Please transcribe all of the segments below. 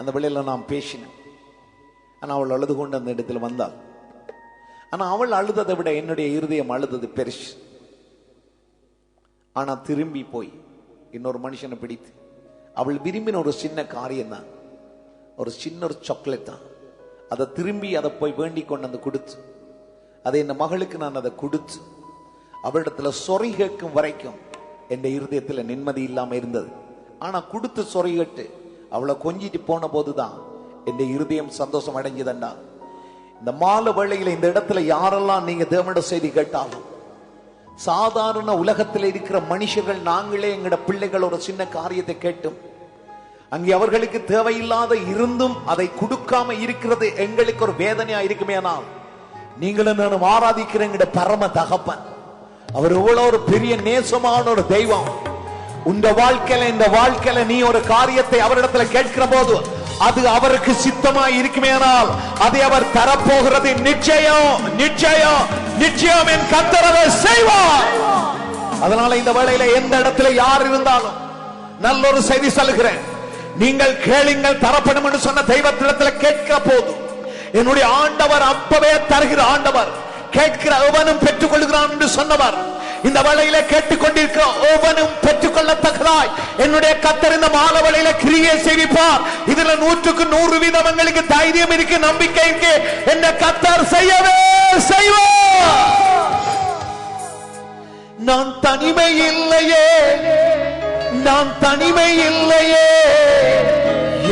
அந்த வேளையில நான் பேசினேன். ஆனா அவள் அழுது கொண்டு அந்த இடத்துல வந்தாள். ஆனா அவள் அழுததை விட என்னுடைய இருதயம் அழுதது பெருசு. ஆனா திரும்பி போய் இன்னொரு மனுஷனை பிடித்து அவள் விரும்பின ஒரு சின்ன காரியம் தான், ஒரு சின்ன ஒரு சாக்லேட் தான். அதை திரும்பி அதை போய் வேண்டிக் கொண்டு வந்து கொடுத்து, அதை என் மகளுக்கு நான் அதை கொடுத்து அவளிடத்துல சொறி கேட்கும் வரைக்கும் என் இருதயத்துல நிம்மதி இல்லாம இருந்தது. ஆனா கொடுத்து சொறி கேட்டு அவளை கொஞ்சிட்டு போன போதுதான் என் இருதயம் சந்தோஷம் அடைஞ்சதண்டா. இந்த மாலை வேளையில இந்த இடத்துல யாரெல்லாம் நீங்க தேவனுடைய செய்தி கேட்டாலும், சாதாரண உலகத்தில் இருக்கிற மனுஷர்கள் நாங்களே எங்கட பிள்ளைகள் ஒரு சின்ன காரியத்தை கேட்டும் அங்கே அவர்களுக்கு தேவையில்லாத இருந்தும் அதை கொடுக்காம இருக்கிறது எங்களுக்கு ஒரு வேதனையா இருக்குமே. ஆனால் நீங்களும் நானும் ஆராதிக்கிற எங்கட பரம தகப்பன், அவர் எவ்வளவு ஒரு பெரிய நேசமான ஒரு தெய்வம். உங்க வாழ்க்கையில இந்த வாழ்க்கையில நீ ஒரு காரியத்தை அவரிடத்துல கேட்கிற போது அது அவருக்கு சித்தமாய் இருக்குமே. ஆனால் அதை அவர் தரப்போகிறது நிச்சயம் நிச்சயம் நிச்சயம். என் கர்த்தர் அதை செய்வார். அதனால இந்த வேளையில எந்த இடத்துல யார் இருந்தாலும் நல்ல ஒரு செய்தி சொல்லுகிறேன். நீங்கள் கேளுங்கள் தரப்படும் என்று சொன்ன தெய்வத்திடத்தில் கேட்கிற போது என்னுடைய ஆண்டவர் அப்பவே தருகிற ஆண்டவர், கேட்கிற எவனும் பெற்றுக் கொள்கிறான் என்று சொன்னவர், இந்த வேளையில கேட்டுக்கொண்டிருக்கிற ஒவ்வொன்றும் பெற்றுக்கொள்ளத்தக்கதாய் என்னுடைய கர்த்தர் இந்த மாலை வேளையில கிரியை செய்விப்பார். இதுல 100% எங்களுக்கு தைரியம் இருக்கு, நம்பிக்கை இருக்கு. என்ற கர்த்தர் செய்யவே செய்வார். நான் தனிமை இல்லையே, நான் தனிமை இல்லையே,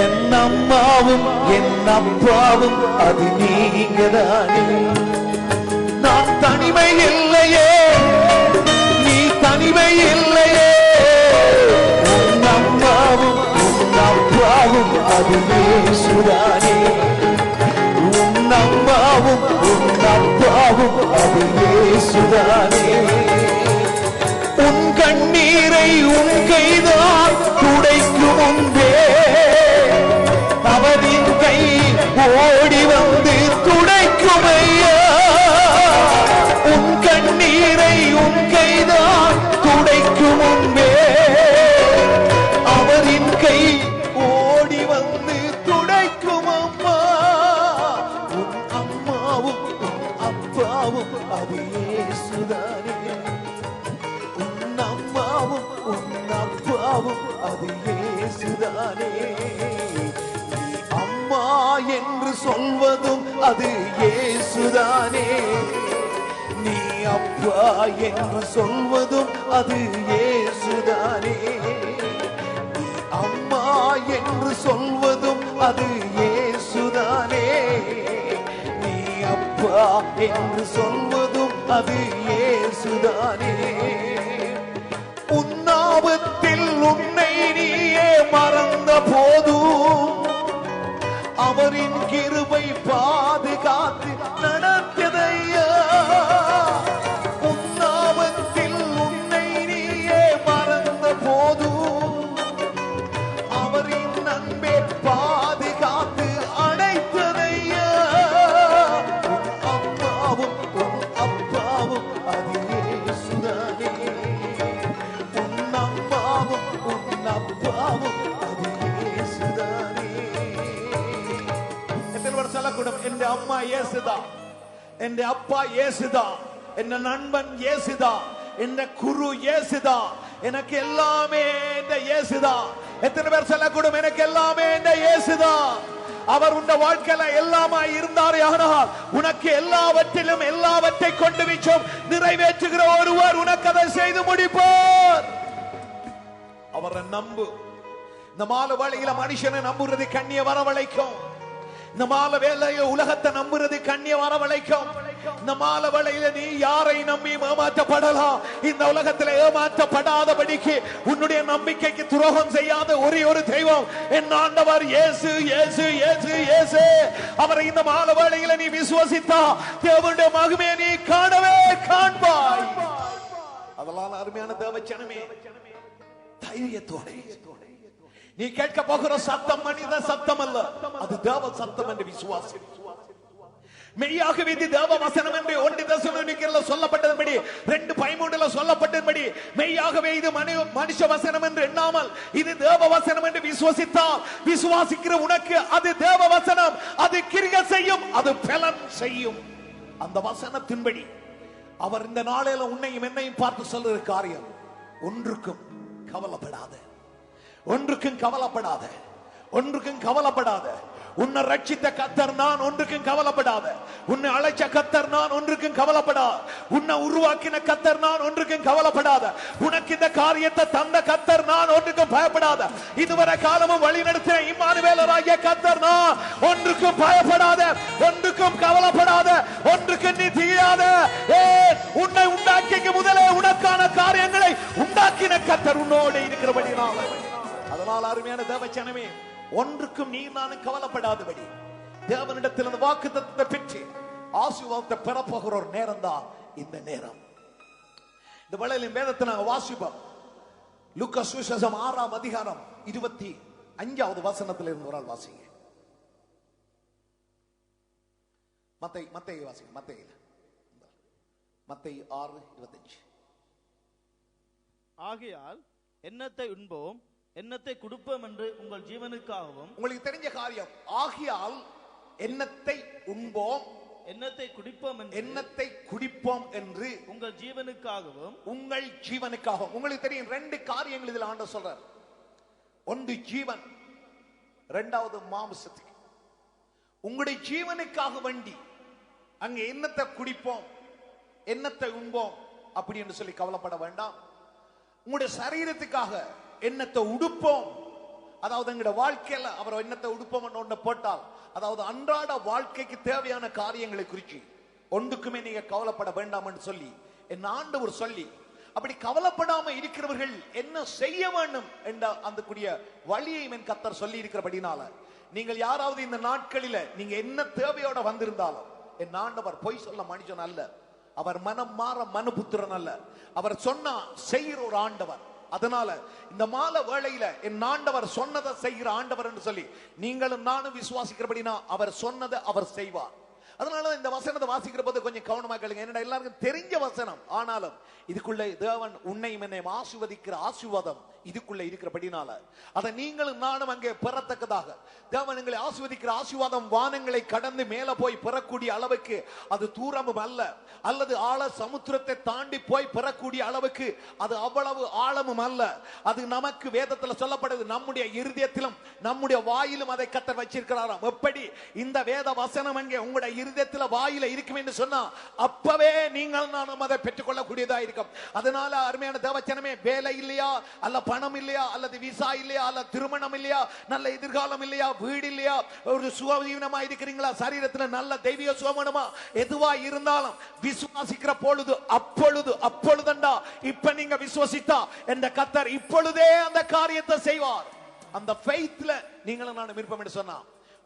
என் அம்மாவும் என் அப்பாவும் அது நீங்கதானே. நான் தனிமை இல்லையே, நீ தனிமை இல்லையே, உன் அம்மாவும் உன் அப்பாவும் அது இயேசுதானே. உன் அம்மாவும் உன் அப்பாவும் அது இயேசுதானே. உன் கண்ணீரை உன் கைதான் துடைக்கும் முன்பே அவரின் கை ஓடி வந்து துடைக்கும் ஐயா. உன் கண்ணீரை உன் கைதான் துடைக்கும் முன்பே அவரின் கை ஓடி வந்து துடைக்கும் அம்மா. உன் அம்மாவும் உன் அப்பாவும் அது இயேசுதானே. உன் அம்மாவும் உன் அப்பாவும் அது இயேசுதானே. நீ அம்மா என்று சொல்வதும் அது இயேசுதானே. நீ அப்பா என்று சொல்வதும் அது இயேசுதானே. நீ அம்மா என்று சொல்வதும் அது இயேசுதானே. நீ அப்பா என்று சொல்வதும் அது இயேசுதானே. உன்னாபத்தில் உன்னை நீயே மறந்த போதும் அவரின் கிருபை பாதுகாத்து நடத்தியதையா. உன்னாபத்தில் உன்னை நீயே மறந்த போதும் அவரின் அன்பே பாதுகாத்து அடைத்ததையா. உன் அம்மாவும் உன் அப்பாவும் அது இயேசுதானே. உன் அம்மாவும் உன் அப்பாவும் அது இயேசுதானே. என் அம்மா இயேசுதா, என் அப்பா இயேசுதா, என் நண்பன் இயேசுதா, என் குரு இயேசுதா, எனக்கு எல்லாமே இந்த இயேசுதா. எத்தனை பேர் சொல்லக்கூடும் எனக்கு எல்லாமே இந்த இயேசுதா. அவர் உன் வாழ்க்கையில எல்லாமா இருந்தாரே, ஆனால் உனக்கு எல்லாவற்றிலும் எல்லாவற்றை கொண்டு விச்சோம் நிறைவேற்றுகிற ஒருவர் உனக்கு அதை செய்து முடிப்பார். அவரை நம்பு. இந்த மாலை வேளையில மனுஷனை நம்புறது கண்ணிய வரவழைக்கும். இந்த மாலை வேளையில உலகத்தை நம்புறது கண்ணிய வரவழைக்கும். இந்த மாலை வேளையில நீ யாரை நம்பி ஏமாற்றப்படலாம். இந்த உலகத்தில் ஏமாற்றப்படாதபடிக்கு உன்னுடைய நம்பிக்கைக்கு துரோகம் செய்யாத ஒரே ஒரு தெய்வம் என் ஆண்டவர் இயேசு இயேசு இயேசு இயேசு. அவரை இந்த மாலை வேளையில நீ விசுவசித்தா தேவனுடைய மகிமையை நீ காணவே காண்பாய். அதெல்லாம் அருமையான தேவச்சனமே, தைரியத்தோட நீ கேட்க போகிற சத்தம் மனித சத்தம் அல்ல, அது தேவ சத்தம் என்று விசுவாசி. மெய்யாகவே இது தேவ வசனம் என்று 1 தெசலோனிக்கேயர்ல சொல்லப்பட்டதுபடி 2:13 சொல்லப்பட்டதுபடி மெய்யாகவே இது மனுஷ வசனம் என்று எண்ணாமல் இது தேவ வசனம் என்று விசுவாசித்தால் விசுவாசிக்கிற உனக்கு அது தேவ வசனம், அது கிரியை செய்யும், அது பலன் செய்யும். அந்த வசனத்தின்படி அவர் இந்த நாளில உன்னையும் என்னையும் பார்த்து சொல்லுற காரியம், ஒன்றுக்கும் கவலைப்படாத, ஒன்றுக்கும் கவலைப்படாத, ஒன்றுக்கும் கவலைப்படாத. உன்னை ரட்சித்த கர்த்தர் நான், ஒன்றுக்கும் கவலைப்படாத. உன்னை அழைச்ச கர்த்தர் நான், ஒன்றுக்கும் கவலைப்படாத. உன்னை உருவாக்கின கர்த்தர் நான், ஒன்றுக்கும் கவலைப்படாத. உனக்கு இந்த காரியத்தை தந்த கர்த்தர் நான், ஒன்றுக்கும் பயப்படாத. இதுவரை காலமும் வழி நடத்தின இம்மானுவேலராகிய கர்த்தர் நான், ஒன்றுக்கும் பயப்படாத, ஒன்றுக்கும் கவலைப்படாத, ஒன்றுக்கும் நீ தீயாத. உன்னை உண்டாக்கிய முதலே உனக்கான காரியங்களை உண்டாக்கின கர்த்தர் உன்னோடு இருக்கிறபடினால. அதனால் அருமையான தேவச்சனமே, ஒன்றுக்கும் நீ நானும் கவலைப்படாதபடி தேவனிடத்தில் அந்த வாக்குத்தத்தத்தை பெற்று ஆசீர்வாதத்தை பெறப்போகிற ஒரு நேரம் தான் இந்த நேரம். இந்த வேளையிலும் வேதத்தை நாங்கள் வாசிப்போம். லூக்கா சுவிசேஷம் 6ஆம் அதிகாரம் 25வது வசனத்தில் இருந்து ஒரு ஆள் வாசிங்க. மத்தேயு வாசிங்க. மத்தேயு 6:25. ஆகையால் எண்ணத்தை உண்போம், எண்ணத்தை குடிப்போம் என்று உங்கள் ஜீவனுக்காகவும். உங்களுக்கு தெரிஞ்ச காரியம். ஆகையால் எண்ணத்தை உண்போம், எண்ணத்தை குடிப்போம் என்று, எண்ணத்தை குடிப்போம் என்று உங்கள் ஜீவனுக்காகவும், உங்கள் ஜீவனுக்காகவும். உங்களுக்கு தெரியும் 2 காரியங்கள் இதில் ஆண்டவர் சொல்றார். ஒன்று ஜீவன், இரண்டாவது மாம்சத்துக்கு. உங்களுடைய ஜீவனுக்காக வேண்டி அங்க எண்ணத்தை குடிப்போம், எண்ணத்தை உண்போம் அப்படி என்று சொல்லி கவலைப்பட வேண்டாம். உங்களுடைய சரீரத்துக்காக எண்ணத்தை உடுப்போம், அதாவது எங்களுடைய வாழ்க்கையில அவர் எண்ணத்தை உடுப்போம் ஒன்று போட்டால், அதாவது அன்றாட வாழ்க்கைக்கு தேவையான காரியங்களை குறித்து ஒன்றுக்குமே நீங்க கவலைப்பட வேண்டாம் என்று சொல்லி என் ஆண்டவர் சொல்லி, அப்படி கவலைப்படாம இருக்கிறவர்கள் என்ன செய்ய வேண்டும் என்ற அந்த கூடிய வழியை என் கர்த்தர் சொல்லி இருக்கிறபடினால, நீங்கள் யாராவது இந்த நாட்களில நீங்க என்ன தேவையோட வந்திருந்தாலும், என் ஆண்டவர் பொய் சொல்ல மனுஷன் அல்ல, அவர் மனம் மாற மனுபுத்திரன் அல்ல, அவர் சொன்னா செய்கிற ஒரு ஆண்டவர். அதனால இந்த மாலை வேளையில என் ஆண்டவர் சொன்னதை செய்கிற ஆண்டவர் என்று சொல்லி நீங்களும் நானும் விசுவாசிக்கிறபடினா அவர் சொன்னதை அவர் செய்வார். அதனால இந்த வசனத்தை வாசிக்கிற போது கொஞ்சம் கவனமா கேளுங்க. என்னடா எல்லாருக்கும் தெரிஞ்ச வசனம், ஆனாலும் இதுக்குள்ள தேவன் உன்னையும் என்னையும் ஆசீர்வதிக்கிற ஆசீர்வாதம் இதுக்குள்ள இருக்கிறபடினால அதை நீங்களும் நானும் அங்கே பெறத்தக்கதாக தேவன் எங்களை ஆசீர்வதிக்கிற ஆசீர்வாதம் வானங்களை கடந்து மேல போய் பெறக்கூடிய அளவுக்கு அது தூரமும் அல்ல, அல்லது ஆழ சமுத்திரத்தை தாண்டி போய் பெறக்கூடிய அளவுக்கு அது அவ்வளவு ஆழமும் அல்ல. அது நமக்கு வேதத்துல சொல்லப்படுது, நம்முடைய இருதயத்திலும் நம்முடைய வாயிலும் அதை கர்த்தர் வச்சிருக்கிறாராம். எப்படி இந்த வேத வசனம் அங்கே உங்களுடைய இருதயத்துல வாயில இருக்கும் என்று சொன்னா அப்பவே நீங்கள் நானும் அதை பெற்றுக்கொள்ளக்கூடியதா இருக்கும். அதனால அருமையான தேவச்சனமே, வேலை இல்லையா, அல்ல பணம் இல்லையா, அல்லது விசா இல்லையா, அல்ல திருமணம் இல்லையா, நல்ல எதிர்காலம் இல்லையா, வீடு இல்லையா, ஒரு சுகவீனமா இருக்கிறீங்களா, சரீரத்துல நல்ல தெய்வீக சுகமனமா, எதுவா இருந்தாலும் விசுவாசிக்கிற பொழுது அப்பொழுதுண்டா இப்ப நீங்க விசுவாசித்தா என்ற கர்த்தர் இப்பொழுதே அந்த காரியத்தை செய்வார். அந்த ஃபெய்த்ல நீங்களும் நான் விருப்பம் என்று சொன்னா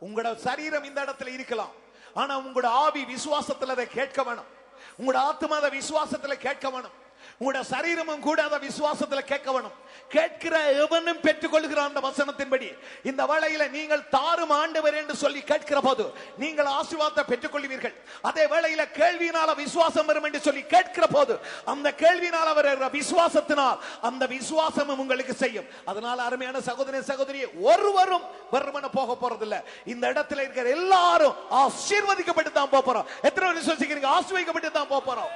உங்களோட சரீரம் இந்த இடத்துல இருக்கலாம், ஆனா உங்களோட ஆவி விசுவாசத்துல அதை கேட்க வேணும், உங்களோட ஆத்மா அதை விசுவாசத்துல கேட்க வேணும், உங்களோட சரீரமும் கூட அதை விசுவாசத்துல கேட்க வேணும். கேட்கிற எவனும் பெற்றுக்கொள்கிறான். அந்த வசனத்தின்படி இந்த வேளையில நீங்கள் தாரும் ஆண்டவர் என்று சொல்லி கேட்கிற போது நீங்கள் ஆசீர்வாதத்தை பெற்றுக்கொள்வீர்கள். அதே வேளையில கேள்வியினால விசுவாசம் வரும் என்று சொல்லி கேட்கிற போது அந்த கேள்வியினால வருகிற விசுவாசத்தினால் அந்த விசுவாசமும் உங்களுக்கு செய்யும். அதனால அருமையான சகோதரனே சகோதரியே, ஒருவரும் வெறுமனே போக போறதில்லை. இந்த இடத்துல இருக்கிற எல்லாரும் ஆசீர்வதிக்கப்பட்டு தான் போறோம். எத்தனை பேர் விசுவாசிக்கிறீங்க? ஆசீர்வதிக்கப்பட்டு தான் போறோம்.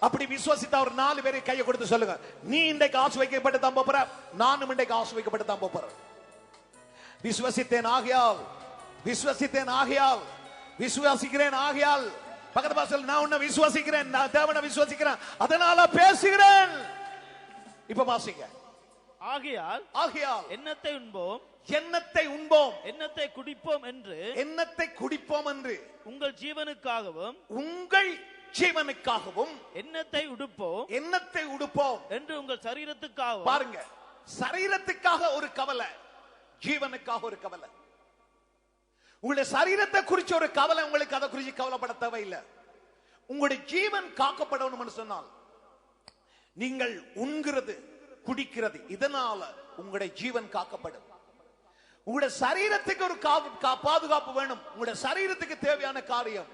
அப்படி விசுவாசித்த ஒரு 4 பேரை கையை கொடுத்து சொல்லுங்க, நீ இன்றைக்கு ஆசீர்வதிக்கப்பட்டு தான் போற, நானும் இன்றைக்கு ஆசீர்வதிக்கப்பட்டு தான் போறேன். விசுவாசித்தேன் ஆகையால், விசுவாசித்தேன் ஆகையால், விசுவாசிக்கிறேன் ஆகையால். பக்கத்து பாசல், நான் உன்னை விசுவாசிக்கிறேன், நான் தேவனை விசுவாசிக்கிறேன், அதனால பேசுகிறேன். இப்ப வாசிங்க. ஆகையால் எண்ணத்தை உண்போம், எண்ணத்தை உண்போம், எண்ணத்தை குடிப்போம் என்று, எண்ணத்தை குடிப்போம் என்று உங்கள் ஜீவனுக்காகவும், உங்கள் ஜீவனுக்காகவும் எண்ணத்தை உடுப்போம், எண்ணத்தை உடுப்போம் என்று உங்கள் சரீரத்துக்காக. பாருங்க, சரீரத்துக்காக ஒரு கவலை, ஜீவனுக்காக ஒரு கவலை. உங்களுடைய சரீரத்தை குறிச்ச ஒரு கவலை, உங்களுக்கு அதை குறிச்சு கவலைப்பட தேவையில்லை. உங்களுடைய ஜீவன் காக்கப்படணும் சொன்னால் நீங்கள் உண்கிறது குடிக்கிறது, இதனால உங்களுடைய ஜீவன் காக்கப்படும். உங்களுடைய சரீரத்துக்கு ஒரு பாதுகாப்பு வேணும். உங்களுடைய சரீரத்துக்கு தேவையான காரியம்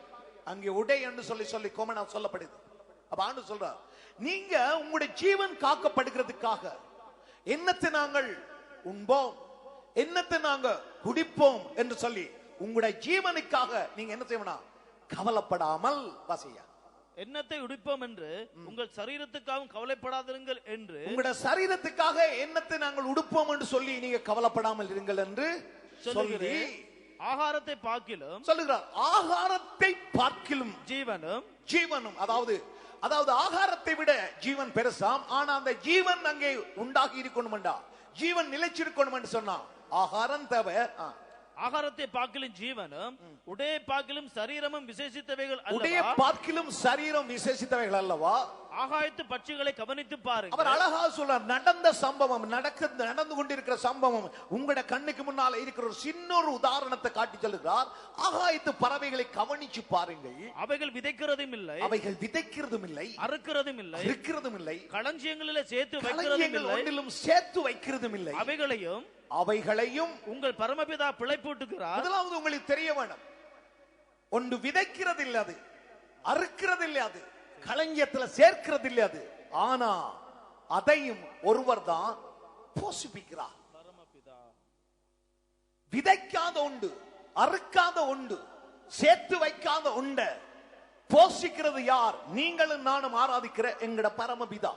அங்கே உடை என்று சொல்லி கோமனா சொல்லப்படுது. அப்ப ஆண்டு சொல்றார், நீங்க உங்களுடைய ஜீவன் காக்கப்படுகிறதுக்காக என்னத்தை நாங்கள் உண்போம், என்னத்தை நாங்க குடிப்போம் என்று சொல்லி உங்களுடைய ஜீவனுக்காக நீங்க என்ன செய்யணும், கவலைப்படாமல் வாசியா. என்னத்தை உடுப்போம் என்று உங்கள் சரீரத்துக்காகவும் கவலைப்படாதிருங்கள் என்று. உங்களுடைய சரீரத்துக்காக என்னத்தை நாங்கள் உடுப்போம் என்று சொல்லி நீங்க கவலைப்படாமல் இருங்கள் என்று சொல்லி ஆகாரத்தை பார்க்கிலும் சொல்லுகிறார். ஆகாரத்தை பார்க்கிலும் ஜீவனும் அதாவது ஆகாரத்தை விட ஜீவன் பெருசாம். ஆனா அந்த ஜீவன் அங்கே உண்டாகி இருக்கணும்டா, ஜீவன் நிலைச்சிருக்கணும் என்று சொன்னா ஆகாரம் தேவை. ஆகாரத்தை பார்க்கிலும் ஜீவனும் உடைய பார்க்கிலும் சரீரமும் விசேஷித்தவைகள். உடைய பார்க்கிலும் சரீரம் விசேஷித்தவைகள் அல்லவா? ஆகாயத்து பட்சிகளை கவனித்து பாருங்க. அவர் அழகா சொல்றார், நடந்த சம்பவம், நடந்து கொண்டிருக்கிற சம்பவம் உங்களோட கண்ணுக்கு முன்னால இருக்கிற ஒரு சின்ன ஒரு உதாரணத்தை காட்டி சொல்லுகிறார். ஆகாயத்து பறவைகளை கவனிச்சு பாருங்கள். அவைகள் விதைக்கிறதும் இல்லை, அறுக்கிறதும் இல்லை, களஞ்சியங்களிலே சேர்த்து வைக்கிறதும் இல்லை. அவைகளையும் உங்கள் பரமபிதா பிழைப்பூட்டுகிறார். முதலாவது உங்களுக்கு தெரிய வேணும், ஒன்று விதைக்கிறது இல்ல, அது அறுக்கிறது இல்ல, அது களஞ்சியத்துல சேர்க்கிறது இல்ல, அது ஆனா அதையும் ஒருவர் தான் போஷிப்பிக்கிறார். விதைக்காத உண்டு, அறுக்காத உண்டு, சேர்த்து வைக்காத உண்ட போஷிக்கிறது யார்? நீங்களும் நானும் ஆராதிக்கிற எங்கட பரமபிதா.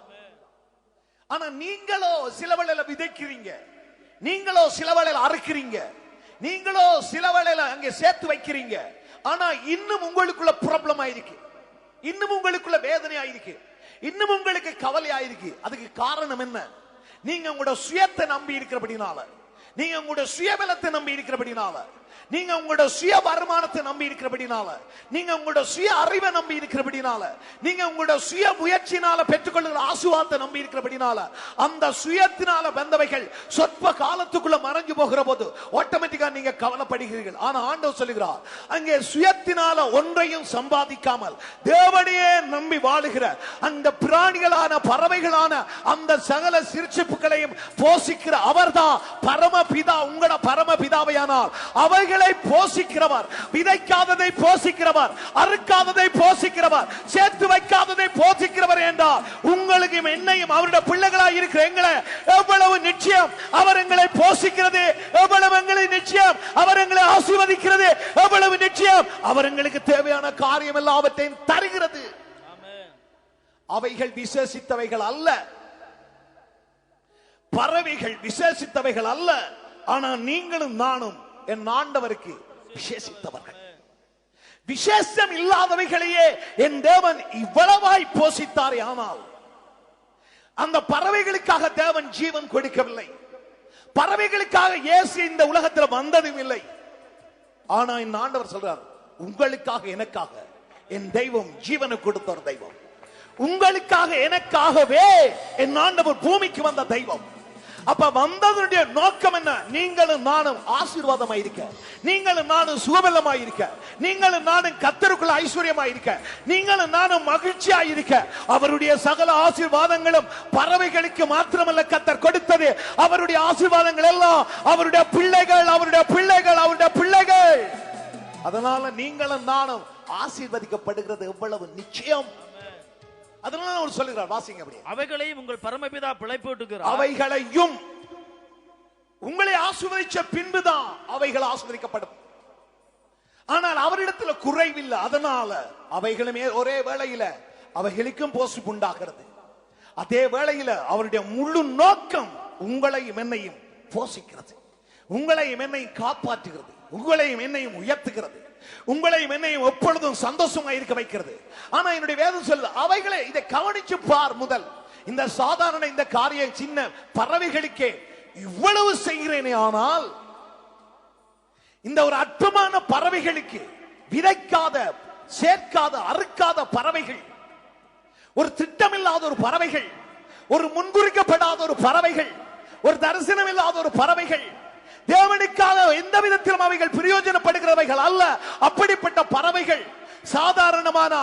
ஆனா நீங்களோ சில வேளையில விதைக்கிறீங்க, நீங்களோ சில வேளையில அறுக்கிறீங்க, நீங்களோ சில வேளையில அங்கே சேர்த்து வைக்கிறீங்க. ஆனா இன்னும் உங்களுக்குள்ள ப்ராப்ளம் ஆயிருக்கு, இன்னும் உங்களுக்குள்ள வேதனை ஆயிருக்கு, இன்னும் உங்களுக்கு கவலை ஆயிருக்கு. அதுக்கு காரணம் என்ன? நீங்க உங்களோட சுயத்தை நம்பி இருக்கிறபடினால, நீங்க உங்களோட சுயபலத்தை நம்பி இருக்கிறபடினால, நீங்க உங்களோட சுய வருமானத்தை நம்பி இருக்கிறபடினால, நீங்க உங்களோட சுய அறிவை நம்பி இருக்கிறபடினால, நீங்க உங்களோட சுய முயற்சியினால பெற்றுக்கொள்ளுகிற ஆசீர்வாதத்தை நம்பி இருக்கிறபடினால, அந்த சுயத்தினால வந்தவைகள் சொற்ப காலத்துக்குள்ள மறைஞ்சு போகிற போது ஆட்டோமேட்டிக்கா நீங்க கவலைப்படுகிறீர்கள். ஆனா ஆண்டவர் சொல்லுகிறார், அங்கே சுயத்தினால ஒன்றையும் சம்பாதிக்காமல் தேவனையே நம்பி வாழுகிற அந்த பிராணிகளான பறவைகளான அந்த சகல சிறுசிப்புகளையும் போஷிக்கிற அவர்தான் பரமபிதா. உங்களோட பரமபிதாவையானால் அவைகளை போஷிக்கிறவர், விதைக்காததை போஷிக்கிறவர், அறுக்காததை போஷிக்கிறவர், சேர்த்து வைக்காததை போஷிக்கிறவர் என்றால் உங்களுக்கு என்னையும் அவருடைய பிள்ளைகளாக இருக்கிற எங்களை எவ்வளவு நிச்சயம் அவர் எங்களை போஷிக்கிறது, எவ்வளவு எங்களை நிச்சயம் அவர் எங்களை ஆசீர்வதிக்கிறது, எவ்வளவு நிச்சயம் அவர் எங்களுக்கு தேவையான காரியம் எல்லாவற்றையும் தருகிறது. அவைகள் விசேஷித்தவைகள் அல்ல, பறவைகள் விசேஷித்தவைகள் அல்ல. ஆனா நீங்களும் நானும் என் ஆண்டவருக்கு விசேஷித்தவர்கள். விசேஷம் இல்லாதவைகளையே என் தேவன் இவ்வளவாய் போஷித்தாரே. ஆனால் அந்த பறவைகளுக்காக தேவன் ஜீவன் கொடுக்கவில்லை, பறவைகளுக்காக இயேசு இந்த உலகத்தில் வந்ததும் இல்லை. ஆனா என் ஆண்டவர் சொல்றார், உங்களுக்காக எனக்காக என் தெய்வம் ஜீவனை கொடுத்த ஒரு தெய்வம், உங்களுக்காக எனக்காகவே என் ஆண்டவர் பூமிக்கு வந்த தெய்வம். அப்ப வந்ததுடைய நோக்கம் என்ன? நீங்களும் நானும் ஆசீர்வாதமாய் இருக்க, நீங்களும் நானும் சுகபலமாய் இருக்க, நீங்களும் நானும் கர்த்தருக்குள்ள ஐஸ்வர்யமாய் இருக்க, நீங்களும் நானும் மகிழ்ச்சியாய் இருக்க. அவருடைய சகல ஆசீர்வாதங்களும் பறவைகளுக்கு மாத்திரமல்ல கர்த்தர் கொடுத்தது. அவருடைய ஆசீர்வாதங்கள் எல்லாம் அவருடைய பிள்ளைகள், அவருடைய பிள்ளைகள், அவருடைய பிள்ளைகள். அதனால நீங்களும் நானும் ஆசீர்வதிக்கப்படுகிறது எவ்வளவு நிச்சயம். அதனால அவர் சொல்லுகிறார், வாசிங்க அப்படியே. அவைகளையும் உங்கள் பரமபிதா பிழைப்பூட்டுகிறார். அவைகளையும் உங்களை ஆசீர்வதிச்ச பின்புதான் அவைகள் ஆசீர்வதிக்கப்படும். ஆனால் அவரிடத்துல குறைவில்லை. அதனால அவைகளுமே ஒரே வேளையில அவைகளுக்கும் போஷிப்பு உண்டாகிறது. அதே வேளையில அவருடைய முழு நோக்கம் உங்களையும் என்னையும் போஷிக்கிறது, உங்களையும் என்னையும் காப்பாற்றுகிறது, உங்களையும் என்னையும் உயர்த்துகிறது, உங்களையும் என்னையும் எப்பொழுதும் சந்தோஷமாக இருக்க வைக்கிறது. ஆனா என்னுடைய வேதம் சொல்லுது, அவைகளை இதை கவனிச்சு பார். முதல் இந்த சாதாரண இந்த காரியம் சின்ன பறவைகளுக்கே இவ்வளவு செய்கிறேனே, ஆனால் இந்த ஒரு அற்பமான பறவைகளுக்கு, விதைக்காத, சேர்க்காத, அறுக்காத பறவைகள், ஒரு திட்டமில்லாத ஒரு பறவைகள், ஒரு முன்குறிக்கப்படாத ஒரு பறவைகள், ஒரு தரிசனம் இல்லாத ஒரு பறவைகள், தேவனுக்காக எந்த விதத்திலும் அவைகள் பிரயோஜனப்படுகிறவைகள் அல்ல. அப்படிப்பட்ட பறவைகள், சாதாரணமான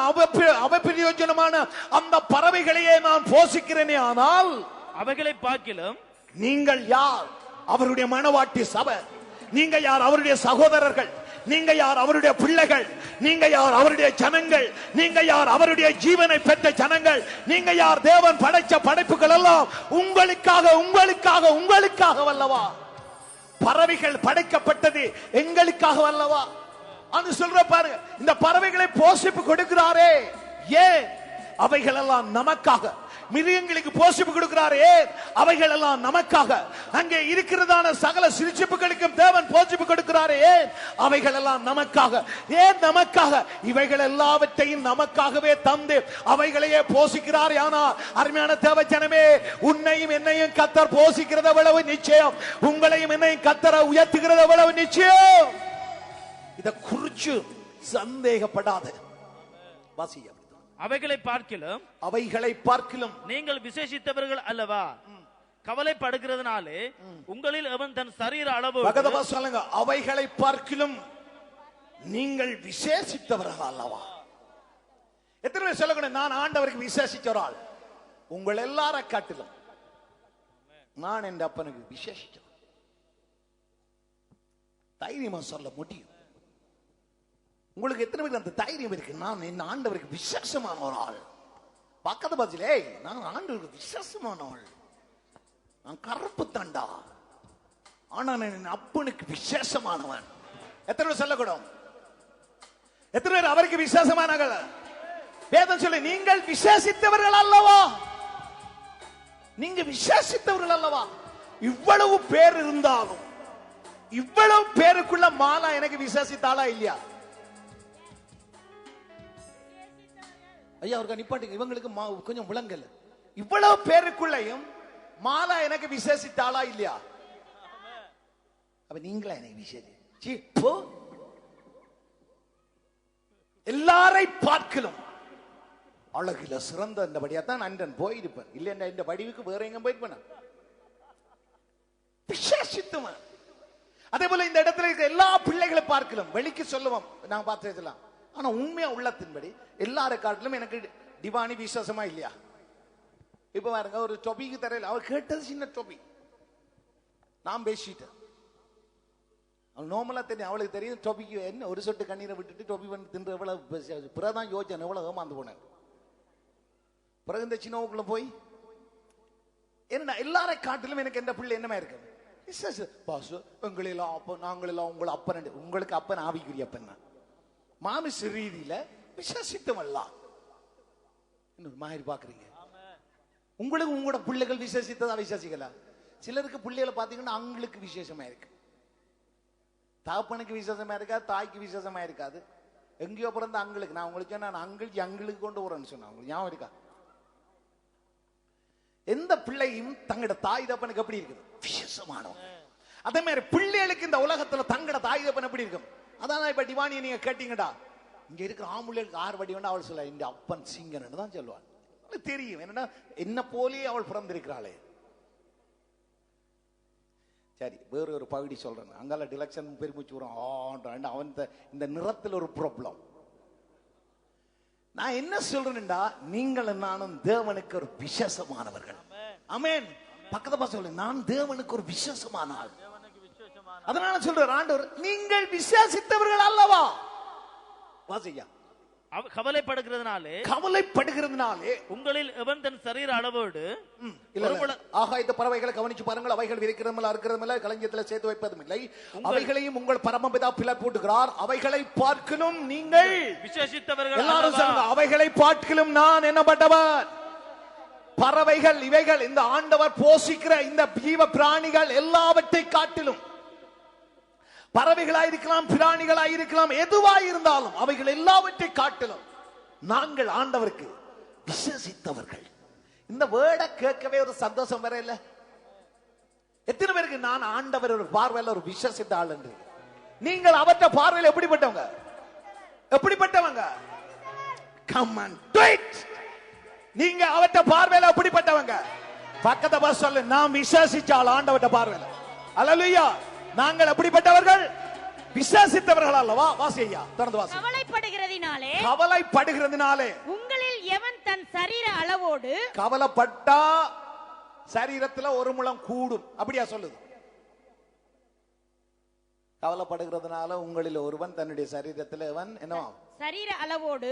அவப்பிரயோஜனமான அந்த பறவைகளையே நான் போஷிக்கிறேனே. ஆனால் அவைகளை பார்க்கிலும் நீங்கள் யார்? அவருடைய மனவாட்டி சபை. நீங்க யார்? அவருடைய சகோதரர்கள். நீங்க யார்? அவருடைய பிள்ளைகள். நீங்க யார்? அவருடைய ஜனங்கள். நீங்க யார்? அவருடைய ஜீவனை பெற்ற ஜனங்கள். நீங்க யார்? தேவன் படைச்ச படைப்புகள் எல்லாம் உங்களுக்காக உங்களுக்காக உங்களுக்காக வல்லவா? பறவைகள் படைக்கப்பட்டது எங்களுக்காக வல்லவா? அது சொல்ற பாருங்க, இந்த பறவைகளை போஷிப்பு கொடுக்கிறாரே ஏன்? அவைகள் எல்லாம் நமக்காக. மிருகங்களுக்கு போஷிப்பு கொடுக்கிறாரே அவைகள் எல்லாம் நமக்காக. அங்கே இருக்கிறதான சகல சிருஷ்டிப்புகளுக்கும் தேவன் போஷிப்பு கொடுக்கிறாரே அவைகள் எல்லாம் நமக்காக. ஏன் நமக்காக? இவைகள் எல்லாவற்றையும் நமக்காகவே தந்து அவைகளையே போஷிக்கிறார். ஆனால் அருமையான தேவ ஜனமே, உன்னையும் என்னையும் கர்த்தர் போஷிக்கிறது எவ்வளவு நிச்சயம், உங்களையும் என்னையும் கர்த்தர் உயர்த்துகிறது எவ்வளவு நிச்சயம். இத குறிச்சு சந்தேகப்படாத. வாசியா, அவைகளை பார்க்கிலும் நீங்கள் விசேஷித்தவர்கள் அல்லவா? கவலைப்படுகிறதுனாலே உங்களில் அவன் தன் சரீர அளவு. சொல்லுங்க, அவைகளை பார்க்கிலும் நீங்கள் விசேஷித்தவர்கள் அல்லவா? எத்தனை பேர் சொல்லக்கூட நான் ஆண்டவருக்கு விசேஷிச்சவரால்? உங்கள் எல்லார காட்டிலும் நான் என் அப்பனுக்கு விசேஷிச்ச. தைரியமா சொல்ல முடியும். உங்களுக்கு எத்தனை பேருக்கு அந்த தைரியம் இருக்கு? நான் என் ஆண்டவருக்கு விசேஷமான ஒரு ஆள். பக்கத்து பாஜிலே, நான் ஆண்டவருக்கு விசேஷமான ஆள். நான் கருப்பு தண்டா, ஆனா நான் என் அப்பனுக்கு விசேஷமானவன். எத்தனை பேர் சொல்லக்கூடும்? எத்தனை பேர் அவருக்கு விசேஷமானவர்கள்? வேதம் சொல்லி நீங்கள் விசேஷித்தவர்கள் அல்லவா? நீங்க விசேஷித்தவர்கள் அல்லவா? இவ்வளவு பேர் இருந்தாலும், இவ்வளவு பேருக்குள்ள மாலா எனக்கு விசேஷித்தாளா இல்லையா? ஐயா அவருக்கு நிப்பாட்டுங்க, இவங்களுக்கு கொஞ்சம் முழங்கல். இவ்வளவு பேருக்குள்ளையும் மாலா எனக்கு விசேஷித்தாளா இல்லையா? அப்ப நீங்களா எனக்கு விசேஷி? எல்லாரை பார்க்கலும் அழகில சிறந்த இந்த படியாத்தான் அண்டன் போயிருப்பேன். இல்ல இந்த வடிவுக்கு வேற எங்க போயிருப்பேன். விசேஷித்துவன். அதே போல இந்த இடத்துல இருக்க எல்லா பிள்ளைகளை பார்க்கலாம், வெளிக்கு சொல்லுவோம் நாங்க பார்த்துக்கலாம். ஆனா உண்மையா உள்ளத்தின்படி எல்லார காட்டிலும் எனக்கு டிவானி விசேஷமா இல்லையா? இப்ப பாருங்க, ஒரு டொபிக்கு தரையில் அவர் கேட்டது சின்ன டொபி, நான் பேசிட்டேன். அவள் நோமலா தெரியும், அவளுக்கு தெரியும் டொபிக்கு என்ன ஒரு சொட்டு கண்ணீரை விட்டுட்டு டொபி வந்து தின்ற எவ்வளவு. பிறதான் யோசிச்சேன் எவ்வளவு ஏமாந்து போனேன். பிறகு இந்த சின்னவுக்குள்ள போய் என்ன எல்லாரை காட்டிலும் எனக்கு எந்த பிள்ளை என்னமா இருக்கு? எங்களெல்லாம் அப்ப நாங்களெல்லாம் உங்களை அப்பன், உங்களுக்கு அப்பன் ஆவிக்குரிய அப்பன். மாமிச ரீதியில விசேஷித்தவல்ல இன்னொரு மாதிரி பாக்குறீங்க. உங்களுக்கு உங்களோட பிள்ளைகள் விசேஷித்ததா விசேஷிக்கல? சிலருக்கு பிள்ளைகளை பாத்தீங்கன்னா அவங்களுக்கு விசேஷமா இருக்கு, தாப்பனுக்கு விசேஷமா இருக்காது, தாய்க்கு விசேஷமா இருக்காது. எங்கேயோ பிறந்த அங்களுக்கு நான் உங்களுக்கு சொன்ன அங்களுக்கு கொண்டு போறேன்னு சொன்னேன். உங்களுக்கு ஞாபகம் இருக்கா? எந்த பிள்ளையும் தங்கட தாய் தப்பனுக்கு எப்படி இருக்குது? விசேஷமானவங்க. அதே மாதிரி பிள்ளைகளுக்கு இந்த உலகத்துல தங்கட தாய் தப்பன் எப்படி இருக்கும்? அதான் இப்ப டிவானியை நீங்க கேட்டீங்கடா, இங்க இருக்கிற ஆம்புலேக்கு 6 வடி வேண்டாம் அவள் சொல்ல இந்த அப்பன் சிங்கன்னு தான் சொல்லுவாள். தெரியும் என்னன்னா என்ன போலே அவள் பிறந்திருக்கிறாளே. சரி, வேற ஒரு பகுதி சொல்றேன். அங்கால டிலக்ஷன் பெருமிச்சு வரும். அவன் இந்த நிறத்தில் ஒரு ப்ராப்ளம். நான் என்ன சொல்றேன்டா, நீங்கள் நானும் தேவனுக்கு ஒரு விசேஷமானவர்கள். ஆமென். பக்கத்துல சொல்லு, நான் தேவனுக்கு ஒரு விசேஷமான ஆள். அதனால சொல்றார் ஆண்டவர், நீங்கள் விசேஷித்தவர்கள் அல்லவா? வாசியா, கவலைப்படுகிறதுனாலே உங்களில் எவன் தன் சரீர அளவோடு. ஆகாயத்து பறவைகளை கவனிச்சு பாருங்கள், அவைகள் விதைக்கிறதுமில்ல, அறுக்கிறதுமில்ல, களஞ்சியத்தில் சேர்த்து வைப்பதும் இல்லை, அவைகளையும் உங்கள் பரமபிதா பிள போட்டுகிறார். அவைகளை பார்க்கலும் நீங்கள் விசேஷித்தவர்கள். எல்லாரும் சொல்லுங்க, அவைகளை பார்க்கலும் நான் என்னப்பட்டவர்? பறவைகள், இவைகள் இந்த ஆண்டவர் போஷிக்கிற இந்த ஜீவ பிராணிகள் எல்லாவற்றை காட்டிலும், பறவைகளாயிருக்கலாம், பிராணிகளாயிருக்கலாம், எதுவாயிருந்தாலும் அவைகள் எல்லாவற்றை காட்டிலும் நாங்கள் ஆண்டவருக்கு விசேஷித்தவர்கள். இந்த வேர்டை கேட்கவே ஒரு சந்தோஷம் வர இல்ல? எத்தனை பேருக்கு நான் ஆண்டவர் ஒரு பார்வையில் ஒரு விசேஷித்த ஆள் என்று? நீங்கள் அவற்றை பார்வையில் எப்படிப்பட்டவங்க? எப்படிப்பட்டவங்க? Come on, do it. நீங்க அவற்றை பார்வையில் எப்படிப்பட்டவங்க? பக்கத்தை பார்த்து சொல்லு, நான் விசேஷித்த ஆள் ஆண்டவற்றை பார்வையில். அல்லேலூயா. நாங்கள் எப்படிப்பட்டவர்கள்? விசேஷித்தவர்கள் அல்லவா? வாசியா, தொடர்ந்து வாசி. கவலைப்படுகிறதினாலே உங்களில் எவன் தன் சரீர அளவோடு. கவலைப்பட்டா சரீரத்துல ஒரு முழம் கூடும், அப்படியா சொல்லுது? கவலைப்படுகிறதுனால உங்களில் ஒருவன் தன்னுடைய சரீரத்தில் அவன் என்னவா சரீர அளவோடு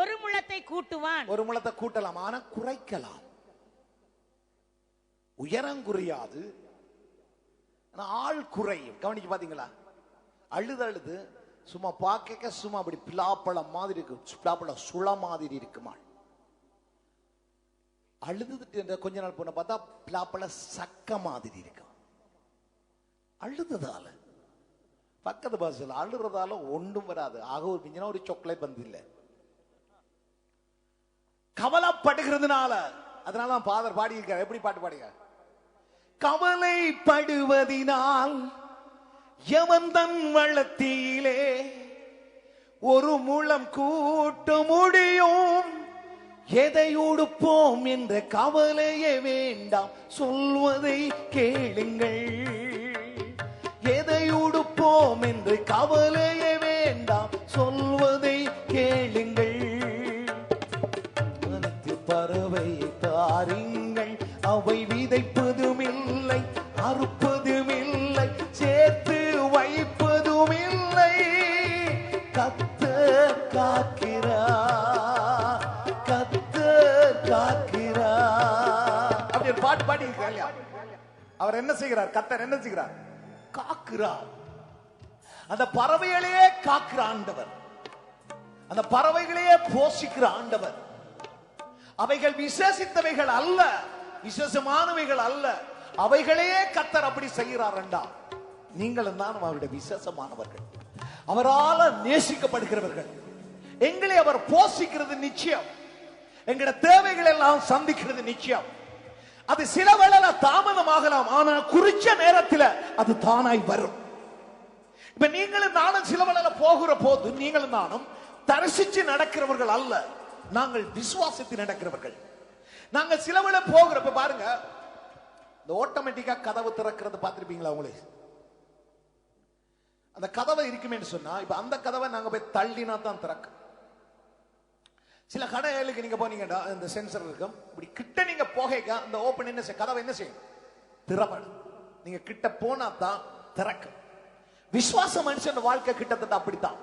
ஒரு முழத்தை கூட்டுவான். ஒரு முழத்தை கூட்டலாம், ஆனா குறைக்கலாம். உயரம் குறையாது, ஆள் குறையும். கவனிச்சு பாத்தீங்களா? அழுது சும்மா பார்க்க சும்மா அப்படி பிலாப்பழம் மாதிரி இருக்கு, பிலாப்பழம் சுள மாதிரி இருக்குமா. அழுதுட்டு கொஞ்ச நாள் போன பார்த்தா பிலாப்பழ சக்க மாதிரி இருக்கும். அழுதுதால பக்கத்து பாசல அழுறதால ஒன்றும் வராது. ஆக ஒரு மிஞ்சினா ஒரு சாக்லேட் வந்து இல்லை. கவலைப்படுகிறதுனால, அதனால ஃபாதர் பாடி இருக்கார். எப்படி பாட்டு பாடுங்க? கவலைப்படுவதினால் எவன் தன் வளத்திலே ஒரு முழம் கூட்ட முடியும். எதை உடுப்போம் என்ற கவலையே வேண்டாம், சொல்வதை கேளுங்கள். எதை உடுப்போம் என்று கவலையே வேண்டாம், சொல்வதை கேளுங்கள். மனத்து பறவை தாருங்கள், அவை விதைப்பதும் இல்லை, அறுப்பதும் இல்லை, சேர்த்து வைப்பதும் இல்லை. கர்த்தர் காக்கிறார், கர்த்தர் காக்கிறார். அப்படி ஒரு பாட்டு பாடி இருக்காங்க. அவர் என்ன செய்கிறார்? கர்த்தர் என்ன செய்கிறார்? காக்கிறார். அந்த பறவைகளையே காக்கிற ஆண்டவர், அந்த பறவைகளையே போஷிக்கிற ஆண்டவர். அவைகள் விசேஷித்தவைகள் அல்ல, விசேஷமானவைகள் அல்ல, அவைகளையே கர்த்தர் அப்படி செய்கிறார். நீங்களும் தான் அவருடைய விசேஷமானவர்கள், அவரால் நேசிக்கப்படுகிறவர்கள். எங்களை அவர் போஷிக்கிறது நிச்சயம், எங்களுடைய தேவைகள் எல்லாம் சந்திக்கிறது நிச்சயம். அது சில வேளை தாமதமாகலாம், ஆனா குறிச்ச நேரத்தில் அது தானாய் வரும். இப்ப நீங்களும் நானும் சில வேளை போகிற போது நீங்களும் நானும் தரிசிச்சு நடக்கிறவர்கள் அல்ல, நாங்கள் விசுவாசத்தில் நடக்கிறவர்கள். நாங்கள் சில வேளை போகிறப்ப பாருங்க, இந்த ஆட்டோமேட்டிக்கா கதவு திறக்கிறது பார்த்திருப்பீங்களா? உங்களுக்கு அந்த கதவை இருக்குமே சொன்னா, இப்ப அந்த கதவை நாங்க போய் தள்ளினா தான் திறக்கும். சில கடைகளுக்கு நீங்க போனீங்கன்னா இந்த சென்சர் இருக்கும், இப்படி கிட்ட நீங்க போக அந்த ஓபன் என்ன செய்யும், கதவை என்ன செய்யும், திறப்படும். நீங்க கிட்ட போனா தான் திறக்கும். விசுவாச மனுஷன் வாழ்க்கை கிட்டத்தட்ட அப்படித்தான்.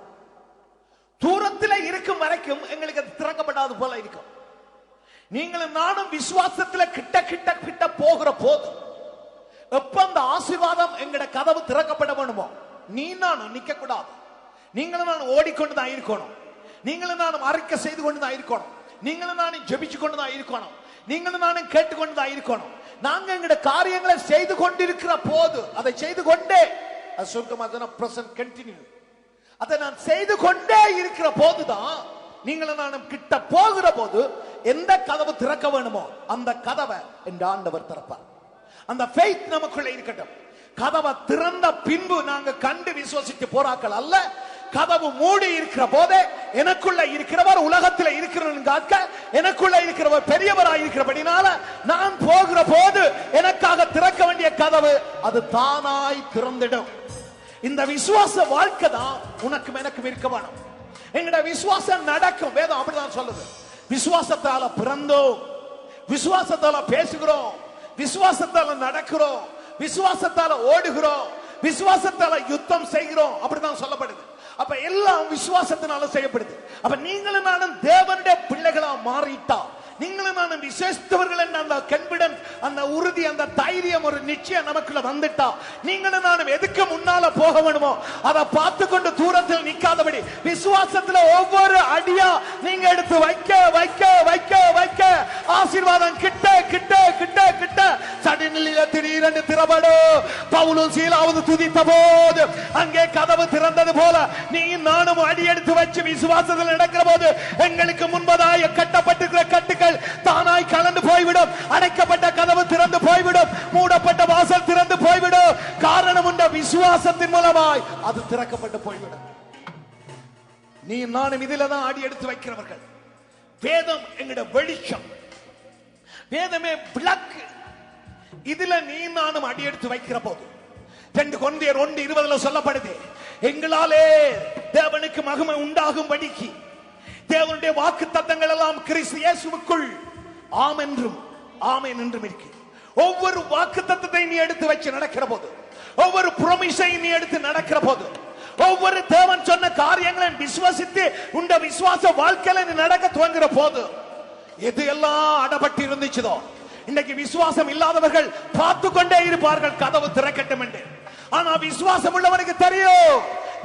தூரத்தில் இருக்கும் வரைக்கும் எங்களுக்கு அது திறக்கப்படாது போல இருக்கும். நீங்களும் நானும் விசுவாசத்துல கிட்ட கிட்ட கிட்ட போகிற போது எப்ப அந்த ஆசீர்வாதம் எங்கட கதவு திறக்கப்பட வேணுமோ, நீ நானும் நிக்க கூடாது. நீங்களும் நானும் ஓடிக்கொண்டுதான் இருக்கணும், நீங்களும் நானும் அறிக்கை செய்து கொண்டுதான் இருக்கணும், நீங்களும் நானும் ஜெபிச்சு கொண்டுதான் இருக்கணும், நீங்களும் நானும் கேட்டுக்கொண்டுதான் இருக்கணும். நாங்க எங்கட காரியங்களை செய்து கொண்டிருக்கிற போது, அதை செய்து கொண்டே அதை நான் செய்து கொண்டே இருக்கிற போதுதான் நீங்களும் நானும் கிட்ட போகிற போது எந்த கதவு திறக்க வேணுமோ அந்த கதவை என்ற ஆண்டவர் திறப்பார். அந்த faith நமக்குள்ள இருக்கட்டும். கதவை திறந்த பின்பு நாங்க கண்டு விசுவாசித்து போராக்கள் அல்ல. கதவு மூடி இருக்கிற போதே எனக்குள்ள இருக்கிறவர் உலகத்தில் இருக்கிறவன், எனக்குள்ள இருக்கிறவர் பெரியவராய் இருக்கிறபடினால நான் போகிற போது எனக்காக திறக்க வேண்டிய கதவு அது தானாய் திறந்திடும். இந்த விசுவாச வாழ்க்கை தான் உனக்கும் எனக்கும் இருக்க வேணும். எங்கட விசுவாசம் நடக்கும். வேதம் அப்படிதான் சொல்லுது. விசுவாசத்தால பிறந்தோம், விசுவாசத்தால பேசுகிறோம், விசுவாசத்தால நடக்கிறோம், விசுவாசத்தால ஓடுகிறோம், விசுவாசத்தால யுத்தம் செய்கிறோம். அப்படிதான் சொல்லப்படுது. அப்ப எல்லாம் விசுவாசத்தினால செய்யப்படுது. அப்ப நீங்களும் நானும் தேவனுடைய பிள்ளைகளா மாறிட்டா, நீங்களும் நானும் விசேஷித்தவர்கள் என்ற அந்த கான்ஃபிடன்ஸ், அந்த உறுதி, அந்த தைரியம், ஒரு நிச்சயம் நமக்குள்ள வந்துட்டா, நீங்களும் நானும் எதுக்கு முன்னால போக வேணுமோ அதை பார்த்து கொண்டு தூரத்தில் நிக்காதபடி விசுவாசத்துல ஒவ்வொரு அடியா நீங்க எடுத்து வைக்க வைக்க வைக்க வைக்க ஆசீர்வாதம் கிட்ட கிட்ட கிட்ட கிட்ட சடனில திடீரென்று திறப்படும். பவுலும் சீலாவது துதித்த போது அங்கே கதவு திறந்தது போல நீ நானும் அடி எடுத்து வச்சு விசுவாசத்தில் நடக்கிற போது எங்களுக்கு முன்பதாக கட்டப்பட்டிருக்கிற கட்டுகள் தானாய் கலந்து போய்விடும். அடைக்கப்பட்ட கதவு திறந்து போய்விடும், மூடப்பட்ட வாசல் திறந்து போய்விடும். காரணம் உண்ட விசுவாசத்தின் மூலமாய் அது திறக்கப்பட்டு போய்விடும். நீ நானும் இதில தான் அடி எடுத்து வைக்கிறவர்கள். வேதம் எங்கட வெளிச்சம், வேதமே விளக்கு. இதுல நீ நானும் அடி எடுத்து வைக்கிற போது 2 கொரிந்தியர் 1:20 சொல்லப்படுது, எங்களாலே தேவனுக்கு மகிமை உண்டாகும்படிக்கு தேவனுடைய வாக்கு தத்தங்கள் எல்லாம் கிறிஸ்து இயேசுவுக்குள் ஆம் என்றும் ஆமென் என்றும் இருக்கு. ஒவ்வொரு வாக்கு தத்தத்தை நீ எடுத்து வச்சு நடக்கிற போது, ஒவ்வொரு ப்ராமிஸை நீ எடுத்து நடக்கிற போது, ஒவ்வொரு தேவன் சொன்ன காரியங்களை விசுவாசித்து உண்ட விசுவாச வாழ்க்கையில நீ நடக்க துவங்குற போது, எது எல்லாம் அடப்பட்டு இருந்துச்சதோ இன்னைக்கு விசுவாசம் இல்லாதவர்கள் பார்த்து கொண்டே இருப்பார்கள் கதவு திறக்கட்டும் என்று. ஆனா விசுவாசம் உள்ளவனுக்கு தெரியும்,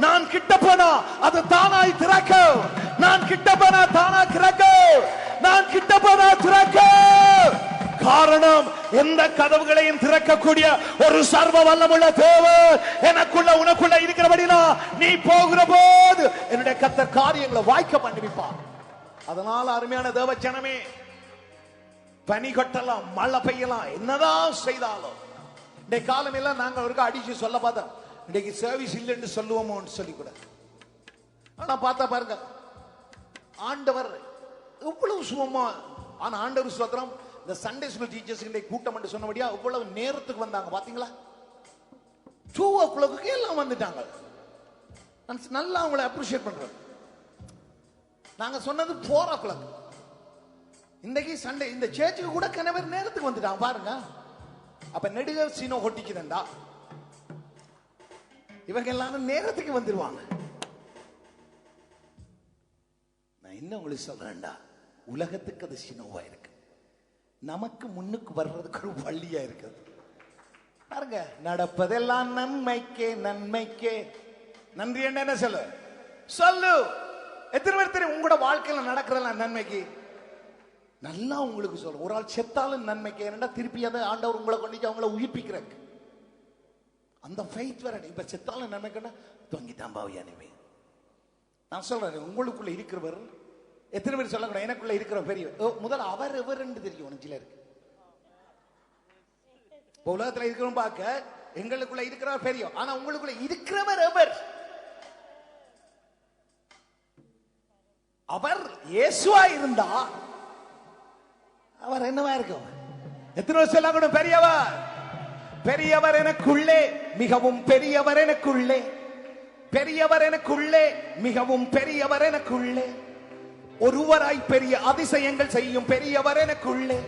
நான் கிட்ட போனா அது தானாய் திறக்கும், நான் கிட்ட போனா தானா திறக்கும், நான் கிட்ட போனா திறக்கும். காரணம், எந்த கதவுகளையும் திறக்கக்கூடிய ஒரு சர்வ வல்லமுள்ள தேவன் எனக்குள்ள உனக்குள்ள இருக்கிறபடினா நீ போகிற போது என்னுடைய கர்த்தர் காரியங்களை வாய்க்க பண்ணிவிப்பார். அதனால அருமையான தேவ ஜனமே, பனி கொட்டலாம், மழை பெய்யலாம், என்னதான் செய்தாலும் இன்றைக்கு காலம் எல்லாம் நாங்க ஒருக்கா அடிச்சு சொல்ல பார்த்தோம், இன்னைக்கு சர்வீஸ் இல்லைன்னு சொல்லுவோமோன்னு சொல்லி கூட. ஆனா பார்த்தா பாருங்க, ஆண்டவர் எவ்வளவு சுகமா. ஆனா ஆண்டவர் ஸ்தோத்திரம், இந்த சண்டே ஸ்கூல் டீச்சர்ஸ் கூட்டம் என்று சொன்னபடியா இவ்வளவு நேரத்துக்கு வந்தாங்க பாத்தீங்களா? 2 o'clock எல்லாம் வந்துட்டாங்க. நல்லா அவங்களை அப்ரிஷியேட் பண்றோம். நாங்க சொன்னது 4 o'clock. இன்னைக்கு சண்டே இந்த சேர்ச்சுக்கு கூட கணவர் நேரத்துக்கு வந்துட்டாங்க பாருங்க. அப்ப நெடுக சீனோ ஒட்டிக்குதா, இவங்க எல்லாரும் நேரத்துக்கு வந்துருவாங்க. நான் என்ன உங்களுக்கு சொல்றேன்டா, உலகத்துக்கு அது சினோவா இருக்கு, நமக்கு முன்னுக்கு வர்றதுக்கு ஒரு வழியா இருக்குது பாருங்க. நடப்பதெல்லாம் நன்மைக்கே நன்மைக்கே நன்றி. என்ன சொல்லு சொல்லு. எத்தனை பேர் தெரியும் உங்களோட வாழ்க்கையில நடக்கிறதெல்லாம் நன்மைக்கு? நல்லா உங்களுக்கு சொல்ல, ஒரு ஆள் செத்தாலும் நன்மைக்கு. என்னடா திருப்பி அதை ஆண்டவர் உங்களை கொண்டு அவங்கள உயிர்ப்பிக்கிறாங்க. அந்த ஃபெய்த் வேற. இப்ப செத்தாலும் நன்மைக்குன்னா தொங்கித்தான் பாவியானவே. நான் சொல்றேன், உங்களுக்குள்ள இருக்கிறவர் எத்தனை பேர் சொல்லக்கூடாது எனக்குள்ள இருக்கிற பெரிய முதல்ல அவர் எவர் என்று தெரியும் உனக்கு சிலருக்கு. உலகத்துல இருக்கிறவங்க பார்க்க எங்களுக்குள்ள இருக்கிறவர் பெரிய, ஆனா உங்களுக்குள்ள இருக்கிறவர் எவர்? அவர் இயேசுவா இருந்தா அவர் என்னவா இருக்கும்? எத்தனை வருஷம் எல்லாம் கூட பெரியவர், பெரியவர் எனக்குள்ளே, மிகவும் பெரியவர் எனக்குள்ளே, பெரியவர் எனக்குள்ளே, மிகவும் பெரியவர் எனக்குள்ளே, ஒருவராய் பெரிய அதிசயங்கள் செய்யும் பெரியவர் எனக்குள்ளே,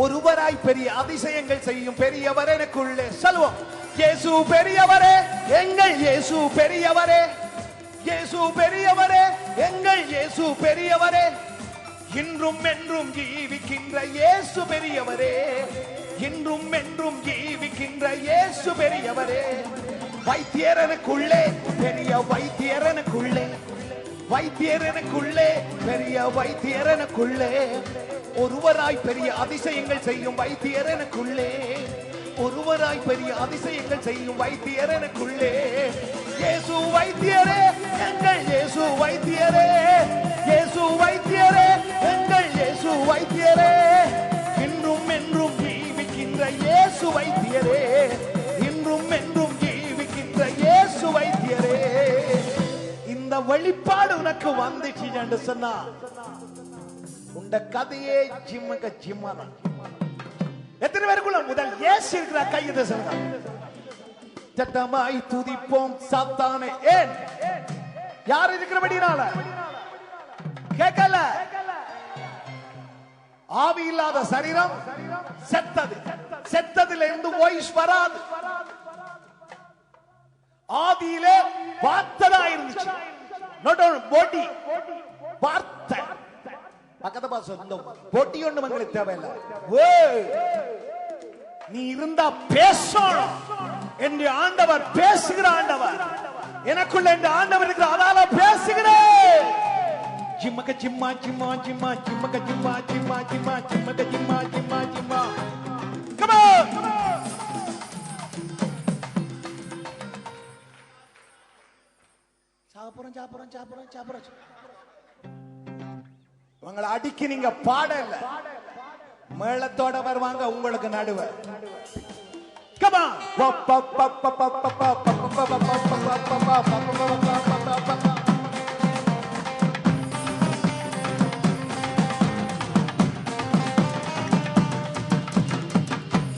ஒருவராய் பெரிய அதிசயங்கள் செய்யும் பெரியவர் எனக்குள்ளே. சொல்லுவோம், இயேசு பெரியவரே, எங்கள் இயேசு பெரியவரே, இயேசு பெரியவரே, எங்கள் இயேசு பெரியவரே, இன்றும் என்றும் ஜீவிக்கின்ற இயேசு பெரியவரே, இன்றும் என்றும் ஜீவிக்கின்ற இயேசு பெரியவரே. வைத்தியர் எனக்குள்ளே, பெரிய வைத்தியர் எனக்குள்ளே, வைத்தியர் எனக்குள்ளே, பெரிய வைத்தியர் எனக்குள்ளே, ஒருவராய் பெரிய அதிசயங்கள் செய்யும் வைத்தியர் எனக்குள்ளே, ஒருவராய் பெரிய அதிசயங்கள் செய்யும் வைத்தியர் எனக்குள்ளே. இயேசு வைத்தியரே, எங்கள் இயேசு வைத்தியரே, இயேசு வைத்தியரே, எங்கள் இயேசு வைத்தியரே, இன்றும் என்றும் ஜீவிக்கின்ற இயேசு வைத்தியரே, இன்றும் என்றும் ஜீவிக்கின்ற இயேசு வைத்தியரே. இந்த வெளிப்பாடு உனக்கு வந்துச்சு என்று சொன்னா உண்ட கதையே ஜிம்மக ஜிம்மதான். எத்தனை பேருக்குள்ள முதல் இயேசு இருக்கிற கையை சொல்லுங்க. சட்டமாய் துதிப்போம் சாத்தானே. ஏன்? யார் இருக்கிறபடினால கேட்கல. ஆவி இல்லாத சரீரம் செத்தது, செத்ததுல இருந்து வாய்ஸ் வராது. ஆதியிலே வார்த்தை இருந்துச்சு, not only body, வார்த்தை. பக்கத்து பாச பொட்டி ஒண்ணு உங்களுக்கு தேவையில்லை. நீ இருந்தா பேசணும் என்று ஆண்டவர் பேசுகிற ஆண்டவர் எனக்குள்ள இந்த ஆண்டவர் இருக்கிற, அதால பேசுகிறேன். ஜிம்மக ஜிம்மா ஜிம்மா ஜிம்மா ஜிம்மக ஜிம்மா ஜிம்மா ஜிம்மா ஜிம்மக ஜிம்மா ஜிம்மா ஜிம்மா. Come on, come on. சாப்பிடுறோம் சாப்பிடுறோம் சாப்பிடுறோம் சாப்பிடுறோம். உங்களை அடிக்க நீங்க பாடல, மேளத்தோட வருவாங்க உங்களுக்கு நடுவ. Come on.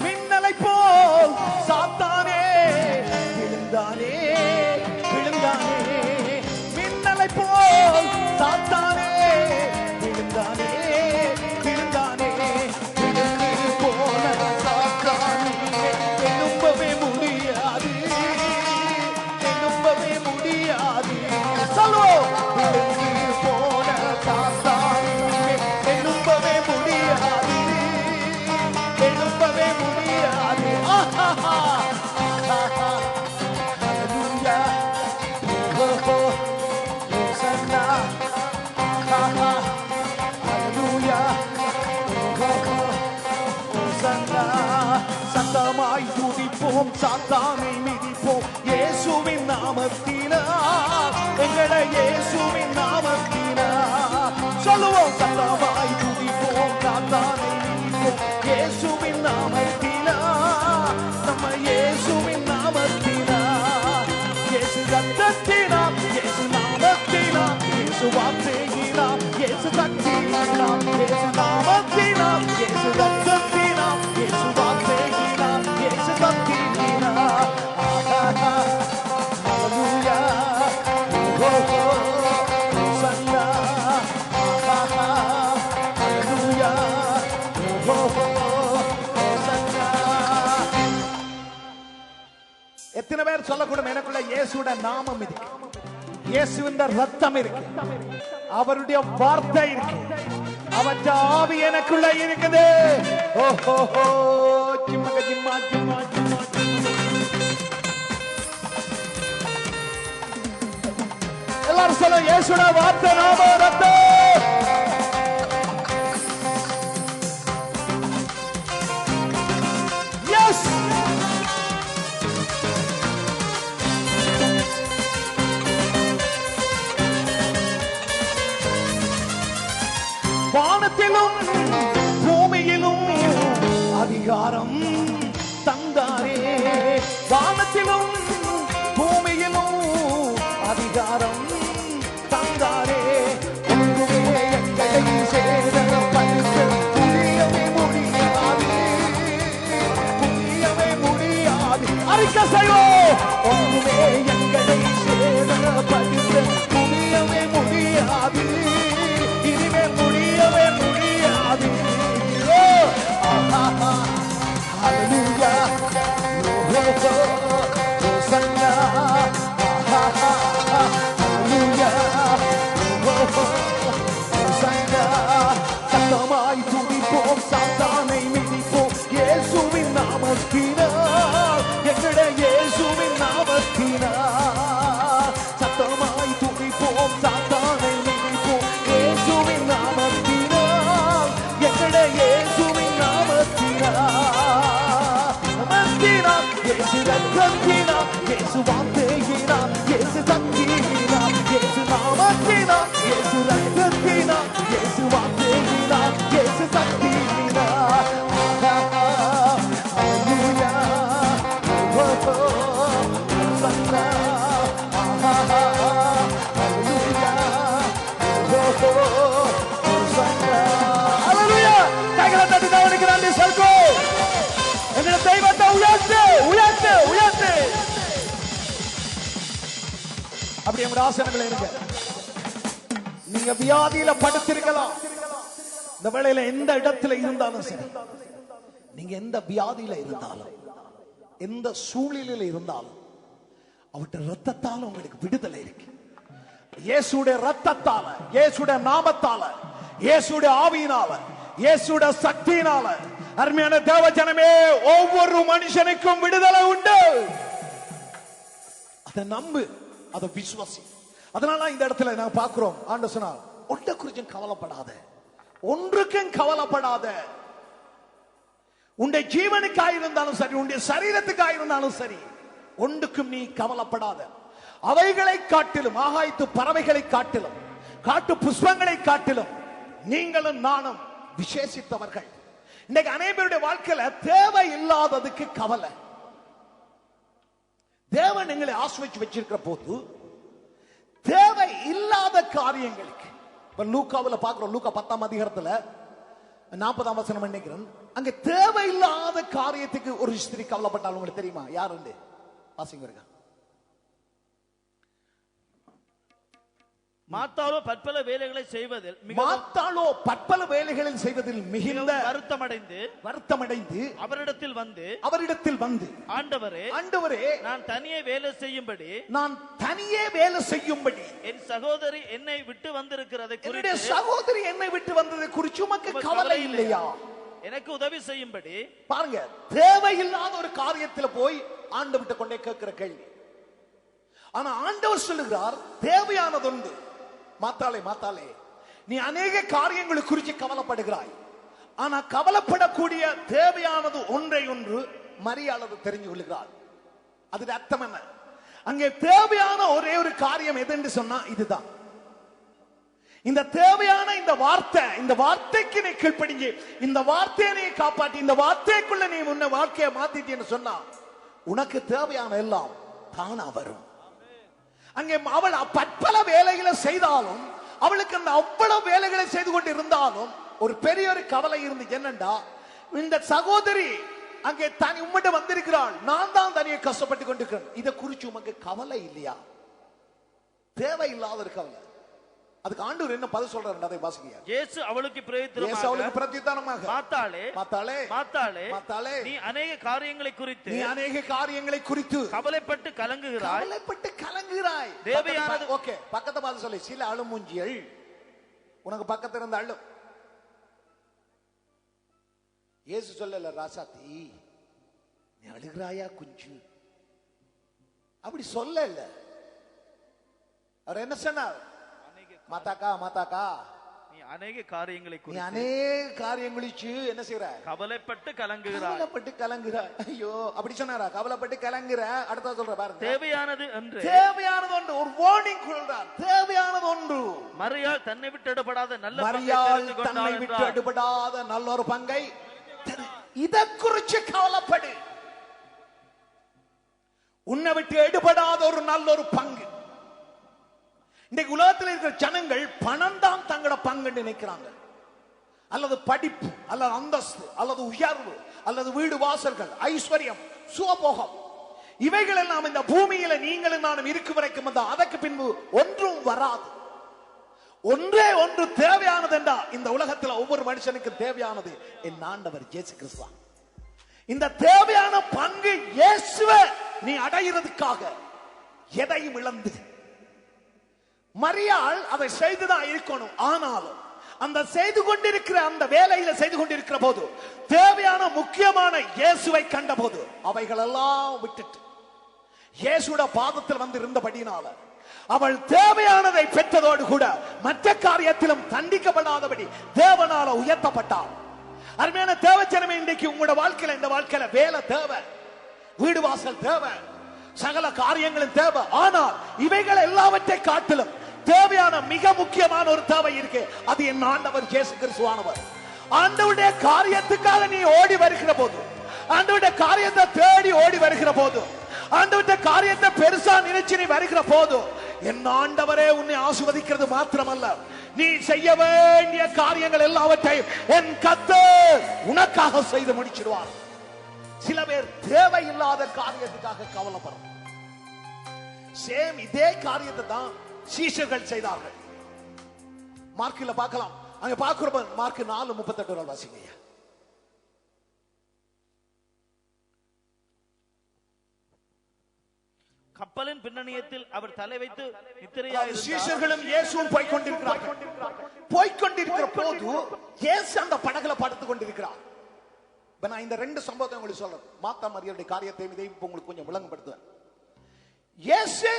மின்னலை போல் சாத்தானே விழுந்தானே விழுந்தானே, மின்னலை போல் சாத்தானே விழுந்தானே விழுந்தானே, விழுந்து போன சாத்தானே எழும்பவே முடியாது போன சாத்தானை எழும்பவே முடியாது, எழும்பவே முடியாது. ஹல்லேலூயா, ஓஹோ, ஹோசன்னா, ஹல்லேலூயா, ஓஹோ, ஹோசன்னா. சத்தமாய் துதிப்போம், சாத்தானை மிதிப்போம், இயேசுவின் நாமத்தினால், எங்களை இயேசுவின் நாமத்தினால் சொல்லுவோம். சத்தமாய் துதிப்போம், சாத்தானை மிதிப்போம், இயேசுவின் நாமத்தினால், நம்ம இயேசுவின் நாமத்தினால், இயேசு ரத்தத்தினால், இயேசு நாமத்தினால், இயேசு வார்த்தையினால், இயேசு சக்தியினால், இயேசு நாமத்தினால், இயேசு ரத்தத்தினால், இயேசு வார்த்தையினால், இயேசு சக்தியினால். ஹல்லேலூயா, ஓஹோ, ஹோசன்னா, ஹல்லேலூயா, ஓஹோ, ஹோசன்னா. எத்தனை பேர் சொல்லக்கூடும், எனக்குள்ள இயேசுட நாமம் இருக்கு, இயேசுவின் ரத்தம் இருக்கு, அவருடைய வார்த்தை இருக்கு, அவற்ற ஆவி எனக்குள்ள இருக்குது. ஓஹோ, ஜிம்மக ஜிம்மா ஜிம்மா ஜிம்மா. எல்லாரும் சொல்ல, இயேசுட வார்த்தை, நாம, ரத்தம். எஸ், வானத்திலும் பூமியிலும் அதிகாரம் தந்தாரே, வானத்திலும் பூமியிலும் அதிகாரம் தந்தாரே. ஒன்றுமே எங்களை சேதப்படுத்த புரியவே முடியாது, புரியவே முடியாது. அறிக்கை செய்வோம். ஒன்றுமே எங்களை சேதப்படுத்த புரியவே முடியாது, இனிமே முடியவே முடியாது. ஹல்லேலூயா, ஓஹோ, ஹோசன்னா, ஹல்லேலூயா, ஓஹோ, ஹோசன்னா. சத்தமாய் துதிப்போம், சாத்தானை மிதிப்போம், இயேசுவின் நாமத்தினால், எங்களுடைய இயேசுவின் நாமத்தினால். சத்தமாய் துதிப்போம், சாத்தானை மிதிப்போம், இயேசுவின் நாமத்தினால், எங்களுடைய இயேசுவின் நாமத்தினால். நாமத்தினால், இயேசு ரத்தத்தினால், இயேசு வார்த்தையினால், இயேசு சக்தியினால், இயேசு நாமத்தினால், இயேசு ரத்தத்தினால், இயேசு வார்த்தையினால், இயேசு சக்தியினால். ஹல்லேலூயா, ஓஹோ, ஹோசன்னா, ஹல்லேலூயா, ஓஹோ, ஹோசன்னா. ஹல்லேலூயா, கைகளை தட்டி தேவனுக்கு நன்றி சொல்லுவோம். எங்களுடைய தெய்வத்தை உயர்த்து, உயர்த்து, உயர்த்து. அப்படி எங்களுடைய ஆசனங்கள் இருக்க. நீங்க வியாதியில படுத்திருக்கலாம், இந்த வேளையில எந்த இடத்துல இருந்தாலும் சரி, நீங்க எந்த வியாதியில இருந்தாலும், எந்த சூழ்நிலையில இருந்தாலும், அவருடைய ரத்தத்தால உங்களுக்கு விடுதலை இருக்கு. இயேசுடைய ரத்தத்தால, இயேசுடைய நாமத்தால, இயேசுடைய ஆவியினால, இயேசுடைய சக்தியினால, அருமையான தேவ ஜனமே, ஒவ்வொரு மனுஷனுக்கும் விடுதலை உண்டு. அதை நம்பு, அதை விசுவாசி. அதனால இந்த இடத்துல நான் பார்க்கிறோம், ஆண்டவர் சொன்னார், ஒன்றை குறிச்சும் கவலைப்படாத, ஒன்றுக்கும் கவலைப்படாத. உன்னுடைய ஜீவனுக்காக இருந்தாலும் சரி, உன்னுடைய சரீரத்துக்காக இருந்தாலும் சரி, ஒன்றுக்கும் நீ கவலைப்படாத. அவைகளை காட்டிலும், ஆகாயத்து பறவைகளை காட்டிலும், காட்டு புஷ்பங்களை காட்டிலும் நீங்களும் நானும் விசேஷித்தவர்கள். இன்னைக்கு அனைவருடைய வாழ்க்கையில தேவை இல்லாததுக்கு கவலை. தேவன் எங்களை ஆசிர்வதிச்சு வச்சிருக்கிற போது தேவை இல்லாத காரியங்களுக்கு, லூக்காவுல பாக்குறோம், லூக்கா 10ஆம் அதிகாரத்துல 40ஆம் வசனம் நினைக்கிறேன், அங்க தேவையில்லாத காரியத்துக்கு ஒரு ஸ்திரீ கவலைப்பட்டாலும் உங்களுக்கு தெரியுமா? யாருண்டு வாசிங்க இருக்கா? மாத்தாளோ பற்பல வேலைகளை செய்வதில் மிகுந்த வருத்தமடைந்து அவரிடத்தில் வந்து ஆண்டவரே நான் தனியே வேலை செய்யும்படி என் சகோதரி என்னை விட்டு வந்திருக்கிறதை குறித்து உமக்கு கவலை இல்லையா? எனக்கு உதவி செய்யும்படி. பாருங்க, தேவையில்லாத ஒரு காரியத்தில் போய் ஆண்டவர்கிட்ட கொண்டே கேட்கிற கேள்வி. ஆனா ஆண்டவர் சொல்லுகிறார், தேவையானது ஒன்று. மாத்தாளே, நீ அநேக காரியங்களை குறித்து கவலைப்படுகிறாய். ஆனா கவலைப்படக்கூடிய தேவையானது ஒன்றை மரியாதை தெரிஞ்சு கொள்கிறார். அதுக்கு அர்த்தம் என்ன? அங்கே தேவையான ஒரே ஒரு காரியம் எது என்று சொன்னா இதுதான். இந்த தேவையான இந்த வார்த்தைக்கு நீ கீழ்ப்படிஞ்சு, இந்த வார்த்தையை நீ காப்பாற்றி, இந்த வார்த்தைக்குள்ள நீ முன்ன வாழ்க்கையை மாத்திட்டேன்னு சொன்னா உனக்கு தேவையான எல்லாம் தானா வரும். அங்கே அவள் பற்பல வேலைகளை செய்தாலும், அவளுக்கு அந்த அவ்வளவு வேலைகளை செய்து கொண்டு இருந்தாலும் ஒரு பெரிய ஒரு கவலை இருந்து என்னண்டா, இந்த சகோதரி அங்கே தனி உம்மிட்ட வந்திருக்கிறாள், நான் தான் தனியை கஷ்டப்பட்டு கொண்டிருக்கிறேன். இதை குறித்து உமக்கு கவலை இல்லையா? தேவையில்லாத ஒரு கவலை. அதுக்கு ஆண்டவர் என்ன பதில் சொல்றாரு? அதை வாசிங்க. இயேசு அவளுக்கு பிரதியுத்தரமாக, மாத்தாளே, நீ அநேக காரியங்களை குறித்து கவலைப்பட்டு கலங்குகிறாய். தேவையானது. ஓகே, பக்கத்தை பார்த்து சொல்லி, சில அழுமூஞ்சியல் உனக்கு பக்கத்துல இருந்து அழும். இயேசு சொல்லல, ராசாத்தி நீ அழுகிறாயா குஞ்சு, அப்படி சொல்லல. அவர் என்ன சொன்னார்? மாதாக்கா நீ அநேக காரியங்களை என்ன செய்ற? கவலைப்பட்டு கலங்குகிறாய். ஐயோ, அப்படி சொன்னாரா? கவலைப்பட்டு கலங்குற. அடுத்த சொல்ற பாருங்க, தேவையானது ஒன்று. ஒரு வார்னிங் கொடுக்கிறார். தேவையானது ஒன்று. மரியாள் தன்னை விட்டு எடுபடாத நல்ல ஒரு பங்கை, இதை குறிச்சு கவலைப்படு. உன்னை விட்டு எடுபடாத ஒரு நல்ல ஒரு பங்கு. இன்றைக்கு உலகத்தில் இருக்கிற ஜனங்கள் பணம் தான் தங்களோட பங்கு நினைக்கிறாங்க. அல்லது படிப்பு, அல்லது அந்தஸ்து, அல்லது உயர்வு, அல்லது வீடு வாசல்கள், ஐஸ்வர்யம், சுகபோகம், இவைகள் எல்லாம் இந்த பூமியில நீங்களும் நானும் இருக்கும் வரைக்கும் அதற்கு பின்பு ஒன்றும் வராது. ஒன்றே ஒன்று தேவையானது என்றா, இந்த உலகத்தில் ஒவ்வொரு மனுஷனுக்கு தேவையானது என் ஆண்டவர் இயேசு கிறிஸ்து. இந்த தேவையான பங்கு இயேசுவை நீ அடைகிறதுக்காக எதையும் இழந்து, மரியாள் அதை செய்துதான் இருக்கணும். ஆனாலும் அந்த செய்து கொண்டிருக்கிற அந்த வேலையில செய்து கொண்டிருக்கிற போது தேவையான முக்கியமான இயேசுவை கண்ட போது அவைகள் எல்லாம் விட்டுட்டு இயேசுட பாதத்தில் வந்து இருந்தபடினால அவள் தேவையானதை பெற்றதோடு கூட மற்ற காரியத்திலும் தண்டிக்கப்படாதபடி தேவனால உயர்த்தப்பட்டாள். அருமையான தேவச்சனமே, இன்றைக்கு உங்களோட வாழ்க்கையில, இந்த வாழ்க்கையில வேலை தேவை, வீடு வாசல் தேவை, சகல காரியங்களும் தேவை. ஆனால் இவைகள் எல்லாவற்றை காட்டிலும் தேவையான மிக முக்கியமான ஒரு தேவை இருக்கு. அது என் ஆண்டவர் இயேசு கிறிஸ்துவானவர். ஆண்டவருடைய காரியத்துக்காக நீ ஓடி வருகிற போது, ஆண்டவருடைய காரியத்தை தேடி ஓடி வருகிற போது, ஆண்டவருடைய காரியத்தை பெருசா நினைச்சு நீ வருகிற போது, என் ஆண்டவரே உன்னை ஆசீர்வதிக்கிறது மாத்திரமல்ல, நீ செய்ய வேண்டிய காரியங்கள் எல்லாவற்றையும் என் கர்த்தர் உனக்காக செய்து முடிச்சிடுவார். சில பேர் தேவையில்லாத காரியத்துக்காக கவலைப்படுறாங்க. சேம் இதே காரியத்தை தான் சீஷர்கள் செய்தார்கள். மார்க்கில் பார்க்கலாம். அங்க பார்க்கிறோம், மார்க் 4:38 வாசிங்க. கப்பலின் பின்னணியத்தில் அவர் தலை வைத்து நித்திரையாயிருந்தார். சீஷர்களும் இயேசுவும் போய்க்கொண்டிருக்கிற போது இயேசு அந்த படகுல படுத்துக் கொண்டிருக்கிறார். நான் இந்த ரெண்டு சம்பவத்தை உங்களுக்கு சொல்றேன். மாத்தா மரியாளுடைய காரியத்தை உங்களுக்கு கொஞ்சம் விளங்கப்படுத்துவேன். இயேசு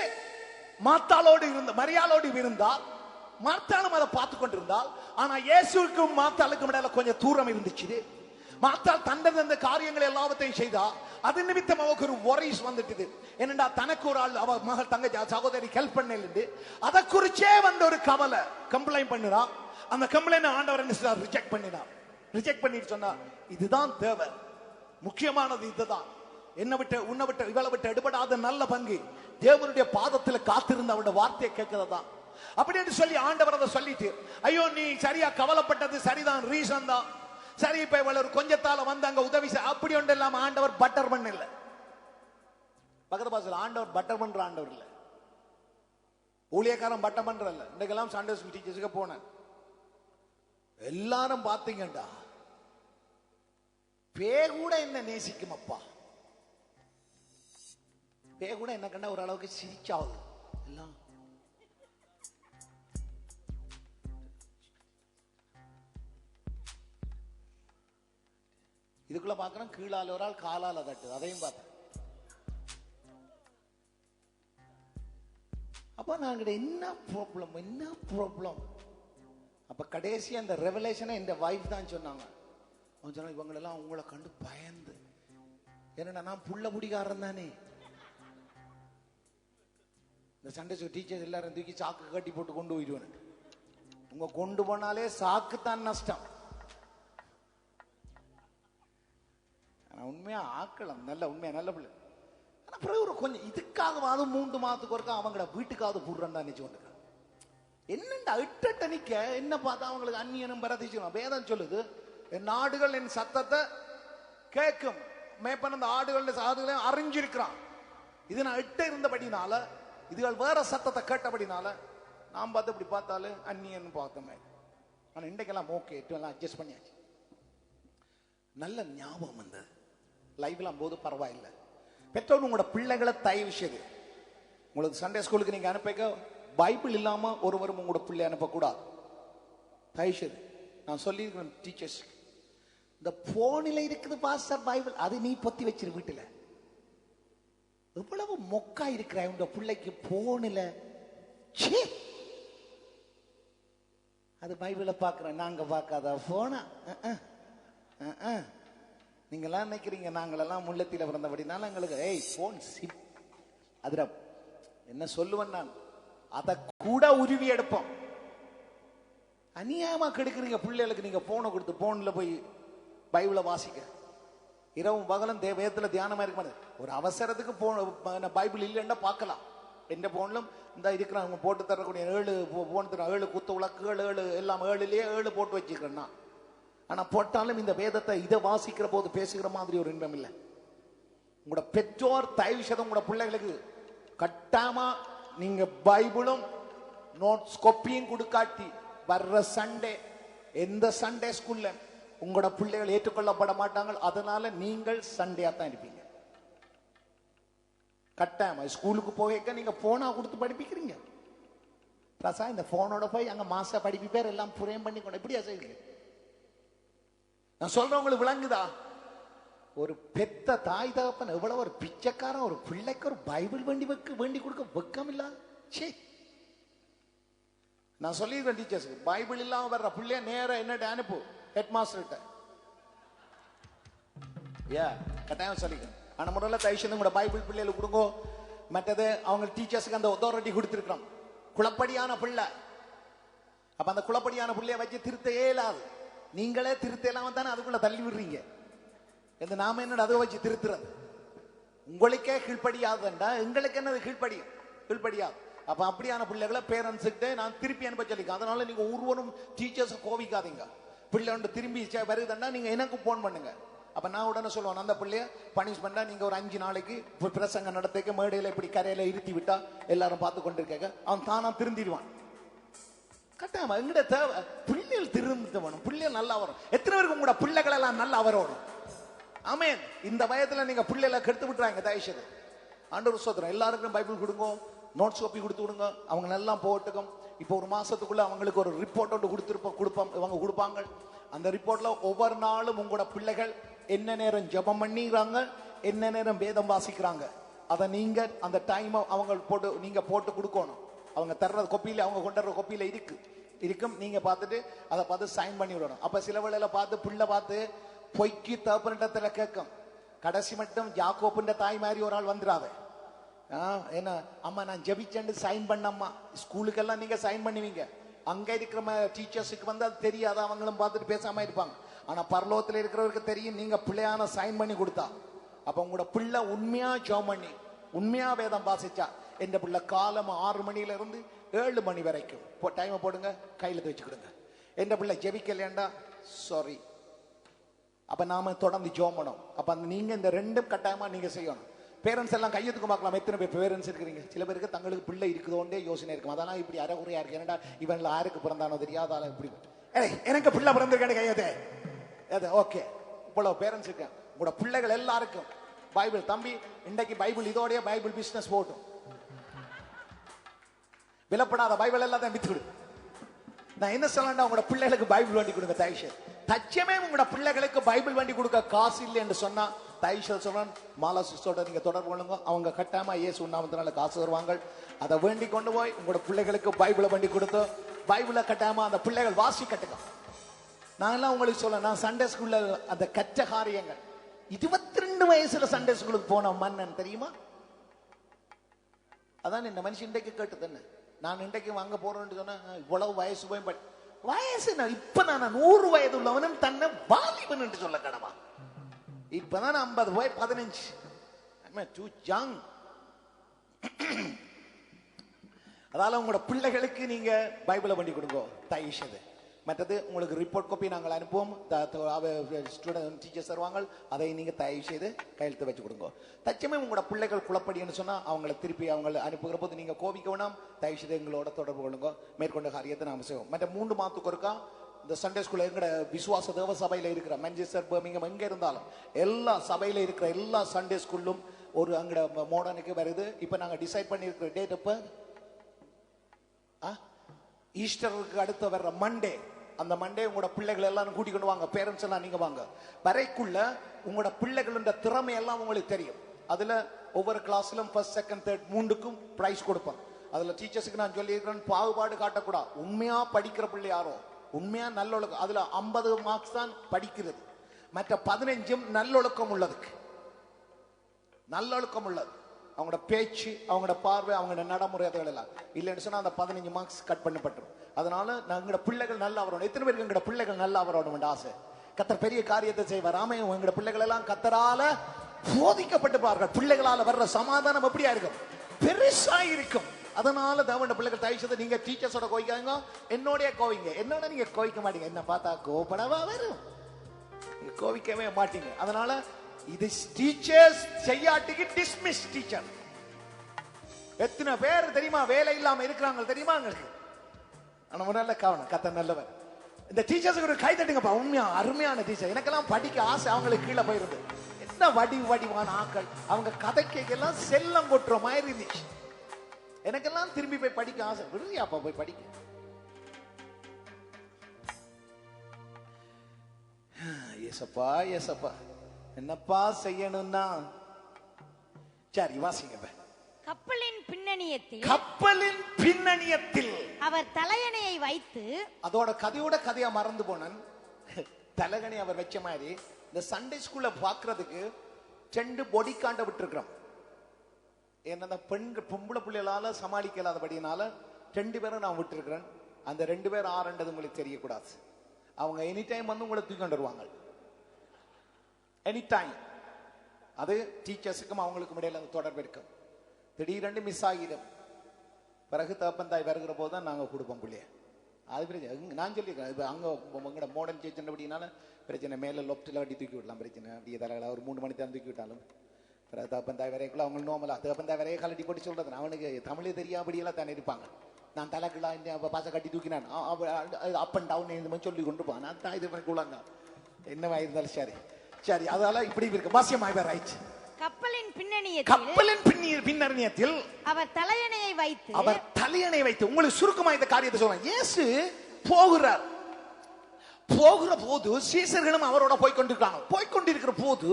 மாத்தாளோடு மரியாளோடு இருந்தால், மாத்தாளும் அதை பார்த்து கொண்டிருந்தால், ஆனா இயேசுக்கும் மாத்தாளுக்கும் இடையில கொஞ்சம் தூரம் இருந்துச்சு. மாத்தாள் தந்த காரியங்கள் எல்லாவற்றையும் செய்தா, அது நிமித்தம் அவருக்கு ஒரு வொரிஸ் வந்துட்டு, என்னடா தனக்கு ஒரு ஆள் அவ மகள் தங்க சகோதரி ஹெல்ப் பண்ணல, அதை குறிச்சே வந்து ஒரு கவலை கம்ப்ளைண்ட் பண்ணுறா. அந்த கம்ப்ளைண்ட் ஆண்டவர் என்ன ரிஜெக்ட் பண்ணினா. ரிஜெக்ட் பண்ணிட்டு சொன்னா, இதுதான் தேவை, முக்கியமானது இதுதான். என்ன விட்டு உன்னை விட்டு இவளை விட்டு எடுபடாத நல்ல பங்கு தேவனுடைய பாதத்தில் காத்திருந்த அவருடைய வார்த்தையை கேட்கிறதான் அப்படின்னு சொல்லி ஆண்டவர் அதை சொல்லிட்டு, ஐயோ நீ சரியா கவலைப்பட்டது சரிதான், ரீசன் தான் சரி, இப்ப இவள் ஒரு கொஞ்சத்தால வந்து அங்க உதவி அப்படி ஒன்று இல்லாம ஆண்டவர் பட்டர் பண்ண இல்ல. பக்கத்து பாசல் ஆண்டவர் பட்டர் பண்ற ஆண்டவர் இல்ல. ஊழியக்காரன் பட்டம் பண்றல. இன்னைக்கெல்லாம் சண்டே ஸ்கூல் டீச்சர்ஸுக்கு போனேன். எல்லாரும் பாத்தீங்கடா, பே கூட என்ன நேசிக்கும் அப்பா. பே கூட என்ன கண்டா ஓரளவுக்கு சிரிச்சாவது எல்லாம். இதுக்குள்ள பாக்குறோம், கீழால ஒரு ஆள் காலால தட்டு, அதையும் பார்த்தேன். அப்ப நாங்க என்ன ப்ராப்ளம். அப்ப கடைசி அந்த ரெவலேஷனை இந்த வைஃப் தான் சொன்னாங்க. அவன் சொன்னா, இவங்களெல்லாம் உங்களை கண்டு பயந்து, என்னன்னா நான் புள்ள புடிக்காரன் தானே. இந்த சண்டே ஸ்கூல் டீச்சர்ஸ் எல்லாரும் தூக்கி சாக்கு கட்டி போட்டு கொண்டு போயிடுவேன். உங்க கொண்டு போனாலே சாக்கு தான் நஷ்டம். உண்மையா ஆக்கலாம், நல்ல உண்மையா நல்ல பிள்ளை. அப்புறம் ஒரு கொஞ்சம் இதுக்காகவாது 3 மாதத்துக்கு ஒருக்கா அவங்கள வீட்டுக்காவது போடுறா நினைச்சு கொண்டு என்னண்டா இட்ட நிக்க என்ன பார்த்தா அவங்களுக்கு அந்நியனும் பரதிச்சும். வேதம் சொல்லுது, என் ஆடுகள் என் சத்தத்தை கேட்கும், மேப்பன் அந்த ஆடுகள் சாதுகளையும் அறிஞ்சிருக்கிறான். இது நான் இட்ட இருந்தபடினால, இதுகள் வேற சத்தத்தை கேட்டபடினால நான் பார்த்து இப்படி பார்த்தாலும் அந்நியன் பார்த்தோமே. ஆனா இன்றைக்கெல்லாம் ஓகே, எல்லாம் அட்ஜஸ்ட் பண்ணியாச்சு. நல்ல ஞாபகம் வந்தது. லைவ்லாம் போது பரவாயில்லை. பெற்றோர் உங்களோட பிள்ளைகளை தயவு செய்து, உங்களுக்கு சண்டே ஸ்கூலுக்கு நீங்க அனுப்பிக்க பைபிள் இல்லாம ஒருவரும் உங்களோட பிள்ளை அனுப்பக்கூடாது. தயவு செய்து நான் சொல்லியிருக்கிறேன் டீச்சர்ஸ், இந்த போனில இருக்குது பாஸ்டர் பைபிள், அது நீ பொத்தி வச்சிரு வீட்டுல. எவ்வளவு மொக்கா இருக்கிற உங்க பிள்ளைக்கு போனில. அது பைபிளை பாக்குறேன், நாங்க பார்க்காத போனா. நீங்களாம் நினைக்கிறீங்க நாங்களெல்லாம் முள்ளத்தில பிறந்தபடினால எங்களுக்கு போன் சிப் அதுல என்ன சொல்லுவேன் நான், அதை கூட உருவி எடுப்போம். அநியாயமா கெடுக்கிறீங்க பிள்ளைகளுக்கு. நீங்க போனை கொடுத்து போன்ல போய் பைபிளை வாசிக்க, இரவும் பகலும் வேதத்துல தியானமா இருக்க. ஒரு அவசரத்துக்கு பைபிள் இல்லைன்னா பார்க்கலாம். எந்த போன்லும் இந்த இருக்கிறாங்க போட்டு தரக்கூடிய 7 குத்து விளக்குகள் 7 எல்லாம் 7லயே 7 போட்டு வச்சுக்கிறேன்னா. ஆனா போட்டாலும் இந்த வேதத்தை இதை வாசிக்கிற போது பேசுகிற மாதிரி ஒரு இன்பம் இல்லை. உங்களோட பெற்றோர் தயவு செய்து உங்களோட பிள்ளைகளுக்கு கட்டாயமா நீங்க பைபிளும் நோட்ஸ் காப்பியும் கொடுக்காட்டி வர்ற சண்டே எந்த சண்டே ஸ்கூல்ல உங்களோட பிள்ளைகள் ஏற்றுக்கொள்ளப்பட மாட்டாங்க. அதனால நீங்கள் சண்டையா தான் இருப்பீங்க. கட்டாயமா ஸ்கூலுக்கு போக நீங்க போனா கொடுத்து படிப்பிக்கிறீங்க. இந்த போனோட போய் அங்க மாச படிப்பிப்பேர் எல்லாம் புரியம் பண்ணி கொண்டு இப்படியா செய்யுங்க. நான் சொல்றவங்களுக்கு விளங்குதா? ஒரு பெத்த தாய் தகப்பன் எவ்வளவு ஒரு பிச்சைக்காரன் ஒரு பிள்ளைக்கு ஒரு பைபிள் வேண்டி கொடுக்க வெக்கம் இல்லாத. நான் சொல்லியிருக்கேன் டீச்சர்ஸ்க்கு, பைபிள் இல்லாம வர்ற பிள்ளைய நேர என்னட்ட அனுப்பு ஹெட் மாஸ்டர்கிட்ட. கட்டாயம் சொல்லிக்கிறேன். ஆனா முதல்ல தயவுசெய்து கூட பைபிள் பிள்ளைகளுக்கு கொடுங்க. மற்றது அவங்க டீச்சர்ஸுக்கு அந்த அத்தாரிட்டி கொடுத்திருக்கிறோம். குளப்படியான பிள்ளை, அப்ப அந்த குளப்படியான பிள்ளைய வச்சு திருத்த இயலாது. நீங்களே திருத்த இல்லாம தானே அதுக்குள்ள தள்ளி விடுறீங்க. நாம என்ன அதை வச்சு திருத்துறது? உங்களுக்கே கீழ்படியாதுண்டா எங்களுக்கு என்னது கீழ்படியாது. அப்ப அப்படியான பிள்ளைகளை பேரண்ட்ஸுக்கு நான் திருப்பி அனுப்ப சொல்லிக்க. அதனால நீங்க ஒருவரும் டீச்சர்ஸ் கோவிக்காதீங்க. பிள்ளை ஒன்று திரும்பி வருதுன்னா நீங்க எனக்கு போன் பண்ணுங்க. அப்ப நான் உடனே சொல்லுவேன், அந்த பிள்ளைய பனிஷ்மெண்டா நீங்க ஒரு 5 நாளைக்கு பிரசங்க நடத்திக்க மேடையில இப்படி கரையில இருத்தி விட்டா எல்லாரும் பார்த்து கொண்டிருக்க அவன் தானா திருந்திடுவான். கட்டாயமா எங்கிட்ட தேவை பிள்ளைகள் திருந்தவனும், பிள்ளைகள் நல்லா வரும். எத்தனை பேருக்கு உங்களோட பிள்ளைகள் எல்லாம் நல்லா வரணும்? ஆமென். இந்த வயதுல நீங்க பிள்ளைகளை கெடுத்து விட்டுறாங்க. தயவுசெய்து ஆண்டவர் சோதரம் எல்லாருக்கும் பைபிள் கொடுங்க, நோட்ஸ் காப்பி கொடுத்து விடுங்க. அவங்க நல்லா போட்டுக்கும். இப்போ ஒரு மாசத்துக்குள்ள அவங்களுக்கு ஒரு ரிப்போர்ட் ஒன்று இவங்க கொடுப்பாங்க. அந்த ரிப்போர்ட்ல ஒவ்வொரு நாளும் உங்களோட பிள்ளைகள் என்ன நேரம் ஜெபம் பண்ணிக்கிறாங்க, என்ன நேரம் வேதம் வாசிக்கிறாங்க, அதை நீங்க அந்த டைம் அவங்க நீங்க போட்டு கொடுக்கணும். அவங்க தர்ற கொப்பியில அவங்க கொண்டு வர்ற கொப்பியில இருக்கும். நீங்க பார்த்துட்டு அதை பார்த்து சைன் பண்ணி விடணும். அப்ப சில வேளையில பார்த்து பிள்ளை பார்த்து பொய்க்கு தகப்பனிடத்துல கேட்கும். கடைசி மட்டும் யாக்கோப்புன்ற தாய் மாதிரி ஒரு ஆள் வந்துடாத. என்ன அம்மா நான் ஜெபிச்சேன்னு சைன் பண்ணம்மா. ஸ்கூலுக்கெல்லாம் நீங்க சைன் பண்ணுவீங்க. அங்க இருக்கிற டீச்சர்ஸுக்கு வந்து அது தெரியாது, அவங்களும் பார்த்துட்டு பேசாம இருப்பாங்க. ஆனா பரலோகத்துல இருக்கிறவருக்கு தெரியும் நீங்க பிள்ளையான சைன் பண்ணி கொடுத்தா. அப்ப உங்களோட பிள்ளை உண்மையா ஜெபம் பண்ணி உண்மையா வேதம் வாசிச்சா, எந்த பிள்ளை காலம் 6 மணில இருந்து 7 மணி வரைக்கும் டைமை போடுங்க, கையில வச்சுக்கிடுங்க. எந்த பிள்ளை ஜெபிக்கலையாண்டா சாரி. அப்ப நாம தொடர்ந்து ஜெபம் பண்ணணும். அப்ப நீங்க இந்த 2 கட்டாயமா நீங்க செய்யணும். பேரண்ட்ஸ் எல்லாம் கையெழுத்துக்கு பார்க்கலாம். எத்தனை பேர் பேரண்ட்ஸ் இருக்கிறீங்க? சில பேருக்கு தங்களுக்கு பிள்ளை இருக்குதோண்டே யோசனை இருக்கும். அதெல்லாம் இப்படி அறகுறையா இருக்கு. என்னடா இவன்ல யாருக்கு பிறந்தானோ தெரியாதால இப்படி எனக்கு பிள்ளை பிறந்திருக்கேன் கையது. ஓகே, இவ்வளவு பேரண்ட்ஸ் இருக்கேன். உங்களோட பிள்ளைகள் எல்லாருக்கும் பைபிள் தம்பி இன்றைக்கு பைபிள் இதோடைய பைபிள் பிசினஸ் போட்டும். விலப்படாத பைபிள் எல்லாத்தையும் வித்துடு. நான் என்ன சொல்லண்டா, உங்களோட பிள்ளைகளுக்கு பைபிள் வண்டி கொடுங்க தயவுசு. தச்சமே உங்களோட பிள்ளைகளுக்கு பைபிள் வண்டி கொடுக்க காசு இல்லை என்று சொன்னா தயவுசு சொல்றேன், மாலா சிஸ்டரோட நீங்க தொடர்பு கொள்ளுங்க. அவங்க கட்டாம இயேசு நாமத்தினால காசு வருவாங்க. அதை வேண்டி கொண்டு போய் உங்களோட பிள்ளைகளுக்கு பைபிளை வண்டி கொடுத்து பைபிளை கட்டாம அந்த பிள்ளைகள் வாசி கட்டுங்க. நான் எல்லாம் உங்களுக்கு சொல்ல, நான் சண்டே ஸ்கூல்ல அந்த கற்ற காரியங்கள் 22 வயசுல சண்டே ஸ்கூலுக்கு போன மன்னன் தெரியுமா? அதான் இந்த மனுஷன் இன்றைக்கு கேட்டு தானே. நான் இன்றைக்கு வாங்க போறேன்னு சொன்னா இவ்வளவு வயசு போய் வயசு இப்ப நான் 100 வயது உள்ளவனும் தன்னை வாலிபன் என்று சொல்ல கடமா. இப்பதான் 50 போய் 15 too young. அதால உங்களோட பிள்ளைகளுக்கு நீங்க பைபிளை பண்ணி கொடுங்க தயவுசெய்து. மற்றது உங்களுக்கு ரிப்போர்ட் காப்பி நாங்கள் அனுப்புவோம். ஸ்டூடெண்ட் டீச்சர்ஸ் தருவாங்க. அதை நீங்க தயவு செய்து கையெழுத்து வச்சு கொடுங்க. தச்சமே உங்களோட பிள்ளைகள் குழப்படின்னு சொன்னா அவங்களை திருப்பி அவங்களை அனுப்புகிற போது நீங்க கோபிக்க வேணாம். தயவு செய்து எங்களோட தொடர்பு கொள்ளுங்க. மேற்கொண்ட காரியத்தை நாம செய்வோம். மற்ற 3 மாதத்துக்கு ஒருக்கா இந்த சண்டே ஸ்கூல்ல எங்கட விசுவாச தேவ சபையில இருக்கிற மான்செஸ்டர், பர்மிங்ஹாம் எங்க இருந்தாலும் எல்லா சபையில இருக்கிற எல்லா சண்டே ஸ்கூல்லும் ஒரு அங்கட மாடர்னுக்கு வருது. இப்ப நாங்க டிசைட் பண்ணி இருக்கிற டேட் எப்ப? ஈஸ்டருக்கு அடுத்த வர்ற மண்டே. அந்த மண்டே உங்களோட பிள்ளைகள் எல்லாரும் கூட்டிக் கொண்டு வாங்க. பேரண்ட்ஸ் எல்லாம் நீங்க வாங்க. வரைக்குள்ள உங்களோட பிள்ளைகளோட திறமை எல்லாம் உங்களுக்கு தெரியும். அதுல ஒவ்வொரு கிளாஸ்லும் ஃபர்ஸ்ட், செகண்ட், தேர்ட் 3க்கும் பிரைஸ் கொடுப்பேன். அதுல டீச்சர்ஸுக்கு நான் சொல்லி இருக்கிறேன், பாகுபாடு காட்டக்கூடாது. உண்மையா படிக்கிற பிள்ளை யாரோ, உண்மையா நல்லொழுக்கம், அதுல 50 மார்க்ஸ் தான் படிக்கிறது. மற்ற 15 நல்லொழுக்கம் உள்ளதுக்கு. நல்லொழுக்கம் உள்ளது அவங்களோட பேச்சு, அவங்களோட பார்வை, அவங்களோட நடைமுறை எல்லாம் இல்லைன்னு சொன்னா அந்த 15 மார்க்ஸ் கட் பண்ணப்பட்டுரும். அதனால எங்களோட பிள்ளைகள் நல்லா வரணும். எத்தனை பேருக்கு எங்களோட பிள்ளைகள் நல்லா வரணும் ஆசை? கத்தர் பெரிய காரியத்தை செய்வார். ராமையும் எங்களோட பிள்ளைகள் எல்லாம் கத்தரால போதிக்கப்பட்டுப்பார்கள். பிள்ளைகளால வர்ற சமாதானம் எப்படியா இருக்கும்? பெருசா இருக்கும். அதனால தேவனுடைய பிள்ளைகள் தயவுசெய்து நீங்க டீச்சர்ஸோட கோவிக்காங்க, என்னோடய கோவிங்க. என்னோட நீங்க கோவிக்க மாட்டீங்க. என்ன பார்த்தா கோபப்படவா வரும்? நீங்க கோவிக்கவே மாட்டீங்க. அதனால இது டீச்சர்ஸ் செய்யாட்டிக்கு டிஸ்மிஸ் டீச்சர். எத்தனை பேர் தெரியுமா வேலை இல்லாம இருக்கிறாங்க தெரியுமா உங்களுக்கு? ஆனா நல்ல கவனம், கத்த நல்லவர். இந்த டீச்சர்ஸுக்கு ஒரு கை தட்டுங்கப்பா. உண்மையா அருமையான டீச்சர். எனக்கெல்லாம் படிக்க ஆசை, அவங்களுக்கு கீழே போயிருது. என்ன வடிவான ஆக்கள், அவங்க கதை கேட்கலாம் செல்லம் கொட்டுற மாதிரி இருந்துச்சு. எனக்கெல்லாம் திரும்பி போய் படிக்க ஆசை. விடுறியாப்பா போய் படிக்க. ஏசப்பா ஏசப்பா என்னப்பா செய்யணும்னா சரி வாசிங்க. கப்பலின் பின்னணியத்தில், கப்பலின் பின்னணியத்தில் அவர் தலையணையை வைத்து, அதோட கதையா மறந்து போனன். தலைகணி அவர் வச்ச மாதிரி இந்த சண்டே ஸ்கூல்ல பாக்குறதுக்கு 2 பொடி காண்ட விட்டு இருக்கிறோம். ஏன்னா பெண்கள் பொம்பளை பிள்ளைகளால சமாளிக்க இல்லாதபடினால 2 பேரும் நான் விட்டு இருக்கிறேன். அந்த 2 பேர் ஆறுன்றது உங்களுக்கு தெரியக்கூடாது. அவங்க எனி டைம் வந்து உங்களை தூக்கி கொண்டு வருவாங்க. Any time. அது டீச்சர்ஸுக்கும் அவங்களுக்கும் இடையில அந்த தொடர்பு இருக்கும். திடீரென்று மிஸ் ஆகிடும். பிறகு தப்பந்தாய் வருகிற போது தான் நாங்கள் கொடுப்போம் பிள்ளைய. அது பிரச்சனை. நான் சொல்லியிருக்கேன், இப்போ அங்கே உங்களோட மாடர்ன் சேஞ்ச் அப்படின்னால பிரச்சனை. மேலே லொப்டில் வட்டி தூக்கி விடலாம் பிரச்சனை. அப்படியே தலைகளை ஒரு 3 மணி தான் தூக்கி விட்டாலும் பிறகு தப்பந்தாய் வரைக்குள்ள அவங்க நோமலா தப்பந்தாய் வரைய கலட்டி போட்டு சொல்றது. அவனுக்கு தமிழ் தெரியாபடியெல்லாம் தானே இருப்பாங்க. நான் தலைக்குள்ளா பாச கட்டி தூக்கினான் அப் அண்ட் டவுன் இந்த மாதிரி சொல்லி கொண்டு போவான். நான் தான் இது பண்ணி கொள்ளாங்க என்னவா இருந்தாலும் சரி சரி. அதனால இப்படி இருக்கு வாசியமாய் ரைட். கப்பலின் பின்னணியத்தில் அவர் தலையணையை வைத்து, அவர் தலையணை வைத்து. உங்களுக்கு சுருக்கமா இந்த காரியத்தை சொல்றேன். இயேசு போகிறார். போகிற போது சீசர்களும் அவரோட போய்கொண்டிருக்கிற போது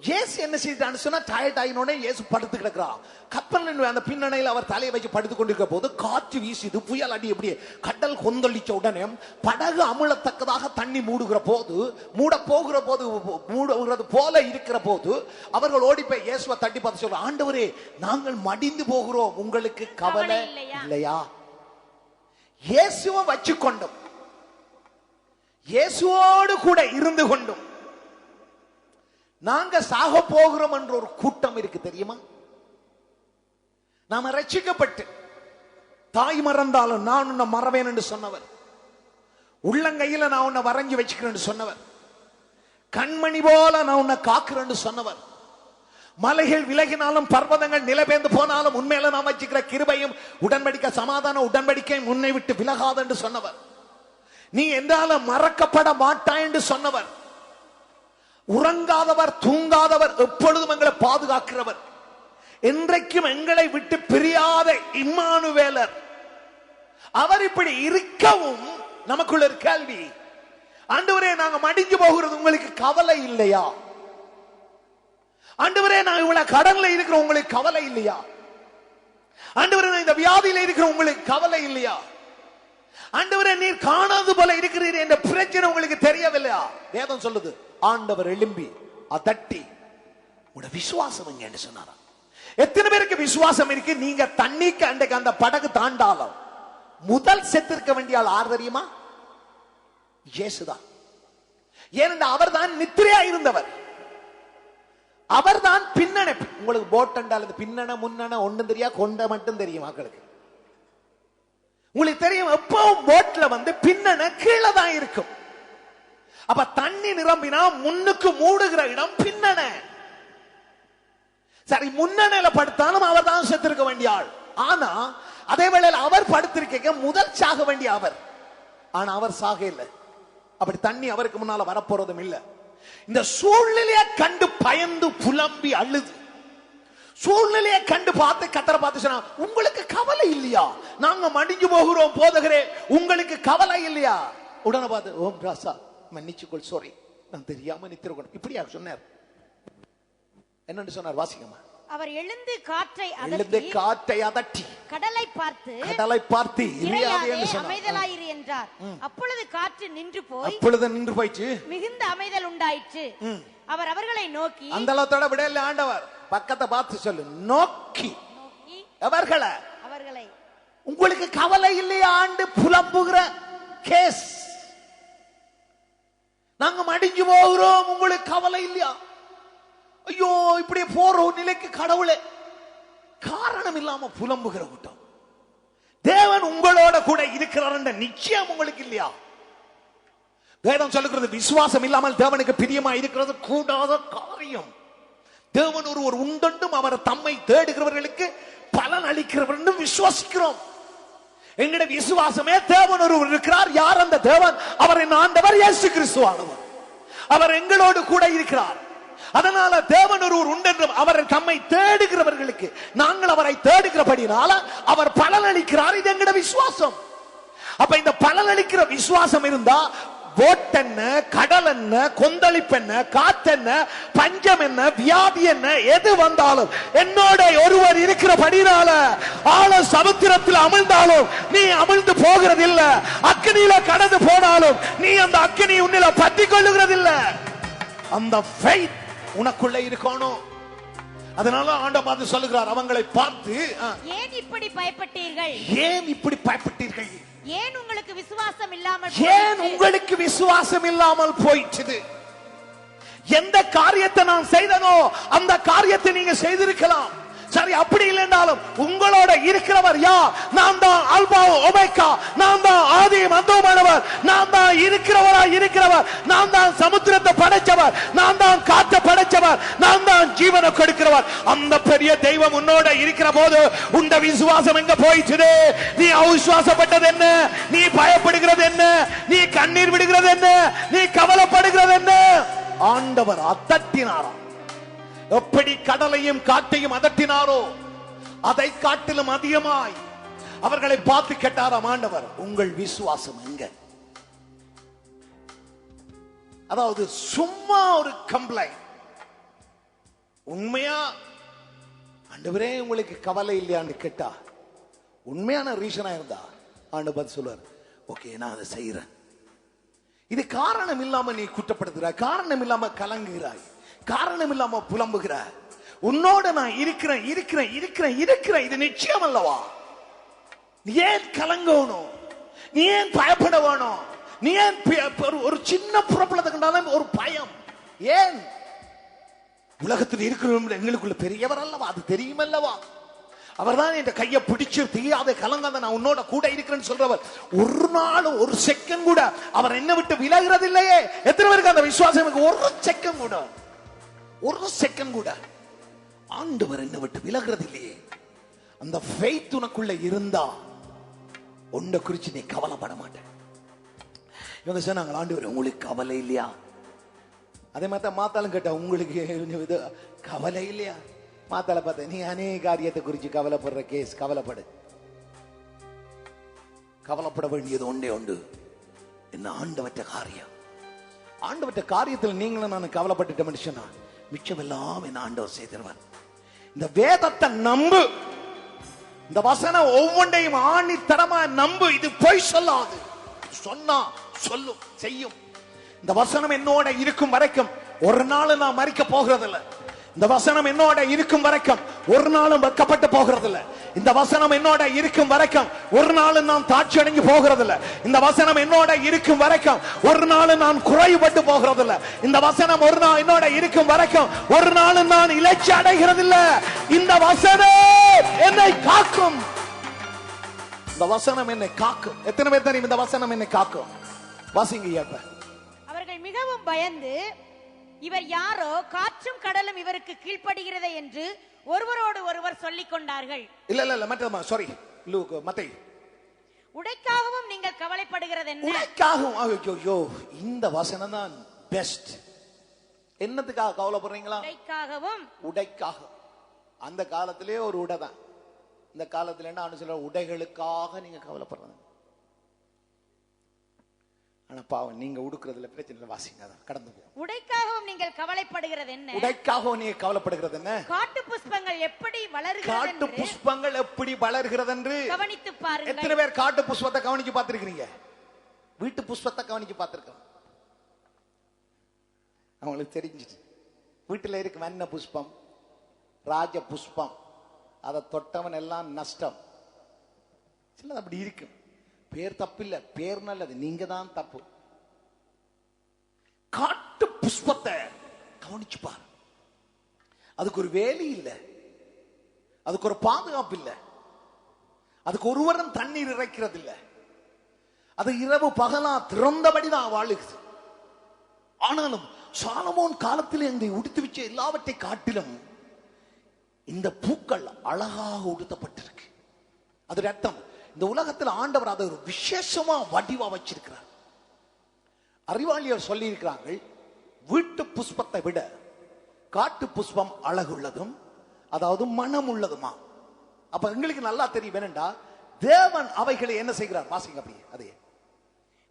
இயேசு என்ன செய்தான்னு சொன்னா டயர்ட் ஆயினோட இயேசு படுத்து கிடக்கிறார். கப்பலின் அந்த பின்னணையில் அவர் தலையை வச்சு படுத்துக் கொண்டிருக்கிற போது காற்று வீசிது, புயல் அடி அப்படியே கடல் கொந்தளிச்ச உடனே படகு அமுழத்தக்கதாக தண்ணி மூடுகிற போது, மூடுகிறது போல இருக்கிற போது அவர்கள் ஓடி போய் இயேசுவை தட்டி பார்த்து சொல்ற, ஆண்டவரே நாங்கள் மடிந்து போகிறோம், உங்களுக்கு கவலை இல்லையா? இயேசுவை வச்சு கொண்டும் இயேசுவோடு கூட இருந்து கொண்டும் நாங்க சாக போகிறோம் என்ற ஒரு கூட்டம் இருக்கு தெரியுமா? நாம ரட்சிக்கப்பட்டு தாய் மறந்தாலும் நான் உன்னை மறவேன் என்று சொன்னவர், உள்ளங்கையில நான் உன்னை வரைஞ்சி வச்சுக்கிறேன் சொன்னவர், கண்மணி போல நான் உன்னை காக்கிறேன் சொன்னவர், மலைகள் விலகினாலும் பர்வதங்கள் நிலைபெயர்ந்து போனாலும் உண்மையில நாம் வச்சுக்கிற கிருபையும் உடன்படிக்கை சமாதான உடன்படிக்கையும் உன்னை விட்டு விலகாது என்று சொன்னவர். நீ என்றாலும் மறக்கப்பட மாட்டாய் என்று சொன்னவர். உறங்காதவர், தூங்காதவர், எப்பொழுதும் எங்களை பாதுகாக்கிறவர், என்றைக்கும் எங்களை விட்டு பிரியாத இம்மானுவேலர். அவர் இப்படி இருக்கவும் நமக்குள்ள ஒரு கேள்வி, ஆண்டவரே நாங்க மடிஞ்சு போகிறது உங்களுக்கு கவலை இல்லையா? ஆண்டவரே நான் இவ்வளவு கடன்ல இருக்கிற உங்களுக்கு கவலை இல்லையா? ஆண்டவரே நான் இந்த வியாதியில இருக்கிற உங்களுக்கு கவலை இல்லையா? ஆண்டவரே நீர் காணாது போல இருக்கிறீர் என்ற பிரச்சனை உங்களுக்கு தெரியவில்லையா? வேதம் சொல்லுது, ஆண்டவர் எழும்பி அதட்டி உட விசுவாசம் எங்க சொன்னாரா? எத்தனை பேருக்கு விசுவாசம் இருக்கு? நீங்க தண்ணிக்கு அன்றைக்கு அந்த படகு தாண்டாலும் முதல் செத்திருக்க வேண்டிய ஆள் யார் தெரியுமா? இயேசுதான். ஏனென்றால் அவர் தான் நித்திரையா இருந்தவர். அவர் தான் பின்னணை. உங்களுக்கு போட் என்றால் பின்னணை முன்னணை ஒண்ணும் தெரியா, கொண்ட மட்டும் தெரியும் மக்களுக்கு. உங்களுக்கு தெரியும், எப்பவும் போட்ல பின்னணை கீழே தான் இருக்கும். அப்ப தண்ணி நிரம்பினா முன்னுக்கு மூடுகிற இடம் பின்னணை. சரி, முன்னணியில படுத்தாலும் அவர் தான் செத்திருக்க வேண்டிய ஆள். ஆனா அதே வேளையில் அவர் படுத்திருக்க முதல் சாக வேண்டிய அவர். ஆனா அவர் சாக இல்லை. அப்படி தண்ணி அவருக்கு முன்னால வரப்போறதும் இல்லை. இந்த சூழ்நிலையை கண்டு பயந்து புலம்பி அழுது, சூழ்நிலையை கண்டு பார்த்து கத்தரை பார்த்து சொன்னா, உங்களுக்கு கவலை இல்லையா? நாங்க மடிஞ்சு போகிறோம் போதகரே, உங்களுக்கு கவலை இல்லையா? உடனே பார்த்து, ஓம் ராசா மன்னிச்சுக்கொள், சாரி, நான் தெரியாம நித்திர இப்படியா சொன்னார். என்னன்னு சொன்னார்? வாசிக்கமா. அவர் எழுந்து காற்றை அதட்டி கடலை பார்த்து அமைதலாயிரு என்றார். அப்பொழுது காற்று நின்று போயிற்று, மிகுந்த அமைதல் உண்டாயிற்று. அவர் அவர்களை நோக்கி, அந்த அளவுத்தோட விடல ஆண்டவர், பக்கத்தை பார்த்து சொல்லு, நோக்கி அவர்களை, உங்களுக்கு கவலை இல்லையா ஆண்டு புலம்புகிற கேஸ், நாங்க மடிஞ்சு போகிறோம், உங்களுக்கு கவலை இல்லையா? ஐயோ இப்படி போற நிலைக்கு கடவுளே காரணம் இல்லாம புலம்புகிற கூட்டம். தேவன் உங்களோட கூட இருக்கிறார் என்ற நிச்சயம் உங்களுக்கு இல்லையா? வேதம் சொல்லுகிறது, விசுவாசம் இல்லாமல் தேவனுக்கு பிரியமா இருக்கிறது கூடாத காரியம். தேவன் ஒருவர் உண்டென்றும் அவர் தம்மை தேடுகிறவர்களுக்கு பலன் அளிக்கிறவர் என்று விசுவாசிக்கிறோம். எங்களுடைய விசுவாசமே தேவன் ஒருவர் இருக்கிறார். யார் அந்த தேவன்? அவரின் ஆண்டவர் இயேசு கிறிஸ்துவானவர். அவர் எங்களோடு கூட இருக்கிறார். அதனால தேவன் ஒருவர் உண்டென்றும் அவர் தம்மை தேடுகிறவர்களுக்கு, நாங்கள் அவரை தேடுகிறபடினால அவர் பலன் அளிக்கிறார். இது எங்களுடைய விசுவாசம். அப்ப இந்த பலன் அளிக்கிற விசுவாசம் இருந்தா போட் என்ன, கடல் என்ன, கொந்தளிப்பு என்ன, காத்தென்ன, பஞ்சம் என்ன, வியாதி என்ன, எது வந்தாலும் என்னோட ஒருவர் இருக்கிறபடினால ஆழ சமுத்திரத்தில் அமிழ்ந்தாலும் நீ அமிழ்ந்து போகிறது இல்ல, அக்கினியில கடந்து போனாலும் நீ அந்த அக்கினி உன்னில பற்றி கொள்ளுகிறது இல்ல. அந்த ஃபெய்த் உனக்குள்ள இருக்கணும். அதனால ஆண்டவர் பார்த்து சொல்லுகிறார், அவங்களை பார்த்து, ஏன் இப்படி பயப்பட்டீர்கள்? ஏன் இப்படி பயப்பட்டீர்கள்? ஏன் உங்களுக்கு விசுவாசம் இல்லாமல் ஏன் உங்களுக்கு விசுவாசம் இல்லாமல் போயிடுச்சு? எந்த காரியத்தை நான் செய்தனோ அந்த காரியத்தை நீங்க செய்திருக்கலாம். சரி, அப்படி இல்லைனாலும் உங்களோட இருக்கிறவர் யார்? நான் தான் அல்பா ஒமேகா, நான் தான் ஆதியும் அந்தமுமானவர், நான் தான் இருக்கிறவர், நான் தான் சமுத்திரத்தை படைச்சவர், நான் தான் காற்றை படைச்சவர், நான் தான் ஜீவனை கொடுக்கிறவர். அந்த பெரிய தெய்வம் உன்னோட இருக்கிற போது உண்ட விசுவாசம் எங்க போயிடுச்சு? நீ அவிசுவாசப்பட்டது என்ன? நீ பயப்படுகிறது என்ன? நீ கண்ணீர் விடுகிறது என்ன? நீ கவலைப்படுகிறது என்ன? ஆண்டவர் அதட்டினாராம். எப்படி கடலையும் காட்டையும் அதட்டினாரோ அதை காட்டிலும் அதிகமாய் அவர்களை பார்த்து கேட்டாராம் ஆண்டவர், உங்கள் விசுவாசம் எங்க? அதாவது சும்மா ஒரு கம்ப்ளைண்ட். உண்மையா ஆண்டவரே உங்களுக்கு கவலை இல்லையான்னு கேட்டா, உண்மையான ரீசனா இருந்தா ஆண்டவர் சொல்லுவார், ஓகே நான் அதை செய்யறேன். இது காரணம் இல்லாம நீ குற்றப்படுத்துகிறாய், காரணம் இல்லாம கலங்குகிறாய், காரணம் இல்லாம புலம்புகிற. உன்னோட நான் இருக்கிறேன். இது நிச்சயம் அல்லவா? நீ ஏன் கலங்கணும்? நீ ஏன் பயப்பட வேணும்? நீ ஏன் ஒரு சின்ன புறப்படத்தை கண்டாலும் ஒரு பயம்? ஏன்? உலகத்தில் இருக்கிற எங்களுக்குள்ள பெரியவர் அல்லவா? அது தெரியும் அல்லவா? அவர் தான் என் கையை பிடிச்சு தீயாத கலங்காத நான் உன்னோட கூட இருக்கிறேன்னு சொல்றவர். ஒரு நாள் ஒரு செகண்ட் கூட அவர் என்ன விட்டு விலகிறது இல்லையே. எத்தனை பேருக்கு அந்த விசுவாசம்? ஒரு செகண்ட் கூட ஆண்டவர் என்னை விட்டு விலகிறது இல்லையே. அந்த ஃபெய்த் உனக்குள்ள இருந்தா உன்னை குறிச்சு நீ கவலைப்பட மாட்டேன். இவங்க சொன்னாங்க, ஆண்டவர் உங்களுக்கு கவலை இல்லையா? அதே மாதிரி மாத்தாலும் கேட்டா, உங்களுக்கு கவலை இல்லையா? மாத்தால பார்த்த, நீ அநேக காரியத்தை குறிச்சு கவலைப்படுற கேஸ், கவலைப்படு. கவலைப்பட வேண்டியது ஒன்றே உண்டு, என்ன ஆண்டவற்ற காரியம். ஆண்டவற்ற காரியத்தில் நீங்களும் நான் கவலைப்பட்டுட்ட மனுஷனா மிச்சம் எல்லாம் என்ன ஆண்டவர் செய்திருவார். இந்த வேதத்தை நம்பு, இந்த வசனம் ஒவ்வொன்றையும் ஆணித்தரமா நம்பு. இது பொய் சொல்லாது, சொன்னா சொல்லும், செய்யும். இந்த வசனம் என்னோட இருக்கும் வரைக்கும் ஒரு நாள் நான் மறிக்க போகிறதில்லை. இந்த வசனம் என்னோட இருக்கும் வரைக்கும் ஒரு நாளும் வெட்கப்பட்டு போகிறதில்லை. இந்த வசனம் என்னோட இருக்கும் வரைக்கும் ஒரு நாள் நான் தாட்சி அடைஞ்சு போகிறதில்லை. இந்த வசனம் என்னோட இருக்கும் வரைக்கும் ஒரு நாள் நான் குறைபட்டு போகிறதில்லை. இந்த வசனம் ஒரு நாள் என்னோட இருக்கும் வரைக்கும் ஒரு நாள் நான் இளைச்சி அடைகிறதில்லை. இந்த வசனம் என்னை காக்கும். இந்த வசனம் என்னை காக்கும். எத்தனை பேர் தெரியும் இந்த வசனம் என்னை காக்கும்? வாசிங்க. அவர்கள் மிகவும் பயந்து, இவர் யாரோ, காற்றும் கடலும் இவருக்கு கீழ்ப்படுகிறதே என்று ஒருவரோடு ஒருவர் சொல்லிக் கொண்டார்கள். இல்ல சாரி, மத்தேயு. உடைக்காகவும் நீங்கள் கவலைப்படுகிறது என்ன? உடைக்காகவும். ஐயோ, இந்த வசனம் தான் பெஸ்ட். என்னத்துக்காக கவலைப்படுறீங்களா? உடைக்காகவும். உடைக்காக. அந்த காலத்திலே ஒரு உடை தான். இந்த காலத்துல என்ன சொல்ற, உடைகளுக்காக நீங்க கவலைப்படுறாங்க. ஆனா பாவம், நீங்க உடுக்குறதுல பிரச்சனை. வாசிங்க, கடந்து போ. உடைக்காகவும் நீங்கள் கவலைப்படுகிறது என்ன? உடைக்காகவும் நீங்க கவலைப்படுகிறது என்ன? காட்டு புஷ்பங்கள் எப்படி வளர்கிறது, காட்டு புஷ்பங்கள் எப்படி வளர்கிறது என்று கவனித்து பாருங்கள். எத்தனை பேர் காட்டு புஷ்பத்தை கவனிச்சு பார்த்திருக்கீங்க? வீட்டு புஷ்பத்தை கவனிச்சு பார்த்திருக்கோம். அவங்களுக்கு தெரிஞ்சிச்சு வீட்டுல இருக்கு வண்ண புஷ்பம், ராஜ புஷ்பம், அதை தொட்டவன் எல்லாம் நஷ்டம். சில அப்படி இருக்கும். பேர் தப்பு இல்ல, பேர் நல்லது, நீங்க தான் தப்பு. காட்டு புஷ்பத்தை கவனிச்சு பாரு. அதுக்கு ஒரு வேலி இல்ல, அதுக்கு ஒரு பாதுகாப்பு இல்ல, அதுக்கு ஒருவரும் தண்ணீர் இறைக்கிறது இல்ல, அது இரவு பகலா திறந்தபடிதான் வாழுது. ஆனாலும் சாலமோன் காலத்தில் எங்களை உடுத்து வச்ச எல்லாவற்றை காட்டிலும் இந்த பூக்கள் அழகாக உடுத்தப்பட்டிருக்கு. அது அர்த்தம், இந்த உலகத்தில் ஆண்டவர் அதை ஒரு விசேஷமா வடிவா வச்சிருக்கிறார். அறிவாளியர் சொல்லி இருக்கிறாங்க, வீட்டு புஷ்பத்தை விட காட்டு புஷ்பம் அழகுள்ளதும், அதாவது மனம் உள்ளதுமா. அப்ப எங்களுக்கு நல்லா தெரியும் என்னண்டா, தேவன் அவைகளை என்ன செய்கிறார்? வாசிங்க அப்படியே. அதே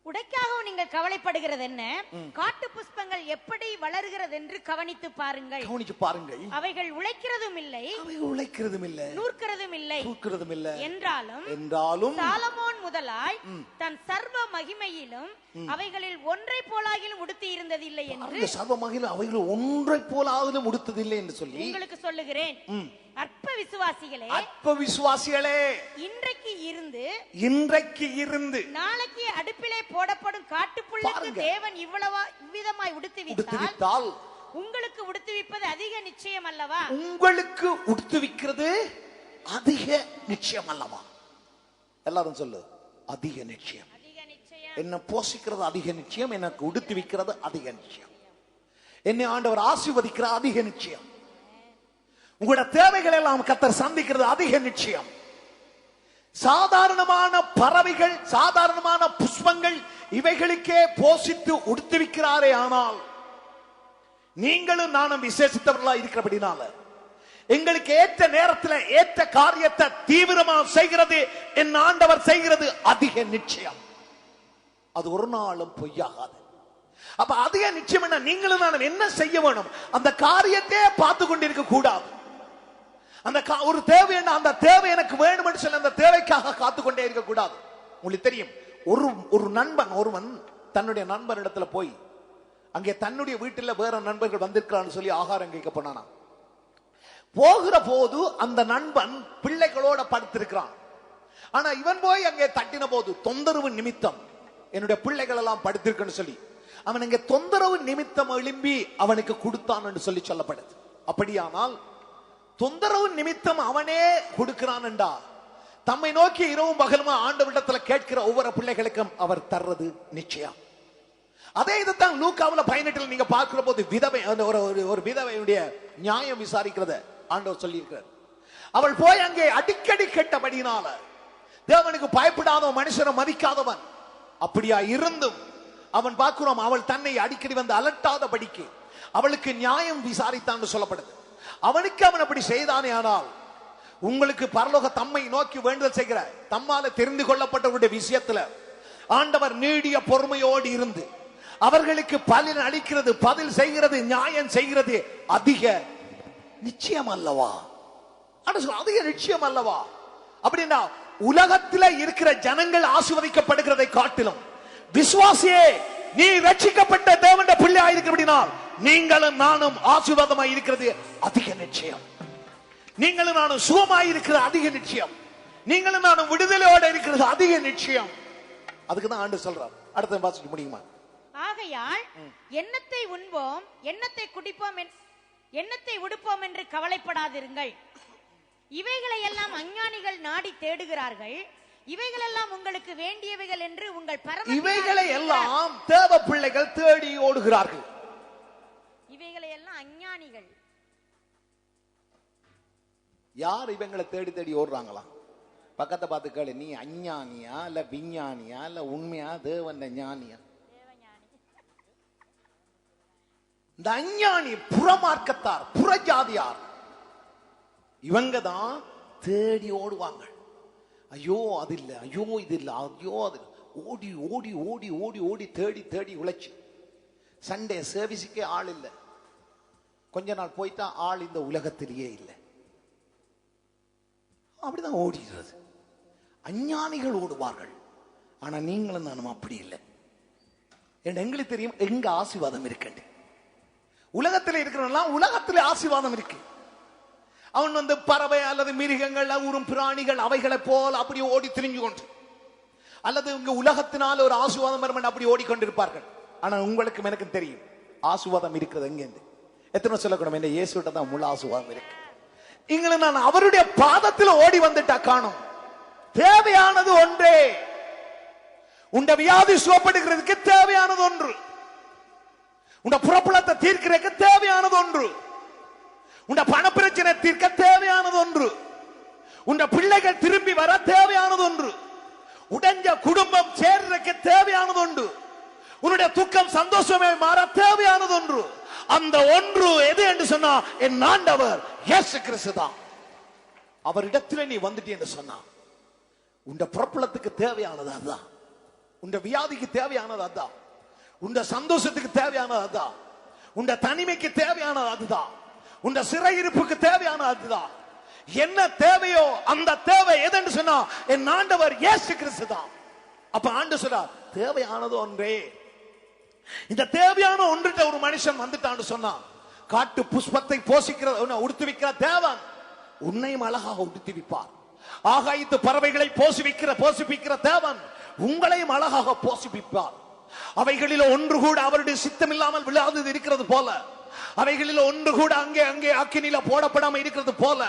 உடைக்காகவும் நீங்கள் கவலைப்படுகிறது என்ன? காட்டு புஷ்பங்கள் எப்படி வளர்கிறது என்று கவனித்து பாருங்கள். கவனிச்சு பாருங்கள். அவைகள் உழைக்கிறதும் இல்லை, உழைக்கிறதும் இல்லை, நூற்கிறதும் இல்லை, நூற்கிறதும் இல்லை. என்றாலும் சாலமோன் முதலாய் தன் சர்வ மகிமையிலும் அவைகளில் ஒன்றை போலாகிலும் உடுத்தி இருந்ததில்லை என்று, சர்வ மகிமையிலும் அவைகளில் ஒன்றை போலாகிலும் உடுத்ததில்லை என்று சொல்லி உங்களுக்கு சொல்லுகிறேன். அற்ப விசுவாசிகளே, அற்ப விசுவாசிகளே, இன்றைக்கு இருந்து நாளைக்கு அடுப்பிலே போடப்படும் காட்டுப்புல்லுக்கு தேவன் இவ்விதமாய் உடுத்துவித்தால் உங்களுக்கு உடுத்துவிப்பது அதிக நிச்சயம் அல்லவா? உங்களுக்கு உடுத்துவிக்கிறது அதிக நிச்சயம் அல்லவா? எல்லாரும் சொல்லு, அதிக நிச்சயம். என்ன போஷிக்கிறது அதிக நிச்சயம், எனக்கு உடுத்துவிக்கிறது அதிக நிச்சயம், என்னை ஆண்டவர் ஆசீர்வதிக்கிறது அதிக நிச்சயம், உங்களோட தேவைகள் எல்லாம் கர்த்தர் சந்திக்கிறது அதிக நிச்சயம். சாதாரணமான பறவைகள், சாதாரணமான புஷ்பங்கள் இவைகளுக்கே போஷித்து உடுத்துவிக்கிறாரே, ஆனால் நீங்களும் நானும் விசேஷித்தவர்களா இருக்கிறபடினால எங்களுக்கு ஏற்ற நேரத்தில் ஏற்ற காரியத்தை தீவிரமாக செய்கிறது என் ஆண்டவர் செய்கிறது அதிக நிச்சயம். அது ஒரு நாளும் பொய்யாகாது. அப்ப அதிக நிச்சயம் என்ன? நீங்களும் நானும் என்ன செய்ய வேணும்? அந்த காரியத்தை பார்த்து கொண்டிருக்க கூடாது. அந்த ஒரு தேவை என்ன, அந்த தேவை எனக்கு வேணும் என்று சொல்ல அந்த தேவைக்காக காத்துக்கொண்டே இருக்க கூடாது. உங்களுக்கு தெரியும், ஒரு நண்பன் ஒருவன் தன்னுடைய நண்பனிடத்துல போய் அங்கே தன்னுடைய வீட்டில் வேற நண்பர்கள் வந்திருக்கிறான்னு சொல்லி ஆகாரம் கேட்க போனானா. போகிற போது அந்த நண்பன் பிள்ளைகளோட படுத்திருக்கிறான். ஆனா இவன் போய் அங்கே தட்டின போது தொந்தரவு நிமித்தம் என்னுடைய பிள்ளைகள் எல்லாம் படுத்திருக்குன்னு சொல்லி அவன் இங்கே தொந்தரவு நிமித்தம் எழும்பி அவனுக்கு கொடுத்தான் என்று சொல்லி சொல்லப்படுது. அப்படியானால் தொந்தரவு நிமித்தம் அவனே கொடுக்கிறான் என்றா, தம்மை நோக்கி இரவும் பகலுமா ஆண்டவரிடத்துல கேட்கிற ஒவ்வொரு பிள்ளைகளுக்கும் அவர் தர்றது நிச்சயம். அதே இதுதான் லூக்காவுல 18 நீங்க பார்க்கிற போது விதவை, ஒரு விதவையுடைய நியாயம் விசாரிக்கிறத ஆண்டவர் சொல்லி இருக்கிறார். அவள் போய் அங்கே அடிக்கடி கேட்டபடினால தேவனுக்கு பயப்படாதவன், மனுஷனை மதிக்காதவன். அப்படியா இருந்தும் அவன் பார்க்கிறோம், அவள் தன்னை அடிக்கடி வந்து அலட்டாதபடிக்கு அவளுக்கு நியாயம் விசாரித்தான் சொல்லப்படுது. அவனுக்கு அவன் அப்படி செய்தானே. ஆனால் உங்களுக்கு பரலோக தம்மை நோக்கி வேண்டுதல் செய்கிற தம்மால தெரிந்து கொள்ளப்பட்டவருடைய விஷயத்துல ஆண்டவர் நீடிய பொறுமையோடு இருந்து அவர்களுக்கு பலன் அளிக்கிறது, பதில் செய்கிறது, நியாயம் செய்கிறது அதிக நிச்சயம் அல்லவா? அதிக நிச்சயம் அல்லவா? அப்படின்னா உலகத்தில் இருக்கிற ஜனங்கள் ஆசீர்வதிக்கப்படுகிறதை காட்டிலும் விசுவாசியே, நீ ரட்சிக்கப்பட்ட தேவனுடைய பிள்ளையா இருக்கிறபடினால் நீங்களும் நானும் ஆசீர்வாதமாய் இருக்கிறது அதிக நிச்சயம். நீங்களும் நானும் சுகமாய் இருக்கிறது அதிக நிச்சயம். நீங்களும் நானும் விடுதலையோடு இருக்கிறது அதிக நிச்சயம். அதுக்கு தான் ஆண்டு சொல்றார். அடுத்த வாசிக்க முடியுமா? ஆகையால் எண்ணத்தை உண்போம், எண்ணத்தை குடிப்போம், எண்ணத்தை உடுப்போம் என்று கவலைப்படாதிருங்கள். இவைகளை எல்லாம் அஞ்ஞானிகள் நாடி தேடுகிறார்கள். இவைகளெல்லாம் உங்களுக்கு வேண்டியவைகள் என்று உங்கள் பரம இவைகளை எல்லாம் தேவ பிள்ளைகள் தேடி ஓடுகிறார்கள். இவைகளை எல்லாம் அஞ்ஞானிகள். யார் இவங்களை தேடி தேடி ஓடுறாங்களா? பக்கத்தை பார்த்து கேளு, நீ அஞ்ஞானியா இல்ல விஞ்ஞானியா இல்ல உண்மையா தேவன் ஞானியா? இந்த அஞ்ஞானி புறமார்க்கத்தார், புறஜாதியார், இவங்க தான் தேடி ஓடுவாங்க. ஐயோ அது இல்ல, ஐயோ இது இல்ல, ஐயோ அது ஓடி ஓடி ஓடி ஓடி ஓடி தேடி தேடி உழைச்சு சண்டே சர்வீஸுக்கே ஆள் இல்லை. கொஞ்ச நாள் போய்த்தா ஆள் இந்த உலகத்திலேயே இல்லை. அப்படிதான் ஓடுகிறது. அஞ்ஞானிகள் ஓடுவார்கள். ஆனா நீங்களும் நானும் அப்படி இல்லை. எங்களுக்கு தெரியும் எங்க ஆசீர்வாதம் இருக்கு. உலகத்தில் இருக்கிறவெல்லாம் உலகத்திலே ஆசீர்வாதம் இருக்கு. அவன் வந்து பறவை அல்லது மிருகங்கள், ஊரும் பிராணிகள் அவைகளை போல் அப்படி ஓடி திரிஞ்சு கொண்டு, அல்லது இங்க உலகத்தினால் ஒரு ஆசீர்வாதம் வரும் அப்படி ஓடிக்கொண்டிருப்பார்கள். ஆனா உங்களுக்கும் எனக்கும் தெரியும் ஆசீர்வாதம் இருக்கிறது எங்க. எத்தனை சொல்லக்கூடும், இந்த இயேசுகிட்ட தான் முழு ஆசீர்வாதம் இருக்கு. இங்களை நான் அவருடைய பாதத்தில் ஓடி வந்துட்டா காணும். தேவையானது ஒன்றே. உண்ட வியாதி சுகப்படுகிறதுக்கு தேவையானது ஒன்று. உண்ட புறப்பலத்தை தீர்க்கிறதுக்கு தேவையானது ஒன்று. உண்ட பண பிரச்சனை தீர்க்க தேவையானது ஒன்று. உண்ட பிள்ளைகள் திரும்பி வர தேவையானது ஒன்று. உடைஞ்ச குடும்பம் சேர்றதுக்கு தேவையானது ஒன்று. உன்னுடைய துக்கம் சந்தோஷமே மாற தேவையானது ஒன்று. அந்த ஒன்று எது என்று சொன்னா என் ஆண்டவர் இயேசு கிறிஸ்து தான். அவரிடத்தில் நீ வந்துட்டு என்று சொன்னா உண்ட புறப்பலத்துக்கு தேவையானது அதுதான். உண்ட வியாதிக்கு தேவையானது அதுதான். உண்ட சந்தோஷத்துக்கு தேவையானது அதுதான். உண்ட தனிமைக்கு தேவையானது அதுதான். உண்ட சிறையிருப்புக்கு தேவையானது அதுதான். என்ன தேவையோ அந்த தேவை எதுன்னு சொன்னா என் ஆண்டவர் இயேசு கிறிஸ்து தான். அப்ப ஆண்டு சொல்றார் தேவையானது ஒன்றே. இந்த தேவையான ஒன்றுட்ட ஒரு மனுஷன் வந்துட்டான்னு சொன்னா, காட்டு புஷ்பத்தை போஷிக்கிற உடுத்துவிக்கிற தேவன் உன்னையும் அழகாக உடுத்துவிப்பார். ஆகாயத்து பறவைகளை போஷிப்பிக்கிற தேவன் உங்களையும் அழகாக போஷிப்பிப்பார். அவைகளில் ஒன்று கூட அவருடைய சித்தம் இல்லாமல் விழாதது இருக்கிறது போல, அவைகளில் ஒன்று கூட அங்கே அங்கே அக்கினில போடப்படாம இருக்கிறது போல,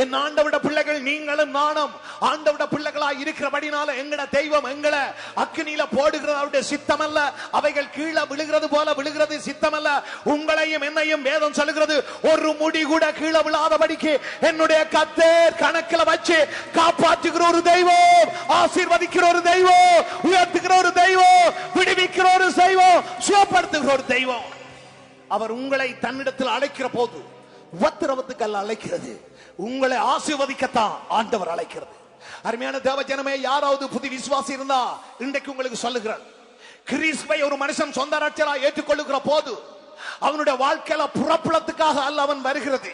என் ஆண்டவிட பிள்ளைகள் நீங்களும் நானும் ஆண்டவிட பிள்ளைகளா இருக்கிறபடினால எங்கட தெய்வம் எங்களை அக்கினில போடுகிறது அவருடைய சித்தம் அல்ல. அவைகள் கீழே விழுகிறது போல விழுகிறது சித்தம் அல்ல. உங்களையும் என்னையும் வேதம் சொல்லுகிறது ஒரு முடி கூட கீழே விழாதபடிக்கு என்னுடைய கர்த்தர் கணக்கில் வச்சு காப்பாற்றுகிற ஒரு தெய்வம், ஆசீர்வதிக்கிற ஒரு தெய்வம், உயர்த்துகிற ஒரு தெய்வம், விடுவிக்கிற ஒரு தெய்வம், சுகப்படுத்துகிற ஒரு தெய்வம். அவர் உங்களை தன்னிடத்தில் அழைக்கிற போது உபத்திரவத்துக்கு அல்ல அழைக்கிறது, உங்களை ஆசீர்வதிக்கத்தான் ஆண்டவர் அழைக்கிறது. அருமையான தேவ ஜனமே, யாராவது புது விசுவாசி இருந்தா இன்றைக்கு உங்களுக்கு சொல்லுகிறார், கிறிஸ்துவை ஒரு மனுஷன் சொந்த ரட்சகரா ஏற்றுக்கொள்ளுகிற போது அவனுடைய வாழ்க்கையில புறப்பலத்துக்காக அல்ல அவன் வருகிறது,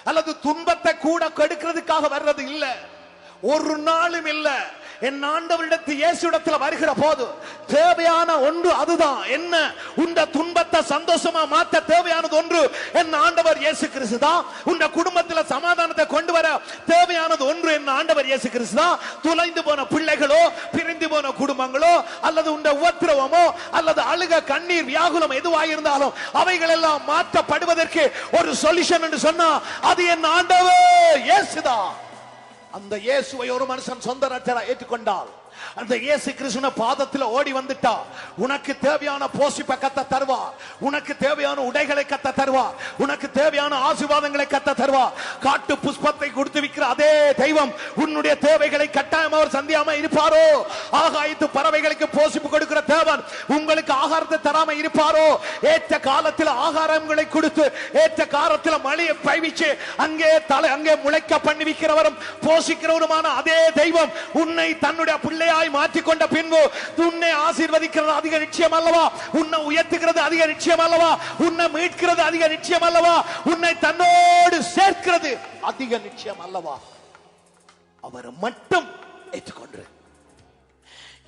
அல்லது துன்பத்தை கூட கெடுக்கிறதுக்காக வர்றது இல்ல, ஒரு நாளும் இல்ல. என் ஆண்டவரிடத்தில் இயேசுவிடத்தில் வருகிற போது தேவையான ஒன்று அதுதான். என்ன? உண்ட துன்பத்தை சந்தோஷமா மாற்ற தேவையானது ஒன்று என் ஆண்டவர் இயேசு கிறிஸ்து தான். உண்ட குடும்பத்தில் சமாதானத்தை கொண்டு வர தேவையானது ஒன்று என் ஆண்டவர் இயேசு கிறிஸ்து தான். துளைந்து போன பிள்ளைகளோ, பிரிந்து போன குடும்பங்களோ, அல்லது உண்ட உபத்திரவமோ, அல்லது அழுக கண்ணீர் வியாகுலம் எதுவாயிருந்தாலும் அவைகள் எல்லாம் மாற்றப்படுவதற்கு ஒரு சொல்யூஷன் என்று சொன்னா அது என் ஆண்டவர் இயேசுதான். அந்த இயேசுவை ஒரு மனுஷன் சொந்த ரட்சகரா ஏற்றுக்கொண்டால் அந்த இயேசு கிறிஸ்துவின் பாதத்தில் ஓடி வந்துட்டா உனக்கு தேவையான போஷிப்பை கத்த தருவார், உனக்கு தேவையான உடைகளை கத்த தருவார், உனக்கு தேவையான ஆசீர்வாதங்களை கத்த தருவார். காட்டு புஷ்பத்தை கொடுத்து விக்கிற அதே தெய்வம் உன்னுடைய தேவைகளை கட்டாயம் அவர் சந்தியாம இருப்பாரோ? ஆகாயத்து பறவைகளுக்கு போஷிப்பு கொடுக்கிற தேவன் உங்களுக்கு ஆகாரத்தை தராம இருப்பாரோ? ஏற்ற காலத்தில் ஆகாரங்களை கொடுத்து ஏற்ற காலத்தில் மழையை பைவிச்சு அங்கே முளைக்க பண்ணி விக்கிறவரும் போஷிக்கிறவருமான அதே தெய்வம் உன்னை தன்னுடைய பிள்ளையாய் மாற்றிக்கொண்ட பின்பு உன்னை ஆசீர்வதிக்கிறது அதிக நிச்சயம் அல்லவா? உன்னை உயர்த்துகிறது அதிக நிச்சயம் அல்லவா? உன்னை மீட்கிறது அதிக நிச்சயம் அல்லவா? உன்னை தன்னோடு சேர்க்கிறது அதிக நிச்சயம் அல்லவா? அவரை மட்டும் ஏற்றுக்கொண்டு,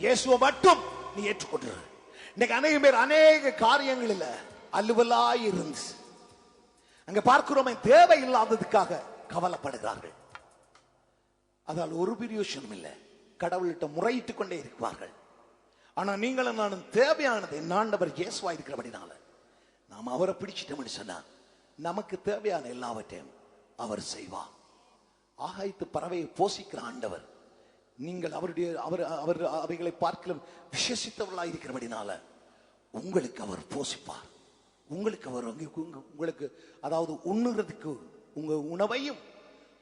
இயேசுவை மட்டும் நீ ஏற்றுக்கொண்டு. இன்னைக்கு அநேக பேர் அநேக காரியங்களில் அலுவலாய் இருந்து அங்க பார்க்கிறோமே தேவையில்லாததுக்காக கவலைப்படுகிறார்கள். அதால் ஒரு பிரயோஜனம் இல்லை. கடவுள்கிட்ட முறையிட்டுக் கொண்டே இருக்கிறார்கள். ஆனா நீங்களும் நானும் தேவையானது என் ஆண்டவர் இயேசுவா இருக்கிறபடினால நாம் அவரை பிடிச்சிட்டோம்னு சொன்னா நமக்கு தேவையான எல்லாவற்றையும் அவர் செய்வார். ஆகாயத்து பறவையை போஷிக்கிற ஆண்டவர் நீங்கள் அவருடைய அவர் அவைகளை பார்க்கலாம் விசேஷித்தவர்களாக இருக்கிறபடினால உங்களுக்கு அவர் போஷிப்பார். உங்களுக்கு அவர் உங்களுக்கு அதாவது உண்ணுறதுக்கு உங்க உணவையும்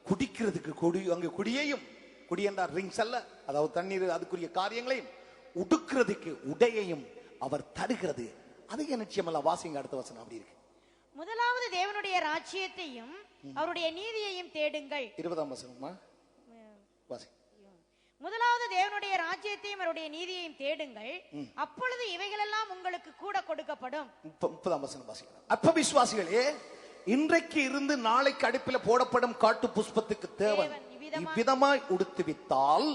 குடிக்கிறதுக்கு அங்கே குடியையும், குடி என்றார் ரிங்ஸ் அல்ல, அதாவது தண்ணீர் அதுக்குரிய காரியங்களையும், உடுக்கிறதுக்கு உடையையும் அவர் தருகிறது அதிக நிச்சயம் அல்ல. வாசிங்க அடுத்த வசனம் அப்படி இருக்கு. முதலாவது தேவனுடைய ராஜ்யத்தையும் அவருடைய நீதியையும் தேடுங்கள். 20ஆம் வசனமா வாசி. முதலாவது தேவனுடைய ராஜ்யத்தையும் அவருடைய நீதியையும் தேடுங்கள், அப்பொழுது இவைகளெல்லாம் உங்களுக்கு கூட கொடுக்கப்படும். 30ஆம் வசனம் வாசிக்கிறேன். அப்ப விசுவாசிகளே, இன்றைக்கு இருந்து நாளைக்கு அடுப்பில் போடப்படும் காட்டு புஷ்பத்துக்கு தேவன் இவ்விதமாய் உடுத்துவித்தால்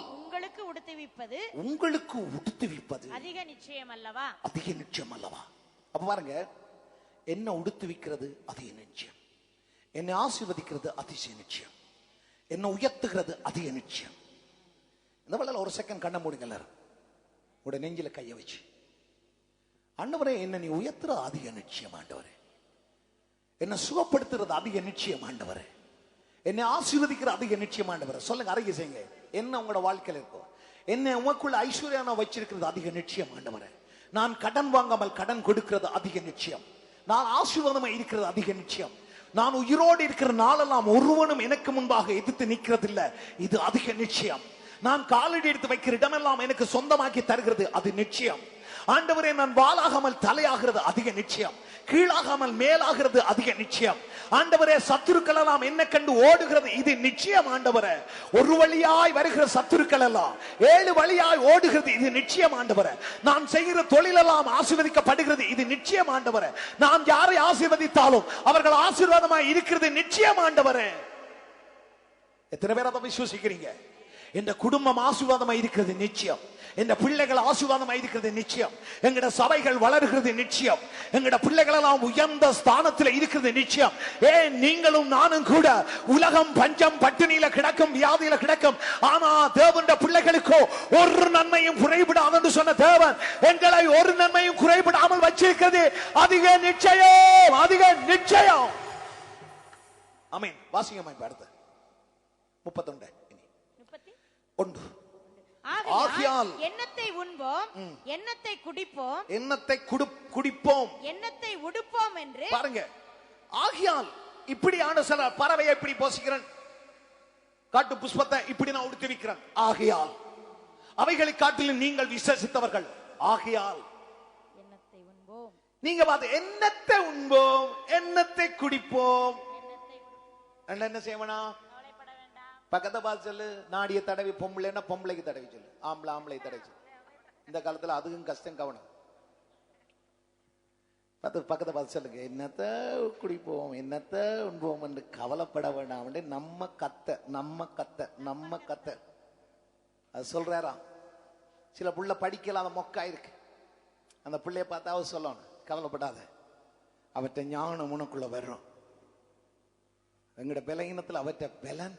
உங்களுக்கு உடுத்துவிப்பது அதிக நிச்சயம் அல்லவா? அதிக நிச்சயம் அல்லவா? அப்ப பாருங்க, என்ன உடுத்துவிக்கிறது அதிக நிச்சயம், என்னை ஆசீர்வதிக்கிறது அதிசய நிச்சயம், என்ன உயர்த்துகிறது அதிக நிச்சயம். இந்த வேளையில ஒரு செகண்ட் கண்ண மூடுங்க எல்லாரும், உட நெஞ்சில கைய வச்சு, ஆண்டவரே என்ன நீ உயர்த்துற அதிக நிச்சயம் ஆண்டவரே, என்ன சுகப்படுத்துறது அதிக நிச்சயம் ஆண்டவரே, என்னை ஆசீர்வதிக்கிற அதிக நிச்சயம் ஆண்டவரே. சொல்லுங்க, அறிக்கை செய்யுங்க. என்ன உங்களோட வாழ்க்கையில் இருக்கும், என்ன உங்களுக்குள்ள ஐஸ்வர்யா வச்சிருக்கிறது அதிக நிச்சயம் ஆண்டவரே. நான் கடன் வாங்காமல் கடன் கொடுக்கிறது அதிக நிச்சயம், நான் ஆசீர்வாதமா இருக்கிறது அதிக நிச்சயம், நான் உயிரோடு இருக்கிற நாளெல்லாம் ஒருவனும் எனக்கு முன்பாக எதிர்த்து நிற்கிறது இல்ல, இது அதிக நிச்சயம். நான் காலடி எடுத்து வைக்கிற இடமெல்லாம் எனக்கு சொந்தமாக்கி தருகிறது அது நிச்சயம். ஆண்டவரே, நான் வாளாகாமல் தலையாகிறது அதிக நிச்சயம், கீழாகாமல் மேலாகிறது அதிக நிச்சயம். ஆண்டவரே, சத்துருக்கள் எல்லாம் என்ன கண்டு ஓடுகிறது இது நிச்சயம். ஆண்டவரே, ஒரு வழியாய் வருகிற சத்துருக்கள் எல்லாம் 7 வழியாய் ஓடுகிறது இது நிச்சயம். ஆண்டவரே, நான் செய்கிற தொழிலெல்லாம் ஆசீர்வதிக்கப்படுகிறது இது நிச்சயம். ஆண்டவரே, நான் யாரை ஆசீர்வதித்தாலும் அவர்கள் ஆசீர்வாதமாய் இருக்கிறது நிச்சயம். ஆண்டவரே, எத்தனை பேர் அதை விசுவசிக்கிறீங்க? இந்த குடும்பம் ஆசீர்வாதமாய் இருக்கிறது நிச்சயம், இந்த பிள்ளைகள் ஆசீர்வாதமாய் இருக்கிறது நிச்சயம், எங்கட சபைகள் வளர்கிறது நிச்சயம், எங்கட பிள்ளைகள் எல்லாம் உயர்ந்த ஸ்தானத்தில் இருக்கிறது நிச்சயம். ஏன் நீங்களும் நானும் கூட உலகம் பஞ்சம் பட்டினியில கிடக்கும், வியாதியில கிடக்கும், ஆனா தேவனுடைய பிள்ளைகளுக்கோ ஒரு நன்மையும் குறைபடாது என்று சொன்ன தேவன் எங்களை ஒரு நன்மையும் குறைபடாமல் வச்சிருக்கிறது அதிக நிச்சயம், அதிக நிச்சயம். ஆமென். வாசிங்கம்மா இப்ப அடுத்து 31. ஆகையால் எண்ணத்தை உண்போம், எண்ணத்தை குடிப்போம், எண்ணத்தை குடிப்போம், எண்ணத்தை உடுப்போம் என்று பாருங்க. ஆகையால் இப்படியான சில பறவையை இப்படி போசிக்கிறேன், காட்டு புஷ்பத்தை இப்படி நான் உடுத்தி வைக்கிறேன். ஆகையால் அவைகளை காட்டிலும் நீங்கள் விசேஷித்தவர்கள். ஆகையால் எண்ணத்தை உண்போம், நீங்க பார்த்து எண்ணத்தை உண்போம், எண்ணத்தை குடிப்போம். என்ன செய்யணும்? பக்கத்தை பார்த்து சொல்லு, நாடிய தடவி பொம்பளைன்னா பொம்பளைக்கு தடவி சொல்லு, ஆம்பளை தடவி சொல்லு. இந்த காலத்துல அதுக்கும் கஷ்டம். கவனம். பக்கத்தை பார்த்து சொல்லுங்க, என்னத்தை குடிப்போம், என்னத்தை உண்போம் என்று கவலைப்பட வேண்டாம். நம்ம கத்த அது சொல்றாராம். சில புள்ள படிக்கல, அந்த மொக்கா இருக்கு, அந்த பிள்ளைய பார்த்தா அவர் சொல்லணும், கவலைப்படாத, அவற்றை ஞானம் உனக்குள்ள வரும். எங்கட பலகீனத்துல அவற்றை பலன்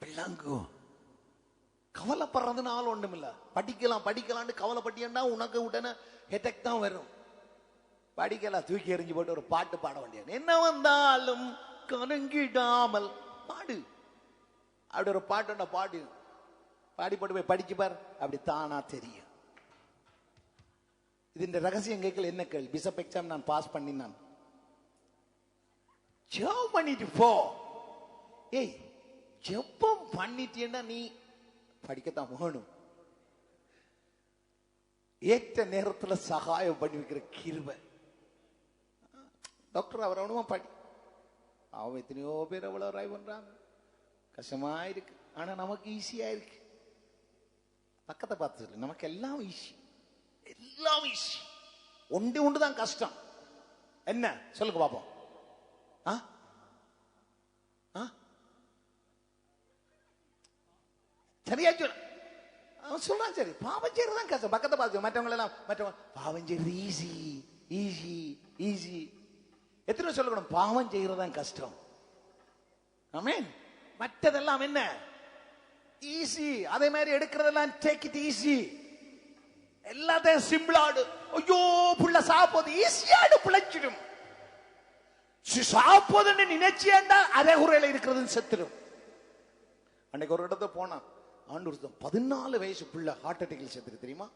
விளங்கும். கவலைப்படுறதுனால ஒண்ணும் இல்ல. படிக்கலாம்னு கவலைப்பட்டியா உனக்கு உடனே ஹெட்டக் தான் வரும். படிக்கலாம், தூக்கி எறிஞ்சு போட்டு ஒரு பாட்டு பாட வேண்டியது. என்ன வந்தாலும் கலங்கிடாமல் பாடு, அப்படி ஒரு பாட்டு பாடு. பாடி போட்டு போய் படிச்சு பார், அப்படி தானா தெரியும். ഇതിന്റെ ரகசியம் கேட்கல. என்ன கேள்? பிசப் எக்ஸாம் நான் பாஸ் பண்ணினான். ஜெபம் பண்ணிட்டு போ. ஏய், ஜெபம் பண்ணிட்டேன்னா நீ படிக்கத்தான் வேணும். ஏற்ற நேரத்துல சகாயம் பண்ணி வைக்கிற கிருபை. டாக்டர் அவர் அவனுமா படி. அவன் எத்தனையோ பேர் அவ்வளவு ட்ரை பண்றாங்க. கஷ்டமா இருக்கு, ஆனா நமக்கு ஈஸியா இருக்கு. பக்கத்தை பார்த்து சொல்லு, நமக்கு எல்லாம் ஈஸி, எல்லாம் ஈஸி. ஒன்றுதான் கஷ்டம். என்ன சொல்லுங்க பாப்போம். சரியா சொல்ல அவன் சொல்றான். சரி, பாவம் செய்யறதுதான் கஷ்டம். பக்கத்தை பார்த்து மற்றவங்க எல்லாம் பாவம் செய்யறது ஈஸி ஈஸி ஈஸி. எத்தனை சொல்லணும்? பாவம் செய்யறதுதான் கஷ்டம். ஆமென். மற்றதெல்லாம் என்ன? ஈஸி. அதே மாதிரி எடுக்கிறதெல்லாம் டேக் இட் ஈஸி. எல்லாத்தையும் சிம்பிளாடு. ஐயோ புள்ள சாப்போது ஈஸியாடு பிழைச்சிடும். சாப்போதுன்னு நினைச்சியாண்டா அதே குறையில இருக்கிறதுன்னு செத்துடும். அன்னைக்கு ஒரு இடத்த போனா ஆண்டு 14 வயசு பிள்ளை ஹார்ட் அட்டாக்ல செத்துருக்கு தெரியுமா?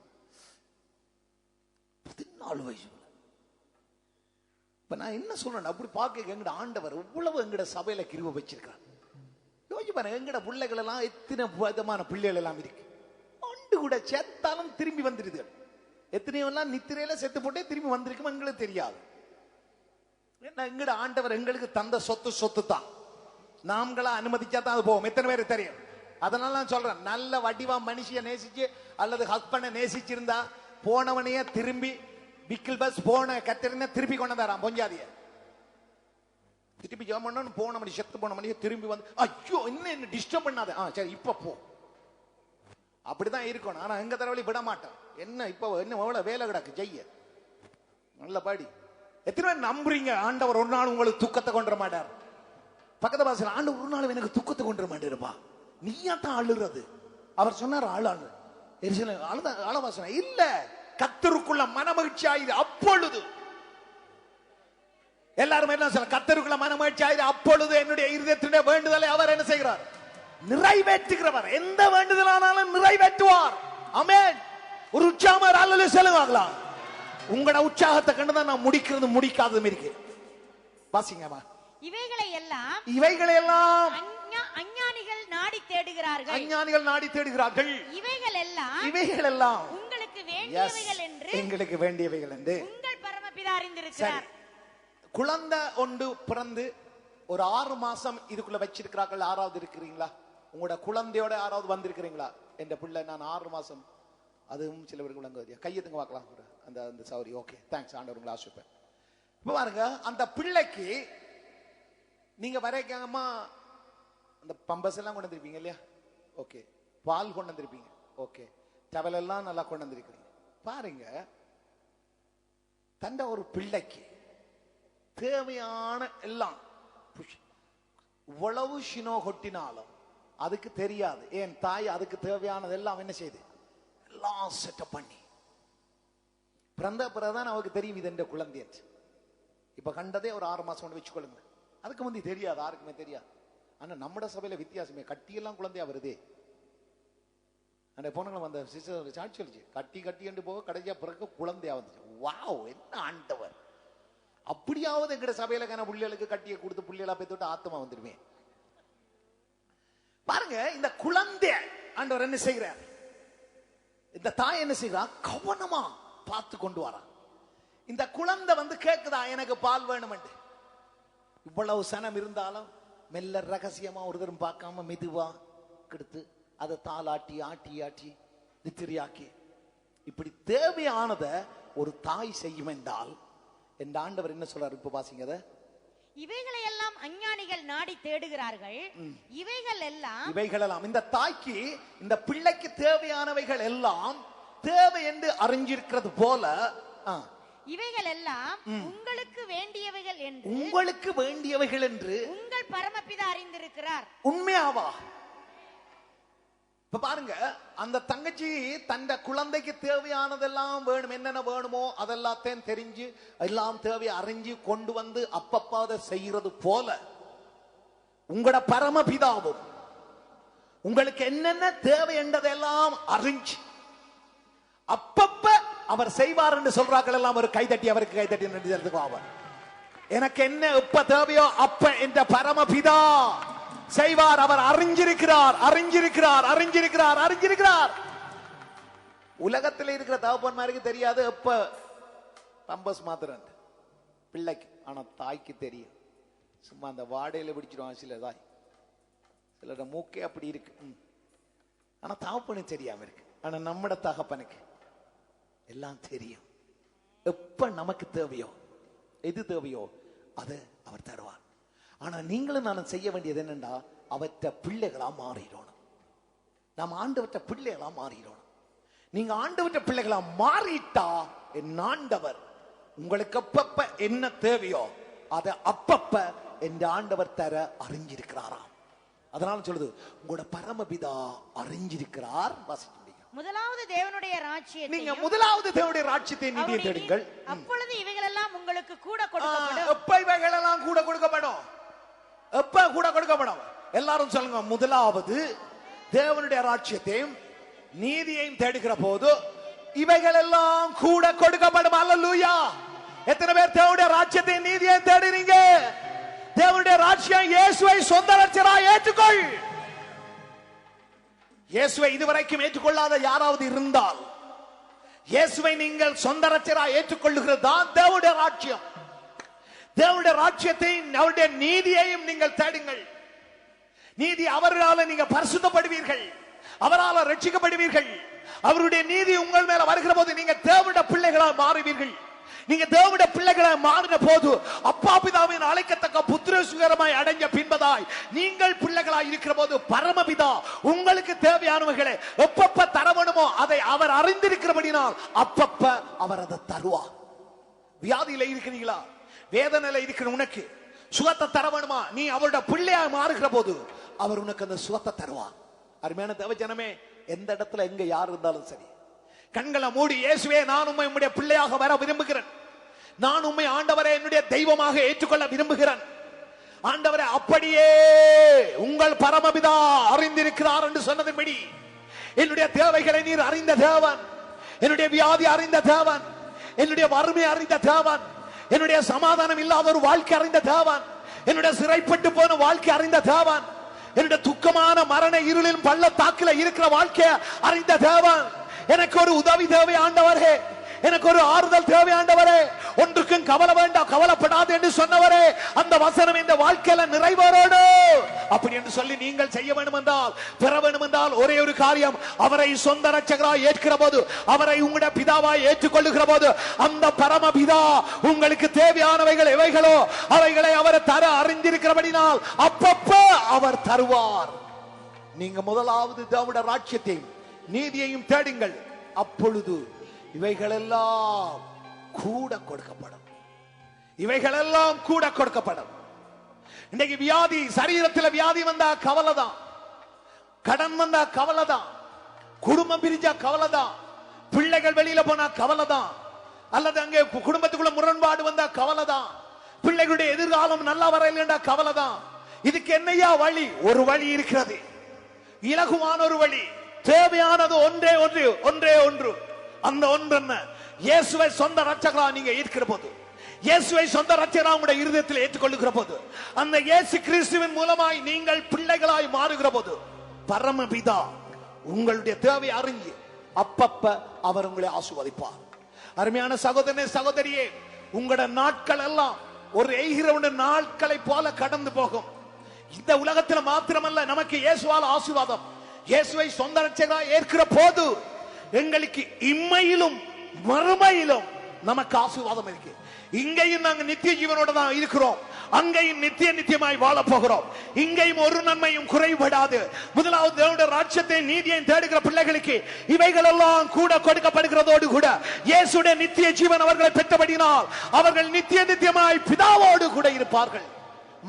14 வயசு. இப்ப நான் என்ன சொல்றேன், அப்படி பார்க்க எங்கட ஆண்டவர் இவ்வளவு எங்கட சபையில கிருபை வச்சிருக்கார். யோசிச்சு பாருங்க, எங்கட பிள்ளைகள் எல்லாம் எத்தனை விதமான பிள்ளைகள் எல்லாம் இருக்கு. ஆண்டு கூட செத்தாலும் திரும்பி வந்துருது. எத்தனையோ எல்லாம் நித்திரையில செத்து போட்டே திரும்பி வந்திருக்கும் எங்களுக்கு தெரியாது. எங்கட ஆண்டவர் எங்களுக்கு தந்த சொத்து தான். நாம்களா அனுமதிச்சா தான் அது போவோம். எத்தனை பேருக்கு தெரியும்? அதனால நான் சொல்றேன், நல்ல வடிவா மனுஷிய நேசிச்சு அல்லது ஹஸ்பண்ட நேசிச்சிருந்தா போனவனையே திரும்பி பிக்கில் பஸ் போன கத்திருந்தா திருப்பி கொண்டு தரான். பொஞ்சாதிய திருப்பி ஜெபம் பண்ணணும். போன மணி செத்து போன மணியை திரும்பி வந்து ஐயோ இன்னும் என்ன டிஸ்டர்ப் பண்ணாத, சரி இப்ப போ. அப்படிதான் இருக்கணும். ஆனா எங்க தரவழி விட மாட்டோம். என்ன இப்ப என்ன எவ்வளவு வேலை கிடக்கு செய்ய. நல்ல பாடி. எத்தனை பேர் நம்புறீங்க ஆண்டவர் ஒரு நாள் உங்களுக்கு துக்கத்தை கொண்டு மாட்டார்? பக்கத்து பாச ஆண்டவர் ஒரு நாள் எனக்கு துக்கத்தை கொண்டு மாட்டேருப்பா, நீயா தான் அழுறது. அவர் சொன்னார் ஆளாளு ஆளவாசன இல்ல, கத்தருக்குள்ள மனமகிழ்ச்சி ஆயுது அப்பொழுது. எல்லாரும் என்ன சொல்ல? கத்தருக்குள்ள மனமகிழ்ச்சி ஆயுது அப்பொழுது என்னுடைய இருதயத்தினுடைய வேண்டுதலை அவர் என்ன செய்கிறார்? நிறைவேற்றுகிறவர். எந்த வேண்டுதலானாலும் நிறைவேற்றுவார். ஆமென். ஒரு உற்சாகமா அல்ல செலவாகலாம். உங்களோட உற்சாகத்தை கண்டுதான் நான் முடிக்காததும் இருக்கு. வாசிங்கம்மா. இவைகளை எல்லாம் அஞ்ஞானிகள் நாடி தேடுகிறார்கள். அஞ்ஞானிகள் நாடி தேடுகிறார்கள். இவைகள் எல்லாம் உங்களுக்கு வேண்டியவைகள் என்று எங்களுக்கு வேண்டியவைகள் என்று உங்கள் பரமபிதா அறிந்திருக்கிறார். குழந்தை ஒன்று பிறந்து ஒரு 6 மாசம் இதுக்குள்ள வச்சிருக்கிறார்கள். யாராவது இருக்கிறீங்களா? உங்களோட குழந்தையோட யாராவது வந்திருக்கிறீங்களா? என்ற பிள்ளை நான் 6 மாசம். அதுவும் சில பேருக்கு விளங்குவதியா? கையெழுத்துங்க பார்க்கலாம். அந்த சௌரி. Okay, thanks. ஆண்டவர் உங்களை ஆசிர்வதிப்பார். இப்ப பாருங்க, அந்த பிள்ளைக்கு நீங்க வரைக்காம அந்த பம்பஸ் எல்லாம் கொண்டு வந்திருப்பீங்க இல்லையா? ஓகே. பால் கொண்டு வந்திருப்பீங்க. ஓகே. டவல் எல்லாம் நல்லா கொண்டு வந்திருக்கிறீங்க. பாருங்க, தண்ட ஒரு பிள்ளைக்கு தேவையான எல்லாம் இவ்வளவு ஷினோ கொட்டினாலும் அதுக்கு தெரியாது. ஏன் தாய் அதுக்கு தேவையானது எல்லாம் என்ன செய்து எல்லாம் செட்டப் பண்ணி பிறந்த பிறகுதான் அவருக்கு தெரியும் இது என்ற குழந்தை. இப்ப கண்டதே ஒரு 6 மாசம் கொண்டு வச்சுக்கொள்ளுங்க. அதுக்கு முந்தி தெரியாது, யாருக்குமே தெரியாது. ஆனா நம்ம சபையில வித்தியாசமே, கட்டியெல்லாம் குழந்தையா வருதே. அந்த பொண்ணுங்களும் வந்த சிஸ்டர் சாட்சி சொல்லிச்சு, கட்டி என்று போக கடைசியா பிறகு குழந்தையா வந்துச்சு. வாவ், என்ன ஆண்டவர்! அப்படியாவது எங்கட சபையில கன புள்ளிகளுக்கு கட்டியை கொடுத்து புள்ளிகளா போய்த்து ஆத்மா வந்துருவேன். பாருங்க, இந்த குழந்தை ஆண்டவர் என்ன செய்கிறார்? இந்த தாய் என்ன செய்கிறா? கவனமா பார்த்து கொண்டு வரா. இந்த குழந்தை வந்து கேக்குதா, எனக்கு பால் வேணும். இவ்வளவு சனம் இருந்தாலும் மெல்ல ரகசியமா ஒரு தரம் பார்க்காம மெதுவா கெடுத்து அதை தாளாட்டி ஆட்டி ஆட்டி நித்திரியாக்கி இப்படி தேவையானத ஒரு தாய் செய்யும் என்றால் என் ஆண்டவர் என்ன சொல்றாரு? இப்ப பாசிங்க, இவைகளை எல்லாம் அஞ்ஞானிகள் நாடி தேடுகிறார்கள். இவைகள் எல்லாம் இந்த தாய்க்கு இந்த பிள்ளைக்கு தேவையானவைகள் எல்லாம் தேவை என்று அறிஞ்சிருக்கிறது போல இவைகள் எல்லாம் உங்களுக்கு வேண்டியவைகள் என்று உங்கள் பரமபிதா அறிந்திருக்கிறார். உண்மையாவா? இப்ப பாருங்க, அந்த தங்கச்சி தந்த குழந்தைக்கு தேவையானதெல்லாம் வேணும், என்னென்ன வேணுமோ அதெல்லாத்தையும் தெரிஞ்சு எல்லாம் தேவையை அறிஞ்சு கொண்டு வந்து அப்பப்பா அதை செய்யறது போல உங்களோட பரமபிதாவும் உங்களுக்கு என்னென்ன தேவை என்றதெல்லாம் அறிஞ்சு அப்பப்ப அவர் செய்வார் என்று சொல்றார்கள் எல்லாம் ஒரு கைதட்டி அவருக்கு கைதட்டி நன்றி செலுத்துவார். எனக்கு என்ன எப்ப தேவையோ அப்ப என்ற பரமபிதா செய்வார். அவர் அறிஞ்சிருக்கிறார், அறிஞ்சிருக்கிறார், அறிஞ்சிருக்கிறார், அறிஞ்சிருக்கிறார். உலகத்தில் இருக்கிற தகப்பன்மாருக்கு தெரியாது எப்ப பம்பஸ் மாத்திரம் பிள்ளைக்கு, ஆனா தாய்க்கு தெரியும். சும்மா அந்த வாடையில பிடிச்சிருவான் சில தாய், சிலரோட மூக்கே அப்படி இருக்கு. ஆனா தகப்பனுக்கு தெரியாம இருக்கு. ஆனா நம்மட தகப்பனுக்கு எல்லாம் தெரியும். எப்ப நமக்கு தேவையோ எது தேவையோ அது அவர் தருவார். ஆனா நீங்களும் நானும் செய்ய வேண்டியது என்னன்னா, அவற்ற பிள்ளைகளா மாறிடணும். நாம் ஆண்டவற்ற பிள்ளைகளா மாறிடணும். நீங்க ஆண்டவற்ற பிள்ளைகளா மாறிட்டா என் ஆண்டவர் உங்களுக்கு அப்பப்ப என்ன தேவையோ அதை அப்பப்ப என் ஆண்டவர் தர அறிஞ்சிருக்கிறாராம். அதனால சொல்லுது, உங்களோட பரமபிதா அறிஞ்சிருக்கிறார். வாசிக்க முடியும். முதலாவது தேவனுடைய ராஜ்யத்தை, நீங்க முதலாவது தேவனுடைய ராஜ்யத்தை நீதியை தேடுங்கள், அப்பொழுது இவைகள் எல்லாம் உங்களுக்கு கூட கொடுக்கப்படும். எப்ப இவைகள் எல்லாம் கூட கொடுக்கப்படும்? எப்ப கூட கொடுக்கப்படும்? எல்லாரும் சொல்லுங்க, முதலாவது தேவனுடைய ராஜ்யத்தையும் நீதியையும் தேடுகிற போது இவைகள் எல்லாம் கூட கொடுக்கப்படும். அல்லேலூயா. எத்தனை பேர் தேவனுடைய ராஜ்யத்தையும் நீதியையும் தேடுறீங்க? தேவனுடைய ராஜ்யம் இயேசுவை சொந்த ரட்சகராய் ஏற்றுக்கொள். இயேசுவை இதுவரைக்கும் ஏற்றுக்கொள்ளாத யாராவது இருந்தால், இயேசுவை நீங்கள் சொந்த ரட்சகராய் ஏற்றுக்கொள்ளுகிறது தான் தேவனுடைய ராஜ்யம். தேவனுடைய ராஜ்யத்தையும் அவருடைய நீதியையும் நீங்கள் தேடுங்கள். நீதி அவரால் நீங்க பரிசுத்தப்படுவீர்கள், அவரால் ரட்சிக்கப்படுவீர்கள். அவருடைய நீதி உங்கள் மேல வருகிற போது நீங்க தேவனுடைய பிள்ளைகளாக மாறுவீர்கள். நீங்க தேவனுடைய பிள்ளைகளாக மாறின போது அப்பா பிதாவின் அழைக்கத்தக்க புத்திர சுகரமாய் அடைஞ்ச பின்பதாய் நீங்கள் பிள்ளைகளாய் இருக்கிற போது பரமபிதா உங்களுக்கு தேவையானவர்களை எப்பப்ப தர வேணுமோ அதை அவர் அறிந்திருக்கிறபடினால் அப்பப்ப அவர் அதை தருவார். வியாதியில இருக்கிறீங்களா? வேதனையில இருக்கிற உனக்கு சுகத்தை தர வேணுமா? நீ அவருடைய பிள்ளையாக மாறுகிற போது அவர் உனக்கு அந்த சுகத்தை தருவார். அருமையான தேவஜனமே, எந்த இடத்துல எங்க யார் இருந்தாலும் சரி, கண்களை மூடி, இயேசுவே நான் உம்மை உம்முடைய பிள்ளையாக வர விரும்புகிறேன், நான் உம்மை ஆண்டவரை என்னுடைய தெய்வமாக ஏற்றுக்கொள்ள விரும்புகிறேன். ஆண்டவரை அப்படியே உங்கள் பரமபிதா அறிந்திருக்கிறார் என்று சொன்னதின்படி என்னுடைய தேவைகளை நீர் அறிந்த தேவன், என்னுடைய வியாதி அறிந்த தேவன், என்னுடைய வறுமை அறிந்த தேவன், என்னுடைய சமாதானம் இல்லாத ஒரு வாழ்க்கை அறிந்த தேவன், என்னுடைய சிறைப்பட்டு போன வாழ்க்கை அறிந்த தேவன், என்னுடைய துக்கமான மரண இருளின் பள்ளத்தாக்கில இருக்கிற வாழ்க்கை அறிந்த தேவன், எனக்கு ஒரு உதவி தேவை ஆண்டவரே, எனக்கு ஒரு ஆறுதல் தேவை ஆண்டவரே, ஒன்றுக்கும் கவலை வேண்டாம், கவலைப்படாது என்று சொன்னவரே, அந்த வசனம் இந்த வாழ்க்கையில நிறைவேறோடு அப்படி என்று சொல்லி நீங்கள் செய்ய வேண்டும் என்றால், பெற வேண்டும் என்றால் ஒரே ஒரு காரியம், அவரை சொந்த ரட்சகராய் ஏற்கிற போது, அவரை உங்களுடைய பிதாவாய் ஏற்றுக்கொள்ளுகிற போது அந்த பரமபிதா உங்களுக்கு தேவையானவைகள் எவைகளோ அவைகளை அவர் தர அறிந்திருக்கிறபடினால் அப்பப்ப அவர் தருவார். நீங்க முதலாவது தேவனுடைய ராஜ்யத்தையும் நீதியையும் தேடுங்கள், அப்பொழுது இவைகளெல்லாம் கூட கொடுக்கப்படும். இவைகளெல்லாம் கூட கொடுக்கப்படும். இன்னைக்கு வியாதி, சரீரத்தில் வியாதி வந்தா கவலை தான், கடன் வந்தா கவலை தான், குடும்பம் பிரிஞ்சா கவலை தான், பிள்ளைகள் வெளியில போனா கவலை தான், அல்லது அங்கே குடும்பத்துக்குள்ள முரண்பாடு வந்தா கவலை தான், பிள்ளைகளுடைய எதிர்காலம் நல்லா வரையில கவலை தான். இதுக்கு என்னையா வழி? ஒரு வழி இருக்கிறது, இலகுவான ஒரு வழி. தேவையானது ஒன்றே ஒன்று, ஒன்றே ஒன்று. அந்த ஒன்று என்ன? இயேசுவை சொந்த ரட்சகரா நீங்க ஏற்கிற போது, இயேசுவை சொந்த ரட்சகரா உங்களுடைய இருதயத்தில் ஏற்றுக்கொள்ளுகிற போது, அந்த இயேசு கிறிஸ்துவின் மூலமாய் நீங்கள் பிள்ளைகளாய் மாறுகிற போது பரமபிதா உங்களுடைய தேவை அறிஞ்சு அப்பப்ப அவர் உங்களை ஆசீர்வதிப்பார். அருமையான சகோதரனே, சகோதரியே, உங்களோட நாட்கள் எல்லாம் ஒரு எய்கிறவுடைய நாட்களை போல கடந்து போகும். இந்த உலகத்தில் மாத்திரமல்ல, நமக்கு இயேசுவால் ஆசீர்வாதம். இயேசுவை சொந்த ரட்சகராய் ஏற்கிற போது எங்களுக்கு இம்மையிலும் மறுமையிலும் நமக்கு ஆசீர்வாதம் இருக்கு. இங்கேயும் நாங்க நித்திய ஜீவனோட தான் இருக்கிறோம், அங்கேயும் நித்திய நித்தியமாய் வாழ போகிறோம். இங்கேயும் ஒரு நன்மையும் குறைபடாது. முதலாவது தேவனுடைய ராஜ்யத்தை நீதியையும் தேடுகிற பிள்ளைகளுக்கு இவைகள் எல்லாம் கூட கொடுக்கப்படுகிறதோடு கூட இயேசுடைய நித்திய ஜீவன் அவர்களை பெற்றபடினால் அவர்கள் நித்திய நித்தியமாய் பிதாவோடு கூட இருப்பார்கள்.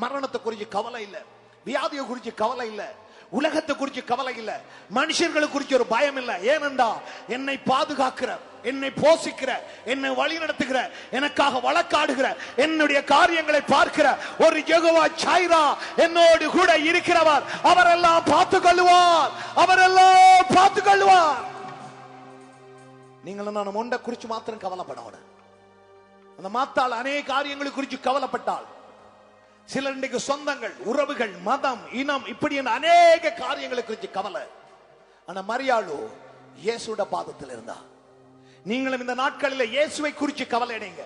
மரணத்தை குறித்து கவலை இல்லை, வியாதியை குறித்து கவலை இல்லை, உலகத்தை குறிச்சு கவலை இல்ல, மனுஷர்களை குறிச்சு ஒரு பயம் இல்ல. ஏனென்றா என்னை பாதுகாக்கிற, என்னை போஷிக்கிற, என்னை வழி நடத்துகிற, எனக்காக வழக்காடுகிற, என்னுடைய காரியங்களை பார்க்கிற ஒரு யெகோவா ஜீரா என்னோடு கூட இருக்கிறவர். அவரெல்லாம் பார்த்துக் கொள்வார், அவரெல்லாம் பார்த்துக் கொள்வார். நீங்களும் நான் ஒன்றை குறிச்சு மாத்திரம் கவலைப்படணும். அந்த மாத்தால் அநேக காரியங்களை குறித்து கவலைப்பட்டால், சிலர் இன்றைக்கு சொந்தங்கள், உறவுகள், மதம், இனம், இப்படி அநேக காரியங்களை குறித்து கவலை. ஆனா மரியாளோ இயேசுவோட பாதத்தில் இருந்தா. நீங்களும் இந்த நாட்களில் இயேசுவை குறித்து கவலை அடைங்க.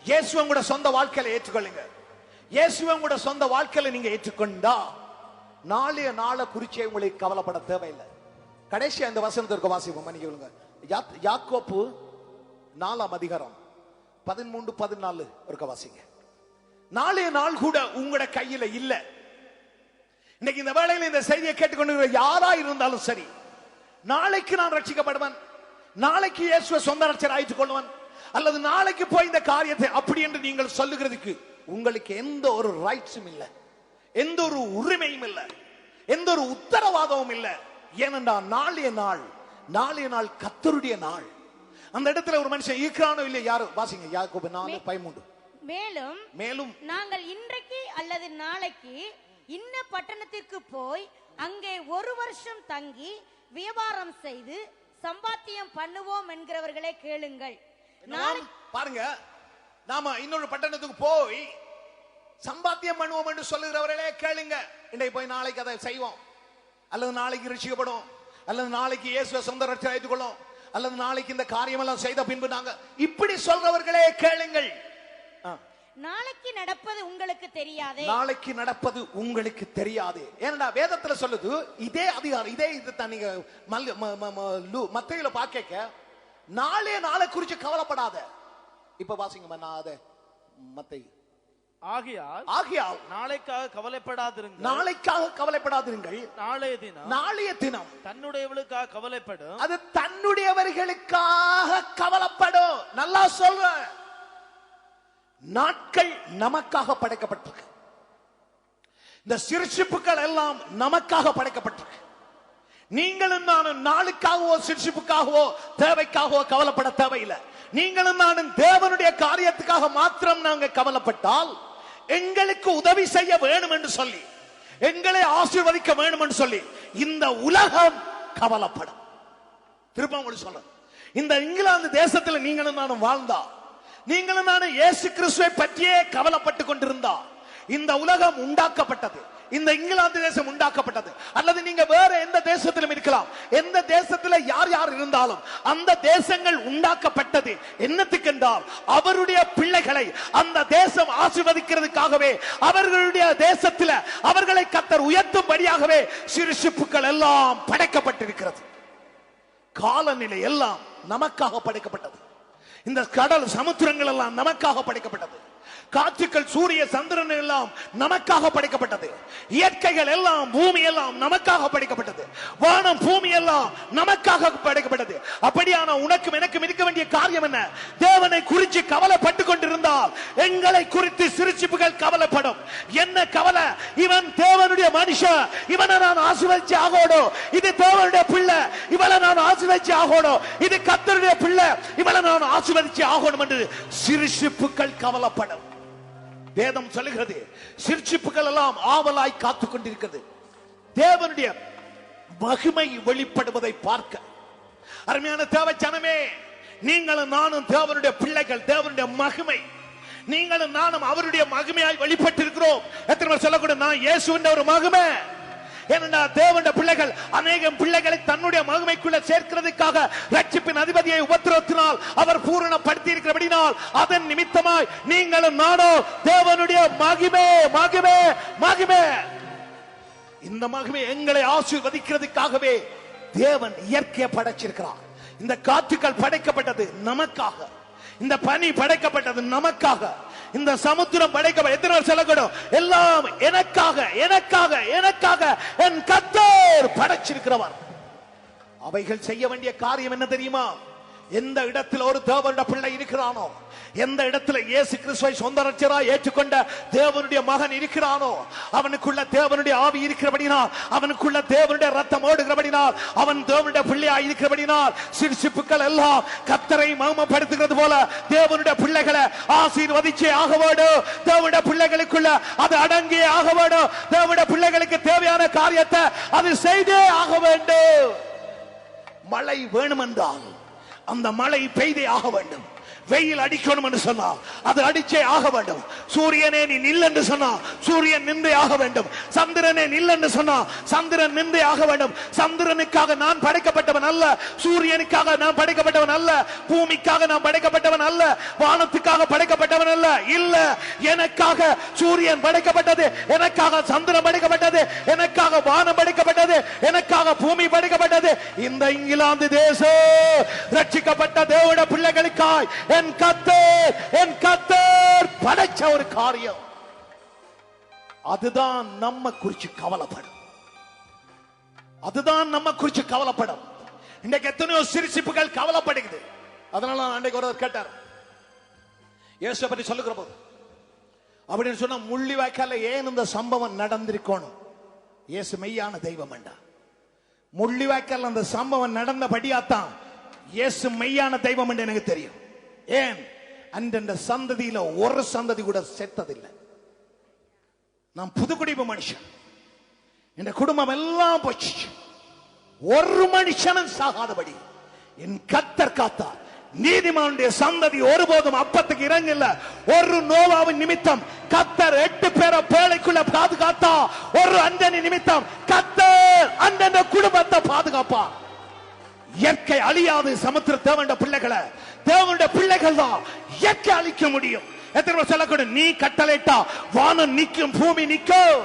இயேசுவை கூட சொந்த வாழ்க்கையில ஏற்றுக்கொள்ளுங்க. இயேசுவை கூட சொந்த வாழ்க்கையில நீங்க ஏற்றுக்கொண்டா நாளைய நாளை குறிச்சே உங்களுக்கு கவலைப்பட தேவையில்லை. கடைசி அந்த வசனத்திற்கு வாசிப்போம். மன்னிக்கொள்ளுங்க. யாக்கோப்பு 4ஆம் அதிகாரம் 13-14 ஒருக்க வாசிங்க. நாளைய நாள் கூட உங்களோட கையில இல்ல. இன்னைக்கு இந்த வேளையில இந்த செய்தியை கேட்டுக்கொண்டு யாரா இருந்தாலும் சரி, நாளைக்கு நான் ரட்சிக்கப்படுவேன், நாளைக்கு இயேசுவை சொந்த ரட்சகர் ஆயிட்டுக் கொள்வேன், அல்லது நாளைக்கு போய் இந்த காரியத்தை அப்படி என்று நீங்கள் சொல்லுகிறதுக்கு உங்களுக்கு எந்த ஒரு ரைட்ஸும் இல்ல, எந்த ஒரு உரிமையும் இல்ல, எந்த ஒரு உத்தரவாதமும் இல்ல. ஏனென்றால் நாளைய நாள் கர்த்தருடைய நாள். அந்த இடத்துல ஒரு மனுஷன் இருக்கிறானோ இல்லையா? யாரு வாசிங்க. யாக்கோபு 4:13. மேலும் நாங்கள் இன்றைக்கு அல்லது நாளைக்கு இன்ன பட்டணத்திற்கு போய் அங்கே ஒரு வருஷம் தங்கி வியாபாரம் செய்து சம்பாத்தியம் பண்ணுவோம் என்கிறவர்களே கேளுங்கள். பாருங்க, நாம இன்னொரு பட்டணத்துக்கு போய் சம்பாத்தியம் பண்ணுவோம் என்று சொல்லுகிறவர்களே கேளுங்க. இன்றைக்கு போய் நாளைக்கு அதை செய்வோம், அல்லது நாளைக்கு ரட்சிக்கப்படும், அல்லது நாளைக்கு இயேசுவை சொந்த ரட்சகர் ஆயிட்டுக் கொள்ளும், அல்லது நாளைக்கு இந்த காரியம் எல்லாம் செய்த பின்பு நாங்க இப்படி சொல்றவர்களே கேளுங்கள். நாளைக்கு நடப்பது உங்களுக்கு தெரியாது, நாளைக்கு நடப்பது உங்களுக்கு தெரியாது. ஏன்னா வேதத்துல சொல்லுது, இதே அதிகாரம், இதே இது தான். நீங்க மத்தேயுல பாக்க நாளை குறிச்சு கவலைப்படாத. இப்ப வாசிங்க மத்தேயு. ஆகையால் நாளைக்காக கவலைப்படாதிருங்கள், நாளைக்காக கவலைப்படாதிருங்கள். நாளைய தினம் தன்னுடையவர்களுக்காக கவலைப்படும், அது தன்னுடையவர்களுக்காக கவலைப்படும். நல்லா சொல்ற, நாட்கள் நமக்காக படைக்கப்பட்டிருக்கு. இந்த சிறுசிப்புகள் எல்லாம் நமக்காக படைக்கப்பட்டிருக்கு. நீங்களும் நானும் நாளுக்காகவோ சிறுசிப்புக்காகவோ தேவைக்காகவோ கவலைப்பட தேவையில்லை. நீங்களும் நானும் தேவனுடைய காரியத்துக்காக மாத்திரம் நாங்கள் கவலைப்பட்டால், எங்களுக்கு உதவி செய்ய வேண்டும் என்று சொல்லி, எங்களை ஆசீர்வதிக்க வேண்டும் என்று சொல்லி இந்த உலகம் கவலைப்படும். திரும்ப உங்களுக்கு சொல்றேன், இந்த இங்கிலாந்து தேசத்தில் நீங்களும் நானும் வாழ்ந்தா, நீங்களும் நானும் இயேசு கிறிஸ்துவை பற்றியே கவலைப்பட்டு கொண்டிருந்தா, இந்த உலகம் உண்டாக்கப்பட்டது, இந்த இங்கிலாந்து தேசம் உண்டாக்கப்பட்டது. அல்லது நீங்க வேற எந்த தேசத்திலும் இருக்கலாம், எந்த தேசத்துல யார் யார் இருந்தாலும் அந்த தேசங்கள் உண்டாக்கப்பட்டது என்னத்துக்கு என்றால், அவருடைய பிள்ளைகளை அந்த தேசம் ஆசீர்வதிக்கிறதுக்காகவே, அவர்களுடைய தேசத்தில் அவர்களை கர்த்தர் உயர்த்தும்படியாகவே சிறுசிப்புகள் எல்லாம் படைக்கப்பட்டிருக்கிறது. காலநிலை எல்லாம் நமக்காக படைக்கப்பட்டது. இந்த கடல் சமுத்திரங்கள் எல்லாம் நமக்காக படைக்கப்பட்டது. காற்றுக்கள், சூரிய சந்திரன் எல்லாம் நமக்காக படைக்கப்பட்டது. இயற்கைகள் எல்லாம், பூமி எல்லாம் நமக்காக படைக்கப்பட்டது. வானம் பூமி எல்லாம் நமக்காக படைக்கப்பட்டது. அப்படியான உனக்கும் எனக்கும் இருக்க வேண்டிய காரியம் என்ன? தேவனை குறித்து கவலைப்பட்டு கொண்டிருந்தால் எங்களை குறித்து சிறுசிப்புகள் கவலைப்படும். என்ன கவலை? இவன் தேவனுடைய மனுஷன், இவனை நான் ஆசீர்வதிச்சு ஆகணும். இது தேவனுடைய பிள்ளை, இவளை நான் ஆசீர்வதிச்சு ஆகணும். இது கர்த்தருடைய பிள்ளை, இவளை நான் ஆசீர்வதிச்சு ஆகணும் என்று சிறுசிப்புகள் கவலைப்படும். வேதம் சொல்லுகிறது, சிறுசிப்புகள் எல்லாம் ஆவலாய் காத்துக் கொண்டிருக்கிறது தேவனுடைய மகிமை வெளிப்படுவதை பார்க்க. அருமையான தேவ ஜனமே, நீங்களும் நானும் தேவனுடைய பிள்ளைகள், தேவனுடைய மகிமை, நீங்களும் நானும் அவருடைய மகிமையாய் வெளிப்பட்டிருக்கிறோம். எத்தனை பேர் சொல்லக்கூட நான் இயேசுவின் ஒரு மகிமை? ஏனென்றா தேவனுடைய பிள்ளைகள் அநேகம் பிள்ளைகளை தன்னுடைய மகிமைக்குள்ள சேர்க்கிறதுக்காக ரட்சிப்பின் அதிபதியை உபத்திரத்தினால் அவர் பூரணப்படுத்தி இருக்கிறபடினால், அதன் நிமித்தமாய் நீங்களும் நானும் தேவனுடைய மகிமை மகிமை மகிமை. இந்த மகிமை எங்களை ஆசீர்வதிக்கிறதுக்காகவே தேவன் இயற்கையை படைச்சிருக்கிறார். இந்த காற்றுக்கள் படைக்கப்பட்டது நமக்காக, இந்த பனி படைக்கப்பட்டது நமக்காக, இந்த சமுத்திரம் படைக்கப்பட்ட எத்தனை சொல்லக்கூடும், எல்லாம் எனக்காக எனக்காக எனக்காக என் கர்த்தர் படைச்சிருக்கிறவர். அவைகள் செய்ய வேண்டிய காரியம் என்ன தெரியுமா? எந்த இடத்தில் ஒரு தேவனுடைய பிள்ளை இருக்கிறானோ, எந்த இடத்துல இயேசு கிறிஸ்துவை சொந்த ரட்சகராய் ஏற்றுக்கொண்ட தேவனுடைய மகன் இருக்கிறானோ, அவனுக்குள்ள தேவனுடைய ஆவி இருக்கிறபடினால், அவனுக்குள்ள தேவனுடைய ரத்தம் ஓடுகிறபடினால், அவன் தேவனுடைய பிள்ளையாய் இருக்கிறபடினால், சிற்சிப்புக்கள் எல்லாம் கர்த்தரை மகிமைப்படுத்துகிறது போல தேவனுடைய பிள்ளைகளை ஆசீர்வதிச்சே ஆக வேண்டும். தேவனுடைய பிள்ளைகளுக்குள்ள அது அடங்கியே ஆக வேண்டும். தேவனுடைய பிள்ளைகளுக்கு தேவையான காரியத்தை அது செய்தே ஆக வேண்டும். மழை வேணும் என்றால் அந்த மழை பெய்தே ஆக வேண்டும். வெயில் அடிக்கணும் என்று சொன்னா அது அடிச்சே ஆக வேண்டும். சூரியனே நீ நில் என்று சொன்னா சூரியன் நின்றே ஆக வேண்டும். சந்திரனே நில் என்று சொன்னா சந்திரன் நின்றே ஆக வேண்டும். சந்திரனுக்காக நான் படைக்கப்பட்டவன் அல்ல, சூரியனுக்காக நான் படைக்கப்பட்டவன் அல்ல, பூமிக்காக நான் படைக்கப்பட்டவன் அல்ல, வானத்துக்காக படைக்கப்பட்டவன் அல்ல. இல்ல, எனக்காக சூரியன் படைக்கப்பட்டது, எனக்காக சந்திரன் படைக்கப்பட்டது, எனக்காக வானம் படைக்கப்பட்டது, எனக்காக பூமி படைக்கப்பட்டது. இந்த இங்கிலாந்து தேசம் ரட்சிக்கப்பட்ட தேவனுடைய பிள்ளைகளுக்காய் என் கர்த்தர் படைச்ச ஒரு காரியம். அதுதான் நம்ம குறிச்சு கவலைப்படும். அதுதான் நம்ம குறிச்சு கவலைப்படும். இன்றைக்கு எத்தனையோ சிரிசிப்புகள் கவலைப்படுகிறது. அதனால அன்றைக்கு ஒருவர் கேட்டார், இயேசுவை பற்றி சொல்லுகிற போது அப்படின்னு சொன்னா, முள்ளிவாய்க்கால ஏன் இந்த சம்பவம் நடந்திருக்கணும்? இயேசு மெய்யான தெய்வம் என்றா. முள்ளிவாய்க்கால் அந்த சம்பவம் நடந்தபடியாத்தான் இயேசு மெய்யான தெய்வம் என்று எனக்கு தெரியும். ஏன்? அந்த சந்ததியில ஒரு சந்ததி கூட செத்ததில்லை. நான் புதுக்குடிப்பு மனுஷன், என் குடும்பம் எல்லாம் போச்சு, ஒரு மனுஷனும் சாகாதபடி என் கர்த்தர் காத்தார். நீதிமானுடைய சந்ததி ஒருபோதும் அப்பத்துக்கு இறங்கல. ஒரு நோவாவின் நிமித்தம் கர்த்தர் 8 பேரை பேழைக்குள்ள பாதுகாத்தா. ஒரு அஞ்சனி நிமித்தம் கர்த்தர் அந்த குடும்பத்தை பாதுகாப்பா. இயற்கை அழியாது. சமுத்திர தேவனுடைய பிள்ளைகளை, தேவனுடைய பிள்ளைகள் தான் இயற்கை அழிக்க முடியும். எத்தனை பேர் சொல்லக்கூடும், நீ கட்டளையிட்டா வானம் நிற்கும், பூமி நிற்கும்.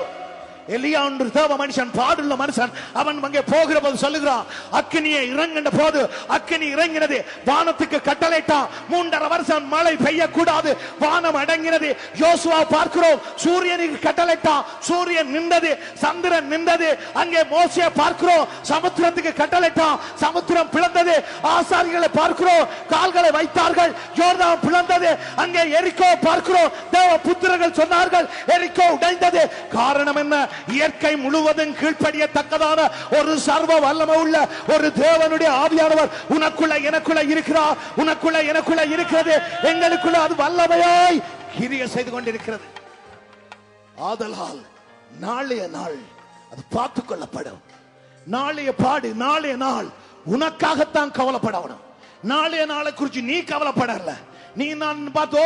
எலியா என்று தேவ மனுஷன், பாடுள்ள மனுஷன், அவன் அங்கே போகிற போது சொல்லுகிறான், அக்கினியை இறங்கின போது அக்கினி இறங்கினது, வானத்துக்கு கட்டளையிட்டான், 3.5 வருஷம் மழை பெய்யக்கூடாது, வானம் அடங்கினது. யோசுவா பார்க்கிறோம், சூரியனுக்கு கட்டளையிட்டான், சூரியன் நின்றது, சந்திரன் நின்றது. அங்கே மோசேயை பார்க்கிறோம், சமுத்திரத்துக்கு கட்டளையிட்டான், சமுத்திரம் பிளந்தது. ஆசாரிகளை பார்க்கிறோம், கால்களை வைத்தார்கள், யோர்தான் பிளந்தது. அங்கே எரிகோ பார்க்கிறோம், தேவ புத்திரர்கள் சொன்னார்கள், எரிகோ உடைந்தது. காரணம் என்ன? இயற்கை முழுவதும் கீழ்ப்படியத்தக்கதான ஒரு சர்வ வல்லமை உள்ள ஒரு தேவனுடைய ஆவியானவர் உனக்குள்ள எனக்குள்ள இருக்கிறார். உனக்குள்ள எனக்குள்ள இருக்கிறது. எங்களுக்குள்ள அது வல்லமையாய் கிரியை செய்து கொண்டிருக்கிறது. ஆதலால் நாளைய நாள் அது பார்த்துக் கொள்ளப்படும். நாளைய பாடு, நாளைய நாள் உனக்காகத்தான் கவலைப்படணும். நாளைய நாளை குறித்து நீ கவலைப்படல. நீ நான் பார்த்தோ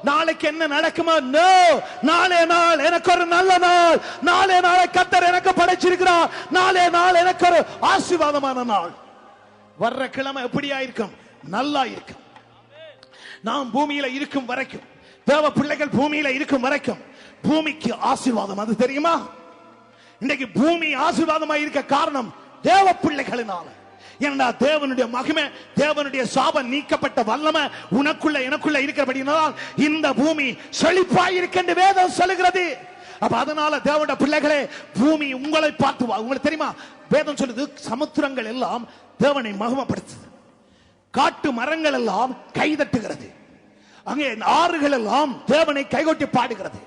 நாளைக்கு என்ன நடக்குமா? நோ, நாளைய நாள் எனக்கு ஒரு நல்ல நாள். நாளைய நாளை கர்த்தர் எனக்கு படைச்சிருக்கிறார். நாளைய நாள் எனக்கு ஒரு ஆசீர்வாதமான நாள். வர்ற கிழமை எப்படியா இருக்கும்? நல்லா இருக்கும். நாம் பூமியில இருக்கும் வரைக்கும், தேவ பிள்ளைகள் பூமியில இருக்கும் வரைக்கும் பூமிக்கு ஆசீர்வாதம். அது தெரியுமா? இன்னைக்கு பூமி ஆசீர்வாதமாக இருக்க காரணம் தேவ பிள்ளைகளினால. ஏன்னா தேவனுடைய மகிமை, தேவனுடைய சாபம் நீக்கப்பட்ட வல்லமை உனக்குள்ள எனக்குள்ள இருக்கிறபடியால் இந்த பூமி செழிப்பாய் இருக்கின்ற வேதம் சொல்லுகிறது. அப்ப அதனால தேவனுடைய பிள்ளைகளே, பூமி உங்களை பார்த்து, உங்களுக்கு தெரியுமா வேதம் சொல்லுது, சமுத்திரங்கள் எல்லாம் தேவனை மகிமைப்படுத்துது, காட்டு மரங்கள் எல்லாம் கைதட்டுகிறது, அங்கே ஆறுகள் எல்லாம் தேவனை கைகொட்டி பாடுகிறது.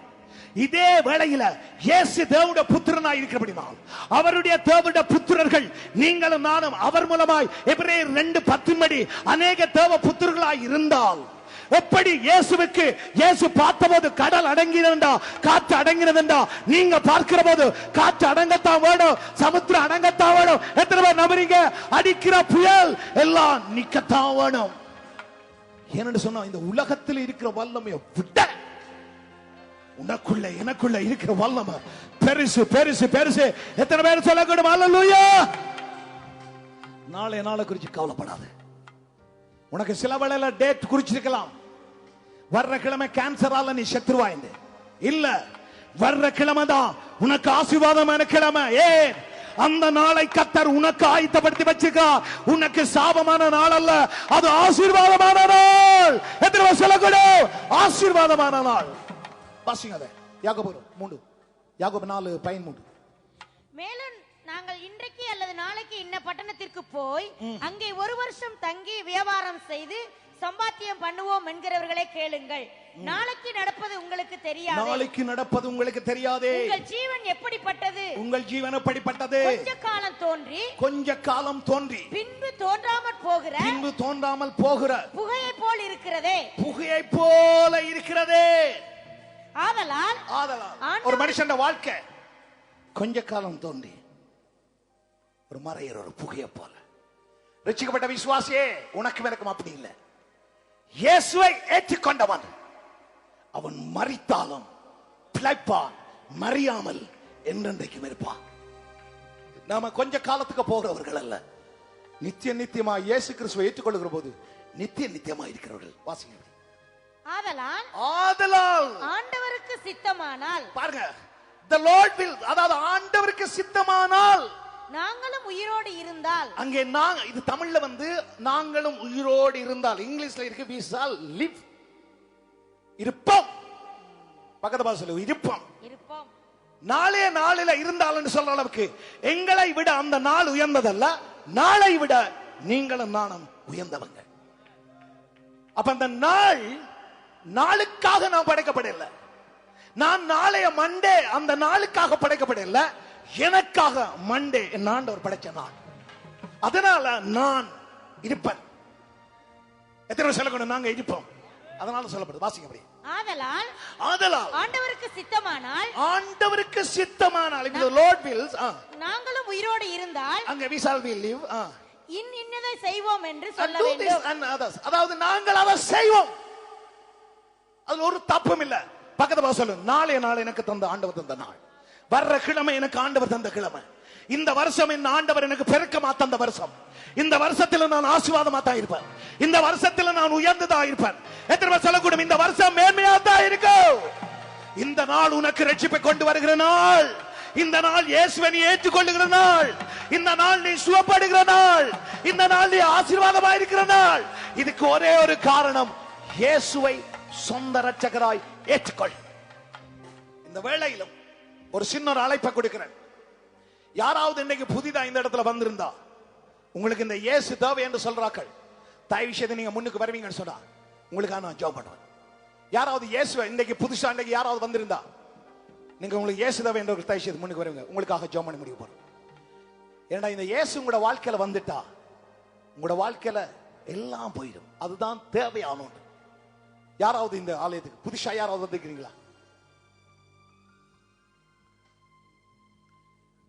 இதே வேளையில இயேசு தேவனுடைய புத்திரனாய் இருக்கிறபடினால் அவருடைய தேவனுடைய புத்திரர்கள் நீங்களும் நானும் அவர் மூலமாய் எபிரேயர் 2:10 அநேக தேவ புத்திரர்களாய் இருந்தால், எப்படி இயேசுவுக்கு இயேசு பார்த்தபோது கடல் அடங்கினதா, காற்று அடங்கினதா, நீங்க பார்க்கிற போது காற்று அடங்கத்தான் வேணும், சமுத்திரம் அடங்கத்தான் வேணும். எத்தனை பேர் நம்புறீங்க? அடிக்கிற புயல் எல்லாம் நிக்கத்தான் வேணும். ஏன்னு சொன்னா இந்த உலகத்தில் இருக்கிற வல்லமையை விட உனக்குள்ள எனக்குள்ள இருக்கிற வல்லமை பெருசு பெருசு பெருசு. எத்தனை பேர் சொல்லக்கூடும் அல்லேலூயா? நாளைய நாளை குறித்து கவலைப்படாத. உனக்கு சில வேளையில டேட் குறிச்சிருக்கலாம், வர்ற கிழமை கேன்சரால நீ செத்துருவாய். இல்ல, வர்ற கிழமை தான் உனக்கு ஆசீர்வாதமான கிழமை. ஏன்? அந்த நாளை கர்த்தர் உனக்கு ஆயத்தப்படுத்தி வச்சிருக்கார். உனக்கு சாபமான நாள் அல்ல, அது ஆசீர்வாதமான நாள். எத்தனை பேர் சொல்லக்கூடும் ஆசீர்வாதமான நாள்? வாசிங்க அதை. யாக்கோபு 3, யாக்கோபு 4:13. மேலும் நாங்கள் இன்றைக்கு அல்லது நாளைக்கு இன்ன பட்டணத்திற்கு போய் அங்கே ஒரு வருஷம் தங்கி வியாபாரம் செய்து சம்பாத்தியம் பண்ணுவோம் என்கிறவர்களே கேளுங்கள். நாளைக்கு நடப்பது உங்களுக்கு தெரியாது. நாளைக்கு நடப்பது உங்களுக்கு தெரியாதே. உங்கள் ஜீவன் எப்படிப்பட்டது? உங்கள் ஜீவன் எப்படிப்பட்டது? கொஞ்ச காலம் தோன்றி பின்பு தோன்றாமல் போகிற புகையை போல் இருக்கிறதே. புகையை போல இருக்கிறதே. ஆதலால் ஒரு மனுஷன் வாழ்க்கை கொஞ்ச காலம் தோன்றி ஒரு மறையற ஒரு புகையை போல. ரட்சிக்கப்பட்ட விசுவாசியே, உனக்கு எனக்கும் அப்படி இல்லை. இயேசுவை ஏற்றுக்கொண்டவன் அவன் மரித்தாலும் பிழைப்பான், மறியாமல் என்றென்றைக்கும் இருப்பான். நாம கொஞ்ச காலத்துக்கு போகிறவர்கள் அல்ல, நித்தியமா இயேசு கிறிஸ்துவை ஏற்றுக்கொள்கிற போது நித்தியமா இருக்கிறவர்கள். வாசிங்க. ஆதலால் ஆண்டவருக்கு சித்தமானால், பாருங்க, the Lord will, அதாவது ஆண்டவருக்கு சித்தமானால் நாங்களும் உயிரோடு இருந்தால். அங்கே இது தமிழ்ல நாங்களும் உயிரோடு இருந்தால், இங்கிலீஷ்ல இருக்கு we shall live. இருப்போம். பக்கத்து பாஷையில இருப்போம். நாளே நாளில இருந்தாலும் சொல்ற அளவுக்கு எங்களை விட அந்த நாள் உயர்ந்ததல்ல, நாளை விட நீங்களும் நானும் உயர்ந்தவங்க. அப்ப அந்த நாளுக்காக நான் படைக்கப்படல. நான் நாளைய மண்டே அந்த நாளுக்காக படைக்கப்படல, எனக்காக மண்டே என் ஆண்டவர் படைச்ச நாள். அதனால நான் இருப்பேன். எத்தனை சொல்லணும்? நாங்க இருப்போம். அதனால சொல்லப்படுது. வாசிங்க அப்படி. ஆதலால் ஆண்டவருக்கு சித்தமானால் if the Lord wills, நாங்களும் உயிரோடு இருந்தால் அங்க we shall live, இன்னதை செய்வோம் என்று சொல்ல வேண்டும். அதாவது நாங்கள் அதை செய்வோம். அதுல ஒரு தப்பும் இல்ல. பக்கத்து பாஷை சொல்லு, நாளே நாள் எனக்கு தந்த ஆண்டவர் தந்த நாள், வர்ற கிழமை எனக்கு ஆண்டவர் தந்த கிழமை, இந்த வருஷம் என் ஆண்டவர் எனக்கு பெருக்கமா தந்த வருஷம், இந்த வருஷத்துல நான் ஆசீர்வாதமா தான் இருப்பேன், இந்த வருஷத்துல நான் உயர்ந்துதான் இருப்பேன். எத்தனை பேர் சொல்லக்கூடும் இந்த வருஷம் மேன்மையா தான் இருக்கும்? இந்த நாள் உனக்கு ரட்சிப்பை கொண்டு வருகிற நாள், இந்த நாள் இயேசுவை நீ ஏற்றுக்கொள்ளுகிற நாள், இந்த நாள் நீ சுகப்படுகிற நாள், இந்த நாள் நீ ஆசீர்வாதமா இருக்கிற நாள். இதுக்கு ஒரே ஒரு காரணம், இயேசுவை சொந்த ரட்சகராய் ஏற்றுக்கொள். இந்த வேளையிலும் ஒரு சின்ன ஒரு அழைப்பை கொடுக்கிறேன். யாராவது இன்னைக்கு புதிதா இந்த இடத்துல வந்திருந்தா, உங்களுக்கு இந்த இயேசு தேவை என்று சொல்றாக்கள், தயவு செய்து நீங்க முன்னுக்கு வருவீங்கன்னு சொன்னா உங்களுக்காக நான் ஜெபம் பண்ணுவேன். யாராவது இயேசுவை இன்னைக்கு புதுசா இன்னைக்கு யாராவது வந்திருந்தா, நீங்க உங்களுக்கு இயேசு தேவை என்று தயவு செய்து முன்னுக்கு வருவீங்க, உங்களுக்காக ஜெபம் பண்ணி முடிக்க போறோம். ஏன்னா இந்த இயேசு உங்களோட வாழ்க்கையில வந்துட்டா உங்களோட வாழ்க்கையில எல்லாம் போயிடும். அதுதான் தேவையான ஒன்று. யாராவது இந்த ஆலயத்துக்கு புதுசா யாராவது வந்திருக்கிறீங்களா?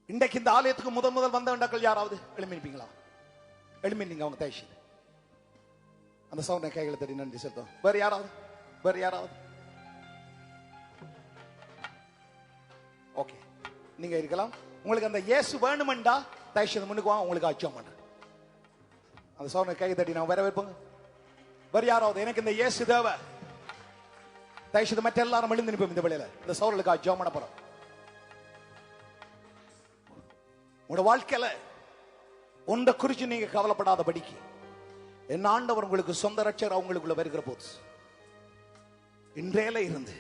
இன்றைக்கு இந்த ஆலயத்துக்கு முதல் வந்தவண்டாக்கள் யாராவது எழுப்பினீங்களா? எழுப்பினீங்க அவங்க தயவு செய்து அந்த சவுண்டை கைகளை தட்டி நன்றி செலுத்தும். வேற யாராவது? ஓகே, நீங்க இருக்கலாம். உங்களுக்கு அந்த இயேசு வேணுமெண்டா தயவு செய்து முன்னுக்கு வாங்க, உங்களுக்கு அச்சம் பண்ண அந்த சவுண்டை கை தட்டி நான் வரவேற்போங்க. வேற யாராவது எனக்கு இந்த இயேசு தேவை தயவு செய்து மற்ற எல்லாரும் எழுந்து நிற்போம். இந்த வேளையில இந்த சவுண்டுக்கு அச்சம் பண்ண போறோம். உங்களோட வாழ்க்கையில ஒன்றை குறிச்சு நீங்க கவலைப்படாதபடிக்கு என் ஆண்டவர் உங்களுக்கு சொந்த ரட்சகர் அவங்களுக்குள்ள வருகிற போது இன்றையில இருந்து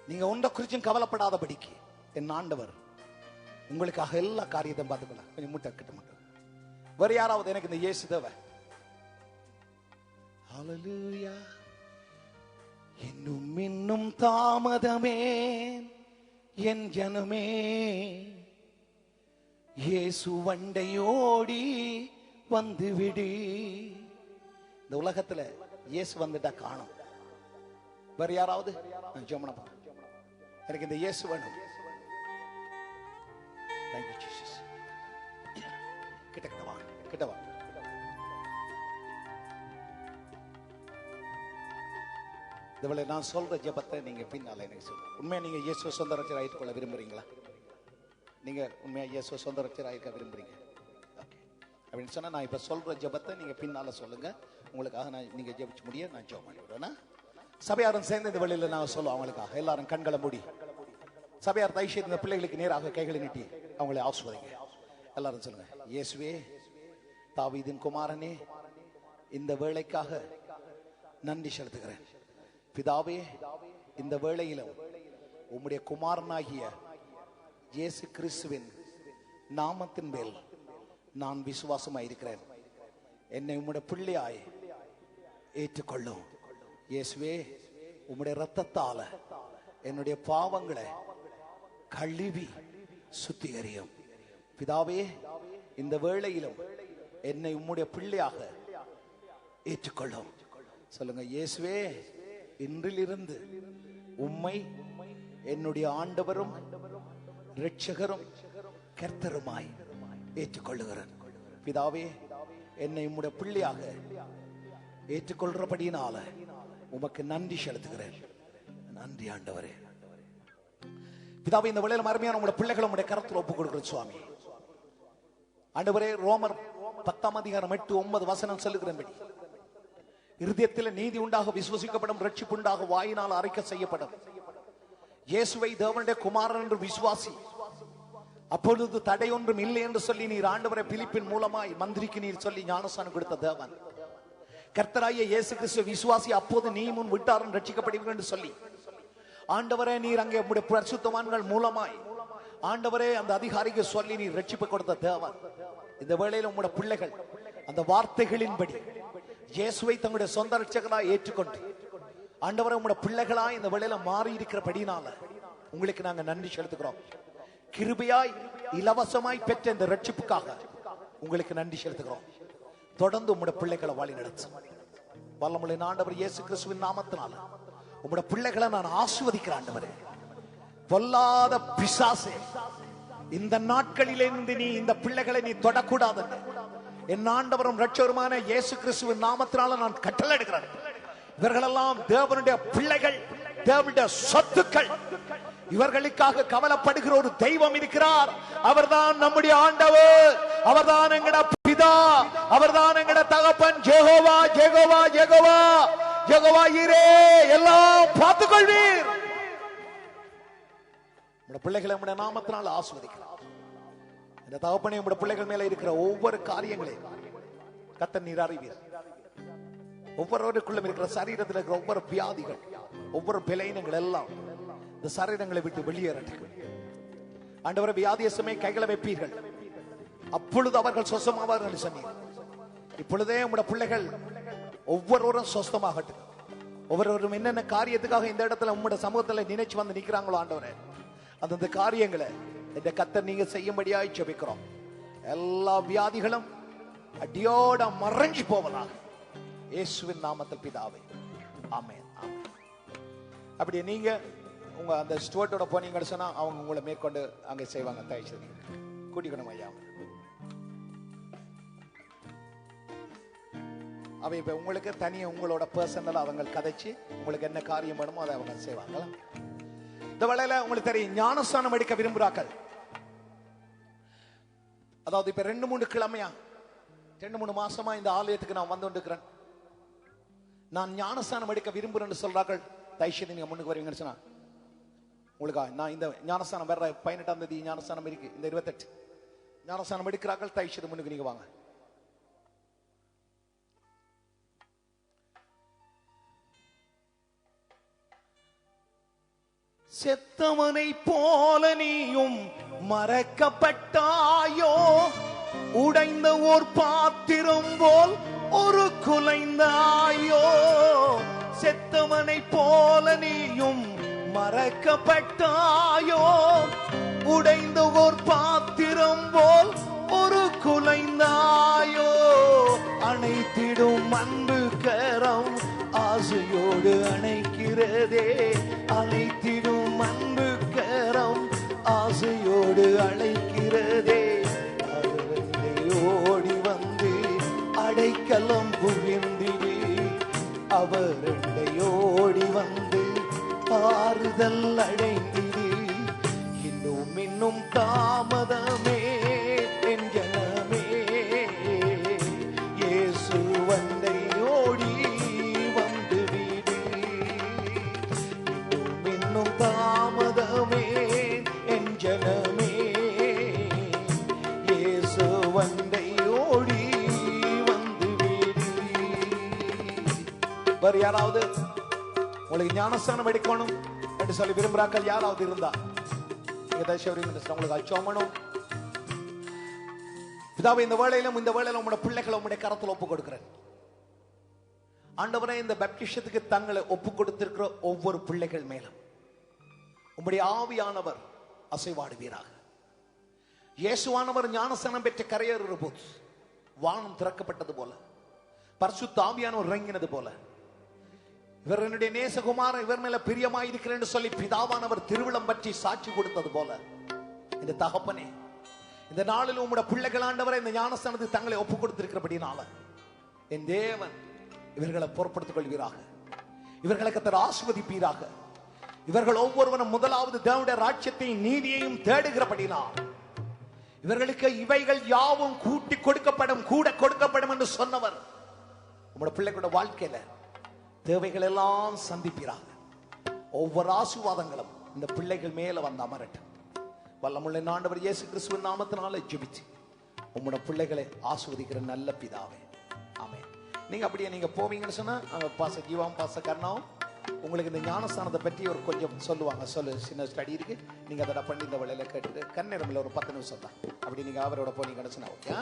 நீங்க ஒன்றை குறிச்சும் கவலைப்படாதபடிக்கு என் ஆண்டவர் உங்களுக்காக எல்லா காரியத்தையும் பார்த்துக்கலாம். கொஞ்சம் மூட்டை கிட்ட மட்டும். வேற யாராவது எனக்கு இந்த இயேசு தேவை? ஹல்லேலூயா. இன்னும் தாமதமே என் ஜனமே, இயேசு வண்டையோடி வந்து விடு. இந்த உலகத்துல இயேசு வந்துட்டா காணும். வேற யாராவது? எனக்கு இந்த இயேசு வேணும். கிட்ட வா. இதுவரை நான் சொல்ற ஜெபத்தை நீங்க பின்னால எனக்கு சொல்லுங்க. உண்மையா நீங்க இயேசுவை சொந்த ரட்சகராக ஆயிட்டுக்கொள்ள விரும்புறீங்களா? நீங்க உண்மையா இயேசுவை சொந்த ரட்சகராக இருக்க விரும்புறீங்க? ஓகே, அப்படின்னு சொன்னா நான் இப்ப சொல்ற ஜெபத்தை நீங்க பின்னால சொல்லுங்க. உங்களுக்காக நீங்க ஜெபிச்சு முடிய நான் ஜெபம் பண்ணி விடுறேன்னா, சபையாரும் சேர்ந்து இந்த வழியில நான் சொல்லுவோம் அவங்களுக்காக. எல்லாரும் கண்களை மூடி, சபையார் தயவு செய்து இந்த பிள்ளைகளுக்கு நேராக கைகளை நீட்டி அவங்களை ஆசீர்வதிங்க. எல்லாரும் சொல்லுங்க, இயேசுவே தாவீதின் குமாரனே, இந்த வேளைக்காக நன்றி செலுத்துகிறேன். பிதாவே, இந்த வேளையிலும் உம்முடைய குமாரனாகிய இயேசு கிறிஸ்துவின் நாமத்தின் மேல் நான் விசுவாசமாயிருக்கிறேன், என்னை உம்முடைய பிள்ளையாய் ஏற்றுக்கொள்ளும். இயேசுவே, உம்முடைய இரத்தத்தால என்னுடைய பாவங்களை கழுவி சுத்திகரியும். பிதாவே, இந்த வேளையிலும் என்னை உம்முடைய பிள்ளையாக ஏற்றுக்கொள்ளும். சொல்லுங்க, இயேசுவே, இன்றிலிருந்து உம்மை என்னுடைய ஆண்டவரும் இரட்சகரும் கர்த்தருமாய் ஏற்றுக்கொள்ளுகிறேன். பிதாவே, என்னை உம்முடைய பிள்ளையாக ஏற்றுக்கொள்றபடியினால உமக்கு நன்றி செலுத்துகிறேன். நன்றி ஆண்டவரே. பிதாவே, இந்த வேளையில அருமையான உங்களுடைய பிள்ளைகளை உங்களுடைய கரத்தில் ஒப்புக் கொடுக்கிறேன் சுவாமி. ஆண்டவரே, ரோமர் 10:8-9 சொல்லுகிறபடி இருதயத்தில் நீதி உண்டாக விசுவசிக்கப்படும், ரட்சிப்பு உண்டாக வாயினால் அறிக்கை செய்யப்படும். இயேசுவை தேவனுடைய குமாரன் என்று விசுவாசி, அப்பொழுது தடை ஒன்றும் இல்லை என்று சொல்லி நீர் ஆண்டவரை பிலிப்பின் மூலமாய் மந்திரிக்கு நீர் சொல்லி ஞானஸ்நானம் கொடுத்த தேவன். கர்த்தராகிய இயேசு கிறிஸ்து விசுவாசி, அப்போது நீ முன் விட்டாரும் ரட்சிக்கப்படுவீர்கள் என்று சொல்லி ஆண்டவரே நீர் அங்கே உம்முடைய பரிசுத்தவான்கள் மூலமாய் ஆண்டவரே அந்த அதிகாரிக்கு சொல்லி நீர் ரட்சிப்பு கொடுத்த தேவன். இந்த வேளையில் உம்முடைய பிள்ளைகள் அந்த வார்த்தைகளின்படி இயேசுவை தங்களுடைய சொந்த ரட்சகராய் ஏற்றுக்கொண்டு ஆண்டவரே உம்முடைய பிள்ளைகளாய் இந்த வேளையில மாறி இருக்கிறபடினால உங்களுக்கு நாங்க நன்றி செலுத்துகிறோம். கிருபையாய் இலவசமாய் பெற்ற இந்த ரட்சிப்புக்காக உங்களுக்கு நன்றி செலுத்துகிறோம். தொடர்ந்து உம்முடைய பிள்ளைகளை வழி நடத்தும். வல்லமுள்ள ஆண்டவர் இயேசு கிறிஸ்துவின் நாமத்தினால உம்முடைய பிள்ளைகளை நான் ஆசீர்வதிக்கிறேன். ஆண்டவரே, பொல்லாத பிசாசே, இந்த நாட்களிலிருந்து நீ இந்த பிள்ளைகளை நீ தொடக்கூடாது. என் ஆண்டவரும் இரட்சகருமான இயேசு கிறிஸ்துவின் நாமத்தினால நான் கட்டளையிடுகிறேன். இவர்களெல்லாம் தேவனுடைய பிள்ளைகள், தேவனுடைய சொத்துக்கள். இவர்களுக்காக கவலைப்படுகிற ஒரு தெய்வம் இருக்கிறார். அவர்தான் நம்முடைய ஆண்டவர், அவர்தான் எங்கட பிதா, அவர்தான் எங்கட தகப்பன். ஜெகோவா ஜெகோவா ஜெகோவா ஜெகோவா ஈரே, எல்லாம் பார்த்துக் கொள்வீர். பிள்ளைகளை நம்முடைய நாமத்தினால் ஆசீர்வதிக்கிறார். இந்த தகப்பனே, நம்முடைய பிள்ளைகள் மேல இருக்கிற ஒவ்வொரு காரியங்களையும் கர்த்தர் நீர் அறிவீர். ஒவ்வொருவருக்குள்ளும் இருக்கிற சரீரத்தில் இருக்கிற ஒவ்வொரு வியாதிகள், ஒவ்வொரு பலவீனங்கள் எல்லாம் இந்த சரீரங்களை விட்டு வெளியேறட்டும். ஆண்டவரே, வியாதியசமே கைகளை வைப்பீர்கள், அப்பொழுது அவர்கள் சொஸ்தமாவார்கள் சொன்னீர். இப்பொழுதே உம்முடைய பிள்ளைகள் ஒவ்வொருவரும் சொஸ்தமாகட்டும். ஒவ்வொருவரும் என்னென்ன காரியத்துக்காக இந்த இடத்துல உம்முடைய சமூகத்தில் நினைச்சு வந்து நிற்கிறாங்களோ ஆண்டவரே, அந்த காரியங்களை இந்த கர்த்தர் நீங்க செய்யும்படியாய் ஜெபிக்கிறோம். எல்லா வியாதிகளும் அடியோட மறைஞ்சு போவதாக இயேசுவின் நாமத்தில் பிதாவே, ஆமென். அப்படி நீங்க உங்க அந்த ஸ்டோட்டோட போனீங்கன்னு சொன்னா அவங்க உங்களை மேற்கொண்டு அங்கே செய்வாங்க. தயவுசெய்து கூட்டிக்கணும் ஐயா. அவ இப்ப உங்களுக்கு தனியா உங்களோட பர்சனலா அவங்க கதைச்சு உங்களுக்கு என்ன காரியம் வேணுமோ அதை அவங்க செய்வாங்க. இந்த வேளையில உங்களுக்கு தெரியும், ஞானஸ்நானம் எடுக்க விரும்புறாக்கள். அதாவது இப்ப 2-3 கிழமையா 2-3 மாசமா இந்த ஆலயத்துக்கு நான் வந்து கொண்டிருக்கிறேன். நான் ஞானஸ்நானம் எடுக்க விரும்புறேன்னு சொல்றார்கள். தயவுசெய்து நீங்க முன்னுக்கு வருவீங்கன்னு சொன்னா உங்களுக்கா நான் இந்த ஞானஸ்நானம் வர்ற 18ஆம் தேதி ஞானஸ்நானம் இருக்கு. இந்த 28 ஞானஸ்நானம் எடுக்கிறார்கள். தயவுசெய்து முன்னுக்கு நீங்க வாங்க. செத்தவனை போல நீயும் மறக்கப்பட்டாயோ, உடைந்த ஓர் பாத்திரம் போல் ஒரு குலைந்தாயோ. செத்தவனை போல நீயும் மறக்கப்பட்டாயோ, உடைந்த ஓர் பாத்திரம் போல் ஒரு குலைந்தாயோ. அணைத்திடும் அன்பு கரம் ஆசையோடு அணைக்கிறதே, அணைத்திடும் அன்பு கரம் ஆசையோடு அழைக்கிறதே. ஓடி வந்து அடைக்கலம் புகிழ்ந்திடு, அவர் ஓடி வந்து ஆறுதல் அடைந்திடு. இன்னும் இன்னும் தாமதமே என் ஜனமே, இயேசு வண்டை ஓடி வந்து விடு. இன்னும் இன்னும் தாமதமே என் ஜனமே, இயேசு வண்டை ஓடி வந்து விடு. வேறு யாராவது உங்களுக்கு ஞானஸ்தானம் எடுக்கணும் என்று சொல்லி விரும்புறாக்கள் யாராவது இருந்தா உங்களுக்கு அச்சோமனும் பிதாவே, இந்த வேளையிலும் உம்முடைய பிள்ளைகளை உம்முடைய கரத்தில் ஒப்பு கொடுக்கிறேன். ஆண்டவரே, இந்த பேப்டிசத்துக்கு தங்களை ஒப்பு கொடுத்திருக்கிற ஒவ்வொரு பிள்ளைகள் மேலும் உம்முடைய ஆவியானவர் அசைவாடுவீராக. இயேசுவானவர் ஞானஸ்நானம் பெற்ற கரையேறுகிற போது வானம் திறக்கப்பட்டது போல, பரிசுத்த ஆவியானவர் இறங்கினது போல, இவர் என்னுடைய நேசகுமாரன், இவர் மேல பிரியமாயிருக்கிறேன் என்று சொல்லி பிதாவானவர் திருவிழம் பற்றி சாட்சி கொடுத்தது போல, இந்த தகப்பனே, இந்த நாளில் உம்முடைய பிள்ளைகள் ஆண்டவரை இந்த ஞானஸ்நானத்துக்கு தங்களை ஒப்பு கொடுத்திருக்கிறபடினால என் தேவன் இவர்களை பொறுப்படுத்திக் கொள்வீராக. இவர்களை கர்த்தர் ஆசீர்வதிப்பீராக. இவர்கள் ஒவ்வொருவரும் முதலாவது தேவனுடைய ராஜ்யத்தையும் நீதியையும் தேடுகிறபடினால் இவர்களுக்கு இவைகள் யாவும் கூட்டி கொடுக்கப்படும், கூட கொடுக்கப்படும் என்று சொன்னவர் உங்களுடைய பிள்ளைகளோட வாழ்க்கையில தேவைகள் எல்லாம் சந்திப்பீராக. ஒவ்வொரு ஆசீர்வாதங்களும் இந்த பிள்ளைகள் மேல வந்து அமரட்டும். வல்லமுள்ள ஆண்டவர் இயேசு கிறிஸ்துவின் நாமத்தினால ஜெபிச்சு உங்களுடைய பிள்ளைகளை ஆசீர்வதிக்கிற நல்ல பிதாவே, ஆமென். நீங்க அப்படியே நீங்க போவீங்கன்னு சொன்னா பாச ஜீவாவும் பாச கர்ணாவும் உங்களுக்கு இந்த ஞானஸ்தானத்தை பற்றி ஒரு கொஞ்சம் சொல்லுவாங்க. சின்ன ஸ்டடி இருக்கு, நீங்க அதை பண்ணி இந்த வேலையில கேட்டுட்டு கண்ணேரமில்ல ஒரு 10 நிமிஷம் தான் அப்படி நீங்க அவரோட போனீங்கன்னு சொன்னா ஓகே.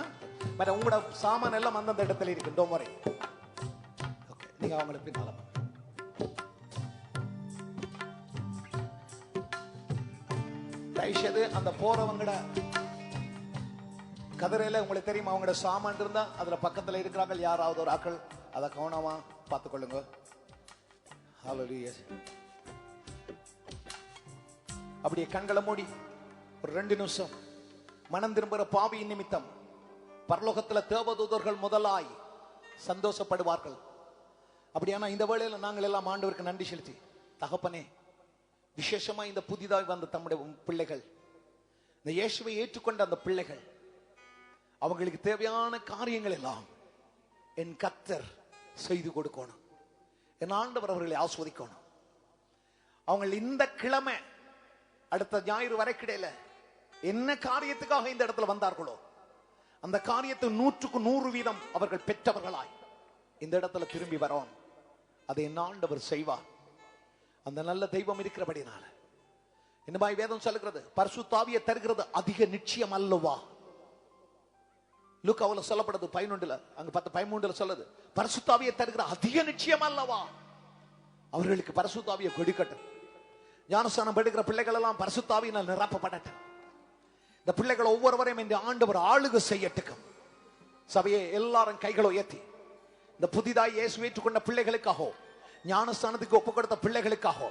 பட் உங்களோட சாமான் எல்லாம் அந்தந்த இடத்துல இருக்கு, டோன்ட் வரி. ஓகே, நீங்க அவங்களுக்கு பின்னால தயவுசெய்து அந்த போறவங்கட கதிரையில உங்களுக்கு தெரியும், அவங்களோட சாமான் இருந்தா அதுல பக்கத்துல இருக்கிறாங்க யாராவது ஒரு ஆக்கள், அதை கவனமா பார்த்துக்கொள்ளுங்க. ஹல்லேலூயா. அப்படியே கண்களை மூடி ஒரு 2 நிமிஷம் மனம் திரும்புகிற பாவியின் நிமித்தம் பரலோகத்துல தேவதூதர்கள் முதலாய் சந்தோஷப்படுவார்கள். அப்படியானா இந்த வேளையில நாங்கள் எல்லாம் ஆண்டவருக்கு நன்றி செலுத்தி, தகப்பனே, விசேஷமா இந்த புதிதாக வந்த தம்முடைய பிள்ளைகள், இந்த இயேசுவை ஏற்றுக்கொண்ட அந்த பிள்ளைகள், அவங்களுக்கு தேவையான காரியங்கள் எல்லாம் என் கர்த்தர் செய்து கொடுக்கணும். என் ஆண்டவர் அவர்களை ஆஸ்வதிக்கணும். அவங்க இந்த கிழமை அடுத்த ஞாயிறு வரைக்கிடையில என்ன காரியத்துக்காக இந்த இடத்துல வந்தார்களோ அந்த காரியத்தை 100% அவர்கள் பெற்றவர்களாய் இந்த இடத்துல திரும்பி வரோம். அதை என் ஆண்டவர் செய்வார். அந்த நல்ல தெய்வம் இருக்கிறபடினால என்னமாய் வேதம் சொல்லுகிறது, பரிசுத்த ஆவியை தருகிறது அதிக நிச்சயம் அல்லவா. லூக்காவுல சொல்லப்படுது 11 அங்க 10:13 சொல்லுது, பரிசுத்த ஆவியை தருகிற அதிக நிச்சயம் அல்லவா. அவர்களுக்கு பரிசுத்த ஆவியை கொடுக்கட்டும். ஞானஸ்நானம் எடுக்கிற பிள்ளைகள் எல்லாம் பரிசுத்த ஆவியினால் நிரப்பப்படட்டும். இந்த பிள்ளைகள் ஒவ்வொருவரையும் இந்த ஆண்டவர் ஆளுகை செய்யட்டும். சபையை எல்லாரும் கைகளை உயர்த்தி இந்த புதிதாய் இயேசுவை ஏற்றுக்கொண்ட பிள்ளைகளுக்காக, ஞானஸ்நானத்துக்கு ஒப்பு கொடுத்த பிள்ளைகளுக்காக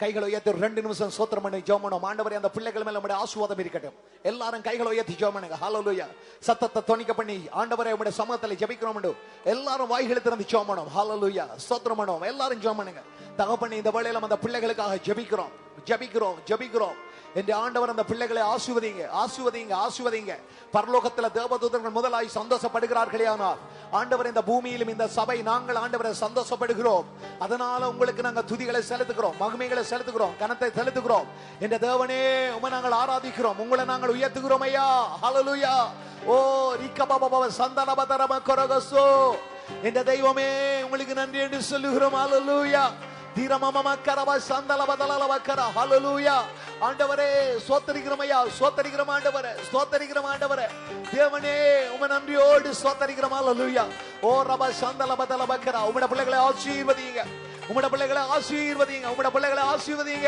கைகளை உயர்த்தி 2 நிமிஷம் ஸ்தோத்திரம் பண்ணி ஜெபம் பண்ணுவோம். ஆண்டவரே, அந்த பிள்ளைகள் மேல உம்முடைய ஆசீர்வாதம் இருக்கட்டும். எல்லாரும் கைகளை உயர்த்தி ஜெபம் பண்ணுங்க. ஹல்லேலூயா. சத்தத்தை தொனிக்க பண்ணி ஆண்டவரே உம்முடைய சமூகத்தில் ஜெபிக்கிறோம் என்று எல்லாரும் வாய்களை திறந்து ஜெபம் பண்ணுவோம். ஹல்லேலூயா. ஸ்தோத்திரம் பண்ணுவோம். எல்லாரும் ஜெபம் பண்ணுங்க. தகப்பனே, இந்த வேளையில அந்த பிள்ளைகளுக்காக ஜெபிக்கிறோம் ஜெபிக்கிறோம் ஜெபிக்கிறோம். என்று ஆண்டவர் அந்த பிள்ளைகளை ஆசீர்வதிங்க ஆசீர்வதிங்க ஆசீர்வதிங்க. பரலோகத்தில் தேவதூதர்கள் முதலாய் சந்தோஷப்படுகிறார்களே, ஆனால் ஆண்டவர் இந்த பூமியிலும் இந்த சபை நாங்கள் ஆண்டவரை சந்தோஷப்படுகிறோம். அதனால உங்களுக்கு நாங்கள் துதிகளை செலுத்துகிறோம், மகிமைகளை செலுத்துகிறோம், கனத்தை செலுத்துகிறோம். என்ற தேவனே, உம்மை நாங்கள் ஆராதிக்கிறோம், உங்களை நாங்கள் உயர்த்துகிறோம் ஐயா. ஹல்லேலூயா. ஓ ரிக்கபபப சந்தனபதரம கொரகசோ. என்ற தெய்வமே, உங்களுக்கு நன்றி என்று சொல்லுகிறோம். ஹல்லேலூயா. ஆண்டவரே, சோத்தரிக்கிறோம் ஐயா, சோத்தரிக்கிறோம் ஆண்டவரே, சோத்தரிக்கிறோம் ஆண்டவரே. தேவனே, உம்மை நன்றியோடு சோத்தரிக்கிறோம். ஹல்லேலூயா. ஓ ரப சந்தல பதல பக்கரா. உம்முடைய பிள்ளைகளை ஆசீர்வதிங்க, உம்முடைய பிள்ளைகளை ஆசீர்வதிங்க, உம்முடைய பிள்ளைகளை ஆசீர்வதிங்க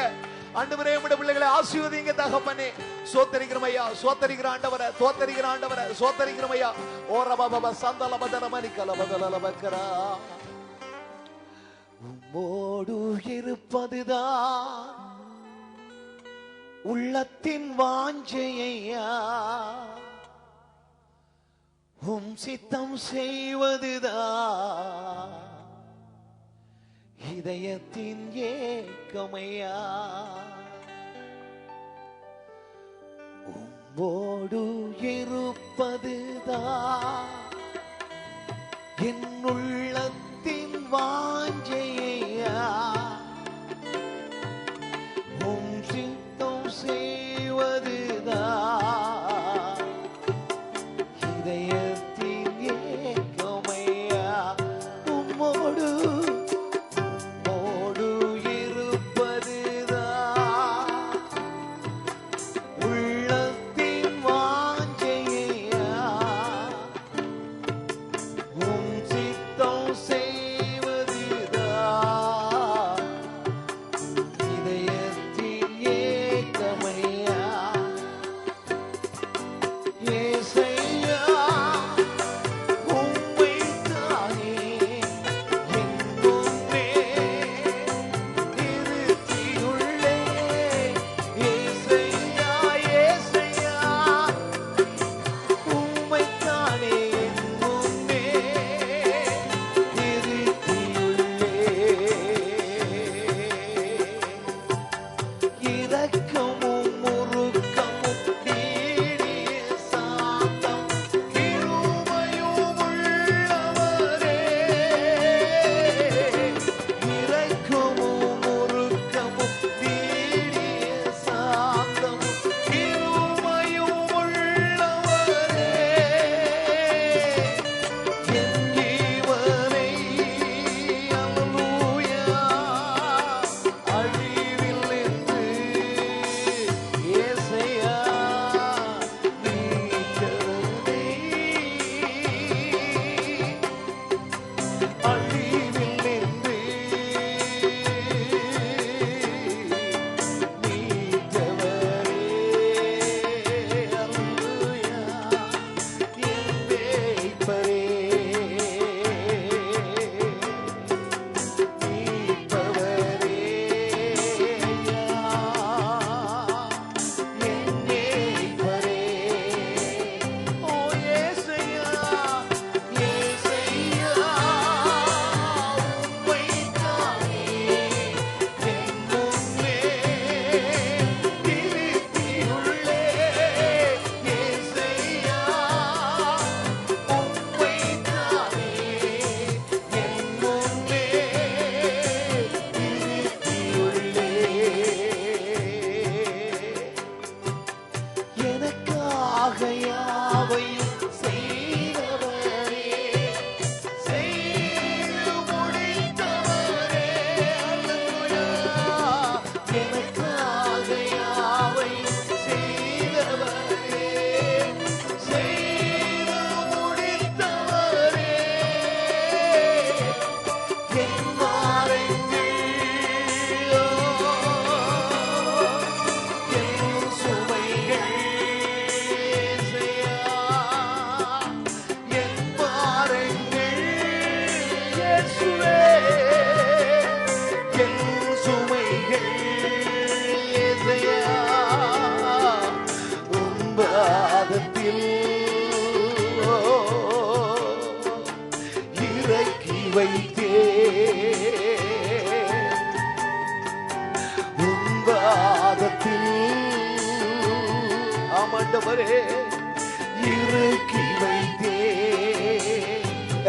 ஆண்டவரே. உம்முடைய பிள்ளைகளை ஆசீர்வதிங்க தகப்பனே. சோத்தரிக்கிறோம் ஐயா, சோத்தரிக்கிற ஆண்டவரே, சோத்தரிக்கிற ஆண்டவரே, சோத்தரிக்கிறோம் ஐயா. ஓ ரப பப சந்தல பதல மணிக்கல பதல பக்கரா. உம்மோடு இருப்பதுதான் உள்ளத்தின் வாஞ்சையா, உம் சித்தம் செய்வதுதான் இதயத்தின் ஏக்கமையா. உம்மோடு இருப்பதுதான் என் உள்ளத்தின் வாஞ்சையா, உம் சித்தம் செய்வதுதான் இதயத்தின் ஏக்கமையா. உம்மோடு இருப்பதுதான் உள்ளத்தின் வாஞ்சையா,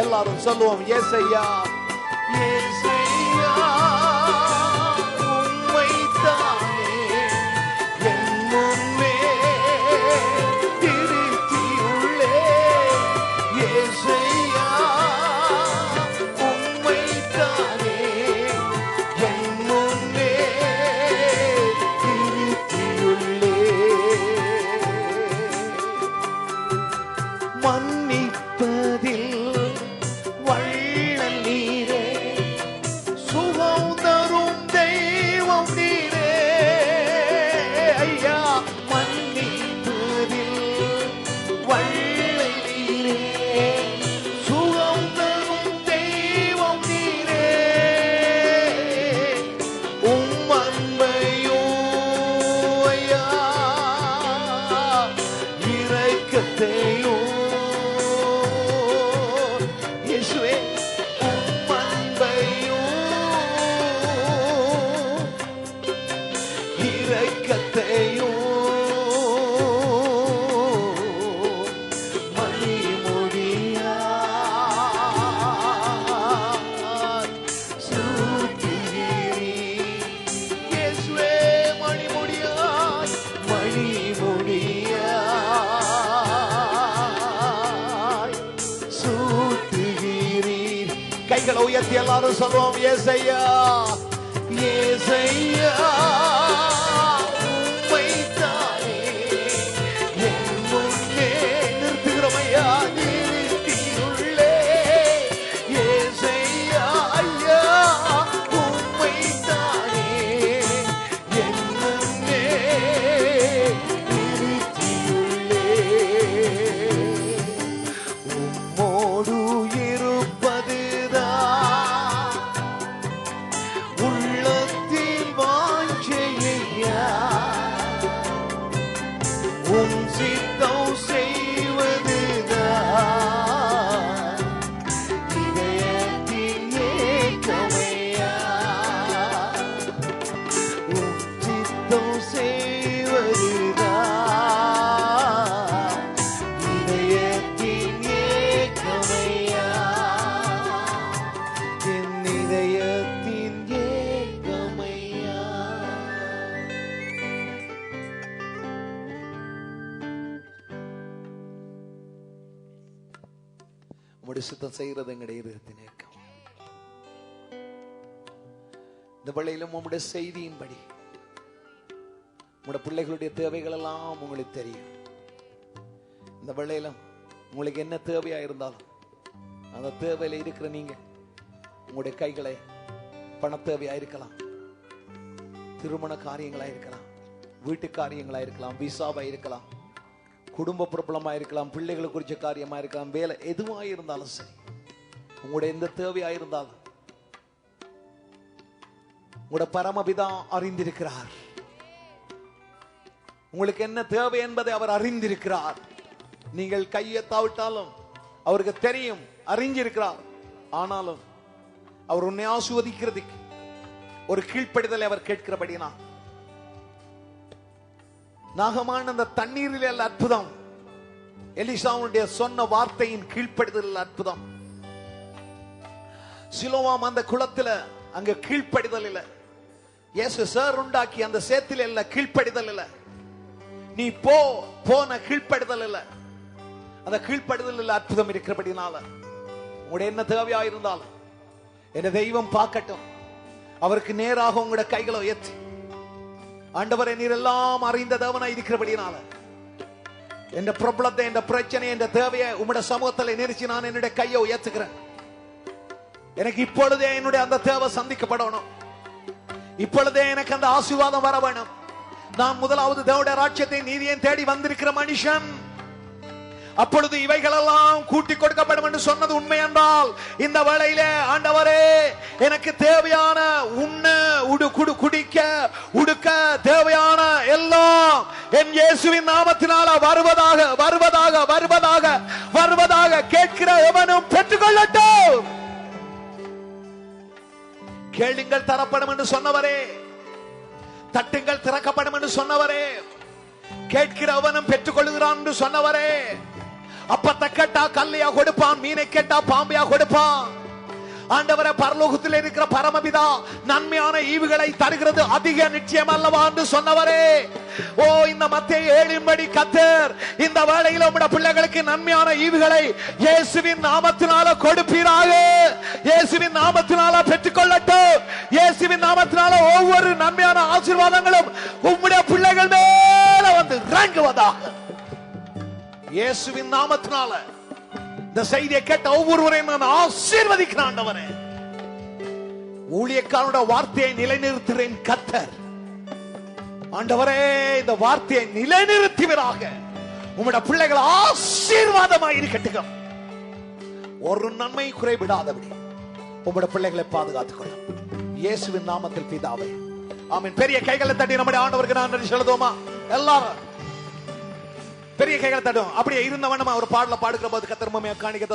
எல்லாரும் சொல்லுவோம், ஏசையா ஏசையா உம்மைத்தானே என் முன்னே திருத்தியுள்ளே. ஏசையா உம்மைத்தானே என் முன்னே திருத்தியுள்ளே. மன்னிப்பதில் கைகளை உயர்த்தி எல்லாரும் சொல்லுவோம், ஏசையா ஏசையா உம்மைத்தானே என் முன்னே நிறுத்துகிறோம் ஐயா நிறுத்தியுள்ளே. ஏசையா ஐயா உம்மைத்தானே என் முன்னே நிறுத்தியுள்ளே. உம்மோடு சுத்தம் செய்கிறது எங்களுடைய இதயத்தின் ஏக்கம். இந்த வேளையிலும் உங்களுடைய செய்தியின்படி உங்களுடைய பிள்ளைகளுடைய தேவைகள் எல்லாம் உங்களுக்கு தெரியும். இந்த வேளையிலும் உங்களுக்கு என்ன தேவையா இருந்தாலும் அந்த தேவையில இருக்கிற நீங்க உங்களுடைய கைகளை பண தேவையா இருக்கலாம், திருமண காரியங்களா இருக்கலாம், வீட்டு காரியங்களா இருக்கலாம், விசாவா இருக்கலாம், குடும்ப பிரபலமா இருக்கலாம், பிள்ளைகளை குறிச்ச காரியமா இருக்கலாம், வேலை எதுவா இருந்தாலும் சரி, உங்களுடைய எந்த தேவையா இருந்தாலும் உங்களுடைய பரமபிதா அறிந்திருக்கிறார். உங்களுக்கு என்ன தேவை என்பதை அவர் அறிந்திருக்கிறார். நீங்கள் கையெத்தாவிட்டாலும் அவருக்கு தெரியும், அறிஞ்சிருக்கிறார். ஆனாலும் அவர் உன்னை ஆசீர்வதிக்கிறதுக்கு ஒரு கீழ்ப்படிதலை அவர் கேட்கிறபடினா நாகமான அந்த தண்ணீரில் அல்ல அற்புதம், எலிசாவுடைய சொன்ன வார்த்தையின் கீழ்ப்படிதல் அற்புதம். சிலோவாம் அந்த குளத்துல அங்க கீழ்ப்படிதல் இல்ல, இயேசு சார் உண்டாக்கி அந்த சேத்துல இல்ல கீழ்ப்படிதல் இல்ல, நீ போன கீழ்ப்படிதல் இல்ல, அந்த கீழ்ப்படிதல் இல்ல அற்புதம் இருக்கிறபடினால உங்களுடைய என்ன தேவையா இருந்தாலும் என்ன தெய்வம் பார்க்கட்டும். அவருக்கு நேராக உங்களுடைய கைகளை உயர்த்தி, ஆண்டவரே நீர் எல்லாம் அறிந்த தேவனாய் இருக்கிறபடினால என்ற பிரபலத்தை, என்ற பிரச்சனை, என்ற தேவையை உம்முடைய சமூகத்தில் நிறுத்தி நான் என்னுடைய கையை உயர்த்துகிறேன். எனக்கு இப்பொழுதே என்னுடைய அந்த தேவை சந்திக்கப்படணும். இப்பொழுதே எனக்கு அந்த ஆசீர்வாதம் வர வேணும். நான் முதலாவது தேவனுடைய ராஜ்யத்தை நீதியை தேடி வந்திருக்கிற மனுஷன். அப்பொழுது இவைகளெல்லாம் கூட்டி கொடுக்கப்படும் என்று சொன்னது உண்மை என்றால், இந்த வேளையிலே ஆண்டவரே எனக்கு தேவையான குடிக்க உடுக்க தேவையான எல்லாம் என் இயேசுவின் நாமத்தினால வருவதாக வருவதாக வருவதாக வருவதாக கேட்கிற எவனும் பெற்றுக்கொள்ளட்டும். கேளுங்கள் தரப்படும் என்று சொன்னவரே, தட்டுங்கள் திறக்கப்படும் என்று சொன்னவரே, கேட்கிறவனும் பெற்றுக் கொள்கிறான் என்று சொன்னவரே, அப்பத்தை கேட்டா கல்லையா கொடுப்பான், மீனை கேட்டா பாம்பையா கொடுப்பான். ஆண்டவரே, பரலோகத்தில் இருக்கிற பரமபிதா நன்மையான ஈவுகளை தருகிறது அதிக நிச்சயம் அல்லவா என்று சொன்னவரே, ஓ இந்த மத்தேயு 7 கர்த்தர் இந்த வேளையில் உம்முடைய பிள்ளைகளுக்கு நன்மையான ஈவுகளை இயேசுவின் நாமத்தினால கொடுப்பீராக. இயேசுவின் நாமத்தினால பெற்றுக்கொள்ளட்டும். இயேசுவின் நாமத்தினால ஒவ்வொரு நன்மையான ஆசீர்வாதங்களும் உம்முடைய பிள்ளைகள் மேல வந்து இறங்குவதாக. இயேசுவின் நாமத்தினால இந்த செய்தியை கேட்ட ஒவ்வொருவரையும் நான் ஆசீர்வதிக்கிறேன். ஆண்டவரே, ஊழியக்காரனுடைய வார்த்தையை நிலைநிறுத்துகிறேன் கர்த்தர். ஆண்டவரே, இந்த வார்த்தையை நிலைநிறுத்துவீராக. உம்முடைய பிள்ளைகள் ஆசீர்வாதமாய் இருக்கட்டும். ஒரு நன்மை குறைவிடாதபடி உம்முடைய பிள்ளைகளை பாதுகாத்துக் கொள்ளும். இயேசுவின் நாமத்தில் பிதாவே, ஆமென். பெரிய கைகளை தட்டி நம்முடைய ஆண்டவருக்கு நான் நன்றி சொல்லுவோமா? எல்லாரும் பெரிய கைகளை தட்டும். அப்படியே இருந்தவனமா ஒரு பாடல பாடுகிற போது கர்த்தர் காணிக்கை